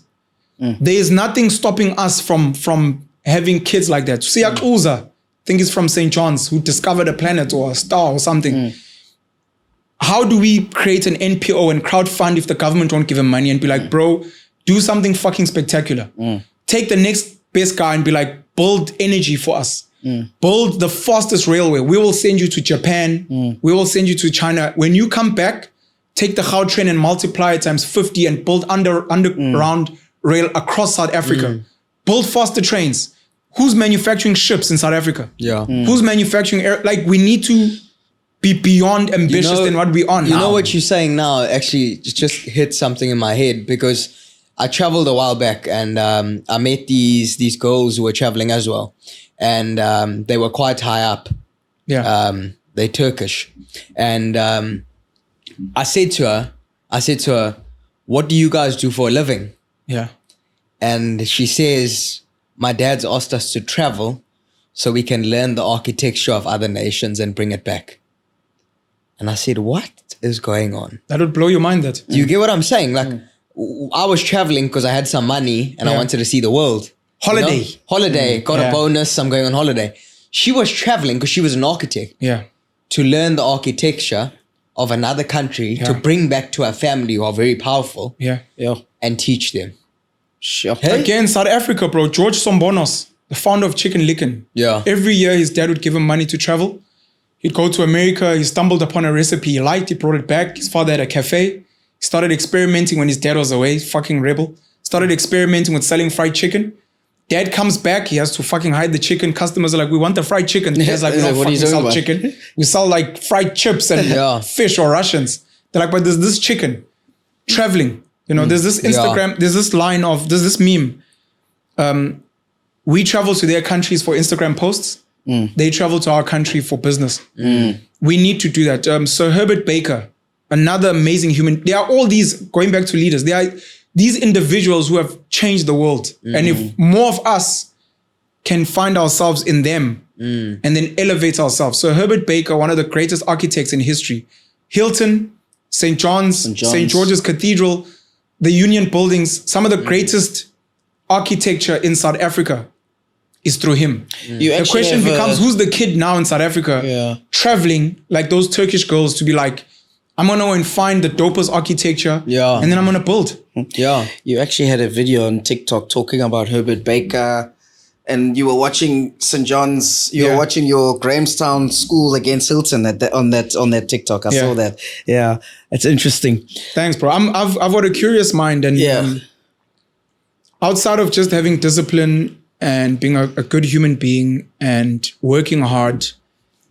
There is nothing stopping us from having kids like that. Siya Xuza, I think it's from St. John's, who discovered a planet or a star or something. How do we create an NPO and crowdfund if the government won't give him money and be like, bro, do something fucking spectacular. Take the next best guy and be like, build energy for us. Build the fastest railway. We will send you to Japan. We will send you to China. When you come back, take the Gautrain and multiply it times 50 and build underground rail across South Africa. Build faster trains. Who's manufacturing ships in South Africa? Who's manufacturing air? Like, we need to be beyond ambitious than what we are now. You know what you're saying now actually just hit something in my head, because I traveled a while back and I met these girls who were traveling as well. And they were quite high up. They're Turkish. And I said to her, what do you guys do for a living? And she says, my dad's asked us to travel so we can learn the architecture of other nations and bring it back. And I said, what is going on? That would blow your mind, that. Do you get what I'm saying? Like, I was traveling because I had some money and I wanted to see the world. Holiday. You know? Holiday. Got a bonus. I'm going on holiday. She was traveling because she was an architect. To learn the architecture of another country to bring back to her family who are very powerful. And teach them. Hey? Again, South Africa, bro. George Sombonos, the founder of Chicken Licken. Every year, his dad would give him money to travel. He'd go to America. He stumbled upon a recipe he liked. He brought it back. His father had a cafe. He started experimenting when his dad was away. Fucking rebel. Started experimenting with selling fried chicken. Dad comes back. He has to fucking hide the chicken. Customers are like, we want the fried chicken. Dad's like, we don't fucking sell chicken. We sell like fried chips and fish or Russians. They're like, but there's this chicken. Traveling. You know, there's this Instagram, there's this line of, there's this meme. We travel to their countries for Instagram posts. They travel to our country for business. We need to do that. Sir Herbert Baker, another amazing human. There are all these, going back to leaders, there are these individuals who have changed the world. And if more of us can find ourselves in them and then elevate ourselves. So Herbert Baker, one of the greatest architects in history. Hilton, St. John's, St. George's Cathedral, the Union buildings, some of the greatest architecture in South Africa is through him. The question becomes, who's the kid now in South Africa traveling like those Turkish girls to be like, I'm going to go and find the dopest architecture and then I'm going to build. You actually had a video on TikTok talking about Herbert Baker, and you were watching St. John's, you were watching your Grahamstown school against Hilton on that TikTok. I saw that. Yeah, it's interesting. Thanks, bro. I've got a curious mind, and outside of just having discipline and being a good human being and working hard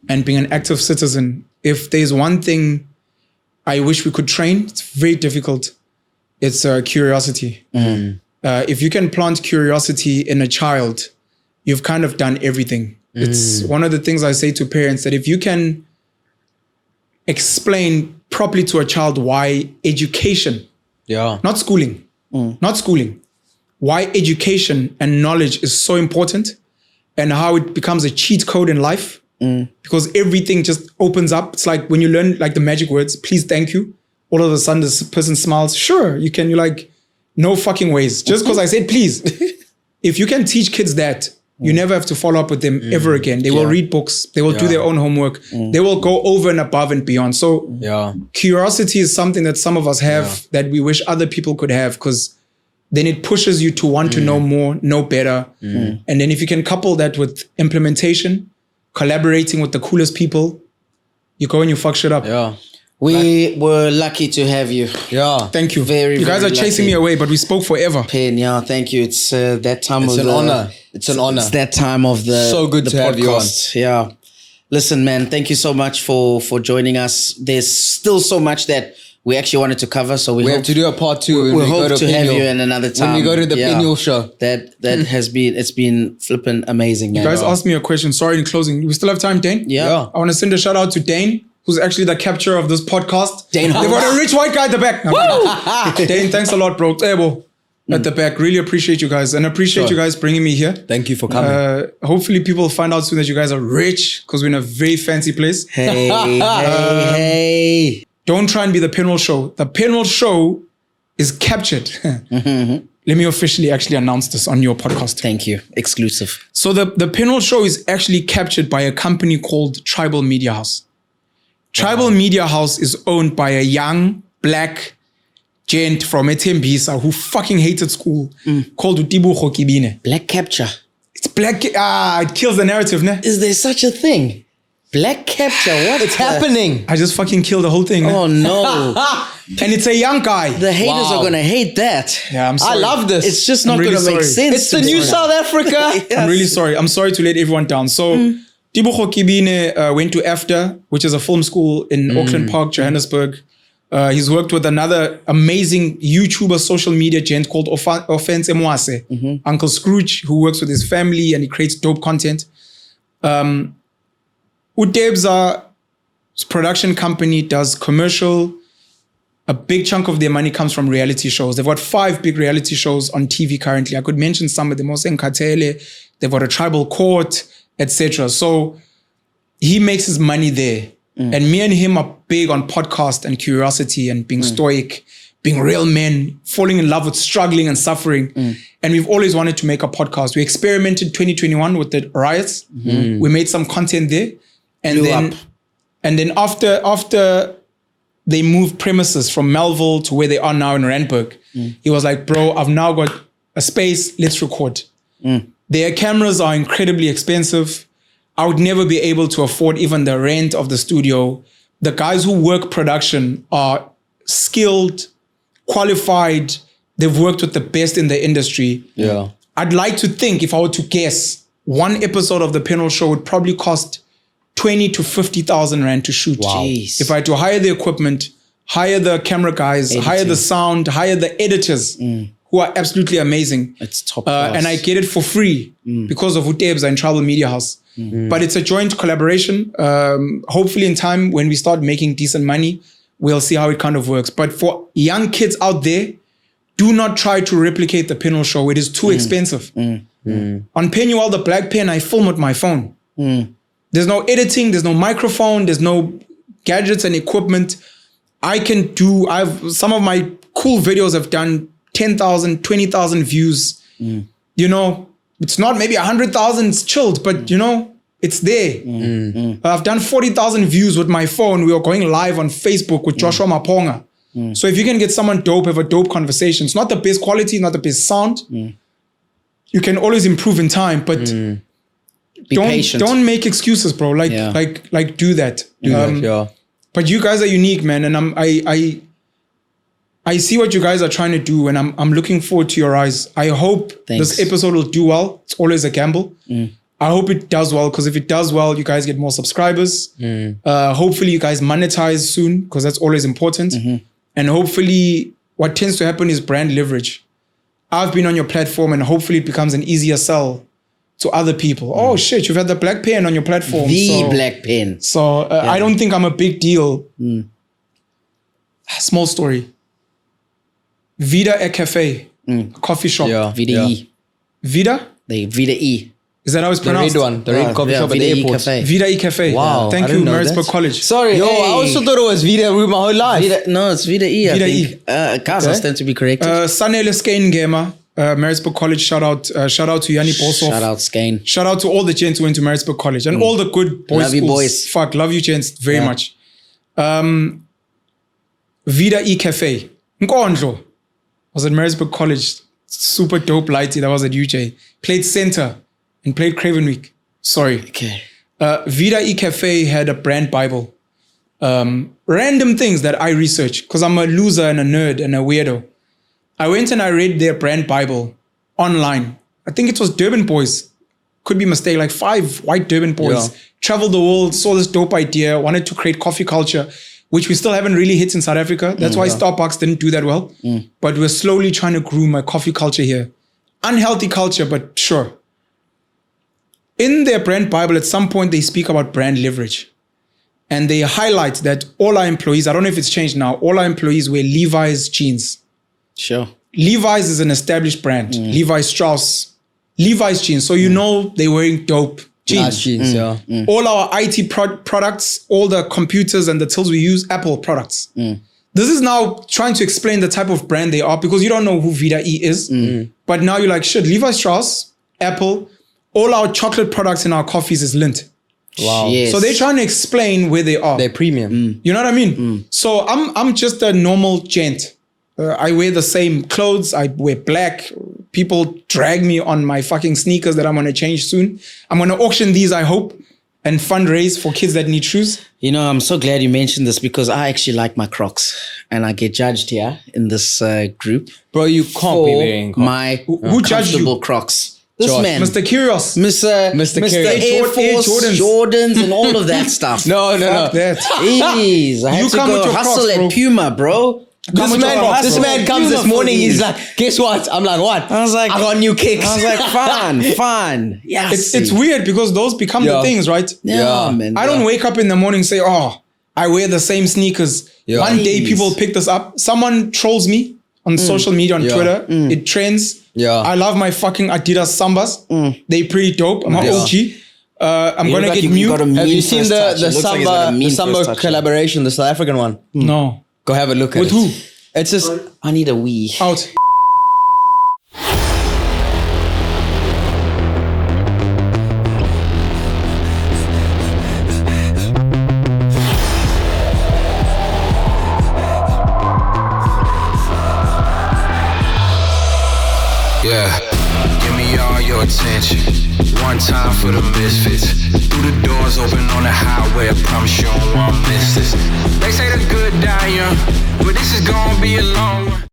and being an active citizen, if there's one thing I wish we could train, it's very difficult. It's curiosity. If you can plant curiosity in a child, you've kind of done everything. It's one of the things I say to parents, that if you can explain properly to a child why education, not schooling, why education and knowledge is so important and how it becomes a cheat code in life, because everything just opens up. It's like when you learn like the magic words, please, thank you. All of a sudden this person smiles. Sure, you can. You're like, no fucking ways. Just because I said please. If you can teach kids that, you never have to follow up with them ever again. They will read books. They will do their own homework. They will go over and above and beyond. So curiosity is something that some of us have that we wish other people could have, because then it pushes you to want to know more, know better. And then if you can couple that with implementation, collaborating with the coolest people, you go and you fuck shit up. We were lucky to have you. Yeah. Thank you. Very, you guys very are chasing lucky. me away, but we spoke forever. Pen, yeah, thank you. It's that time It's of an the honor. It's an honor. It's that time of the So good the to have you on. podcast. Yeah. Listen, man, thank you so much for joining us. There's still so much that we actually wanted to cover, so we We hope have to do a part 2 when we we go hope to have Pino. you in another time. When we go to the Pino show. That has been flipping amazing, man. You guys asked me a question. Sorry, in closing. We still have time, Dane? Yeah. I want to send a shout out to Dane, who's actually the capture of this podcast. Dane They've got a rich white guy at the back. Woo! Dane, thanks a lot, bro. Ebo, at the back. Really appreciate you guys. And appreciate you guys bringing me here. Thank you for coming. Hopefully people find out soon that you guys are rich because we're in a very fancy place. Hey, hey. Don't try and be the Pinwheel Show. The Pinwheel Show is captured. Let me officially actually announce this on your podcast. Thank you. Exclusive. So the Pinwheel Show is actually captured by a company called Tribal Media House. Tribal Media House is owned by a young black gent from Etembisa who fucking hated school called Utibugo Kibine. Black capture. It's black. It kills the narrative, ne? Is there such a thing? Black capture. What? It's happening. I just fucking killed the whole thing. Ne? Oh no. And it's a young guy. The haters Wow. are gonna hate that. Yeah, I'm I sorry. love this. It's just not I'm really gonna make sorry. sense. It's the to new me. South Africa. I'm really sorry. I'm sorry to let everyone down. So, Tibugo Kibine went to AFTA, which is a film school in Auckland Park, Johannesburg. He's worked with another amazing YouTuber, social media gent called Offense Mwase, Uncle Scrooge, who works with his family and he creates dope content. Utebza's production company does commercial. A big chunk of their money comes from reality shows. They've got 5 big reality shows on TV currently. I could mention some of them. Nkatele, they've got a tribal court, etc. So he makes his money there. And me and him are big on podcast and curiosity and being stoic, being real men, falling in love with struggling and suffering. And we've always wanted to make a podcast. We experimented 2021 with the riots. We made some content there. And then after they moved premises from Melville to where they are now in Randburg, he was like, bro, I've now got a space, let's record. Their cameras are incredibly expensive. I would never be able to afford even the rent of the studio. The guys who work production are skilled, qualified. They've worked with the best in the industry. Yeah. I'd like to think, if I were to guess, one episode of the Pinwheel Show would probably cost 20 to 50,000 rand to shoot. Wow. Jeez. If I had to hire the equipment, hire the camera guys, hire the sound, hire the editors who are absolutely amazing. It's top class. And I get it for free because of Utebza and Tribal Media House. But it's a joint collaboration. Hopefully in time when we start making decent money, we'll see how it kind of works. But for young kids out there, do not try to replicate the Pinwheel Show. It is too expensive. On Penuel, the Black Pen, I film with my phone. There's no editing, there's no microphone, there's no gadgets and equipment. Some of my cool videos have done 10,000, 20,000 views. You know, it's not maybe 100,000 chilled, but you know, it's there. I've done 40,000 views with my phone. We are going live on Facebook with Joshua Maponga. So if you can get someone dope, have a dope conversation, it's not the best quality, not the best sound. You can always improve in time, but Be patient. don't make excuses, bro. Like do that. Yeah. But you guys are unique, man, and I see what you guys are trying to do, and I'm looking forward to your rise. I hope Thanks. this episode will do well. It's always a gamble. I hope it does well, because if it does well, you guys get more subscribers. Hopefully you guys monetize soon, because that's always important. And hopefully what tends to happen is brand leverage. I've been on your platform, and hopefully it becomes an easier sell to other people. Oh shit, you've had the Black Pen on your platform. Black Pen. So I don't think I'm a big deal. Small story. Vida a Cafe, a coffee shop. Yeah. VDE. Vida? The VDE. Is that how it's The red pronounced? one. The red coffee shop at the VDE airport. Cafe. Vida e Cafe. Wow, Thank I you, didn't know Maritzburg that. College. Sorry. Yo, I also thought it was Vida Room my whole life. No, it's VDE. Vida I E. think. Guys, I stand to be corrected. Sanele Skane Gamer, Maritzburg College. Shout out to Yanni Bosov. Shout out Skane. Shout out to all the gents who went to Maritzburg College and all the good boys. Love you, schools. boys. Fuck, love you, gents, very much. Vida e Cafe. Nkondlo was at Maritzburg College. Super dope lighty. That was at UJ. Played center and played Craven Week. Sorry. Okay. Vida e Cafe had a brand Bible. random things that I research because I'm a loser and a nerd and a weirdo. I went and I read their brand Bible online. I think it was Durban Boys. Could be mistake, like 5 white Durban boys traveled the world, saw this dope idea, wanted to create coffee culture, which we still haven't really hit in South Africa. That's why Starbucks didn't do that well. But we're slowly trying to groom a coffee culture here. Unhealthy culture, but sure. In their brand Bible, at some point, they speak about brand leverage. And they highlight that all our employees, I don't know if it's changed now, all our employees wear Levi's jeans. Sure. Levi's is an established brand. Levi Strauss. Levi's jeans. So you know they're wearing dope jeans. Nice jeans, yeah. All our IT products, all the computers and the tools we use, Apple products. This is now trying to explain the type of brand they are because you don't know who Vida E is. But now you're like, shit, Levi Strauss, Apple, all our chocolate products in our coffees is Lindt. Wow. Yes. So they're trying to explain where they are. They're premium. You know what I mean? So I'm just a normal gent. I wear the same clothes. I wear black. People drag me on my fucking sneakers that I'm going to change soon. I'm going to auction these, I hope, and fundraise for kids that need shoes. You know, I'm so glad you mentioned this because I actually like my Crocs and I get judged here in this group. Bro, you can't be wearing Crocs. My Who judged you? comfortable Crocs. This Josh. man. Mr. Curious. Mr. Curious. Air Force, Jordans and all of that stuff. No. Fuck that. Jeez, I had You to come with go your hustle Crocs, bro. at Puma, bro. This man comes this morning, he's like, guess what? I'm like, what? I was like, I got new kicks. I was like, fine. Yeah, It's weird because those become the things, right? Yeah, Yeah. man. I don't wake up in the morning and say, oh, I wear the same sneakers. Yeah. One day Jeez. people pick this up. Someone trolls me on social media, on Twitter. It trends. Yeah. I love my fucking Adidas Sambas. They pretty dope. I'm an Yeah. OG. I'm You going to look like get you new. got a mean Have you seen first the touch. It looks like he's got a mean Samba first touch. collaboration, the South African one? No. Go have a look at With it. who? It's just I need a wee. Out. Yeah, give me all your attention. One time for the misfits. Through the doors open on the highway. I promise you don't want to miss this. They say the good die young, but this is gonna be a long one.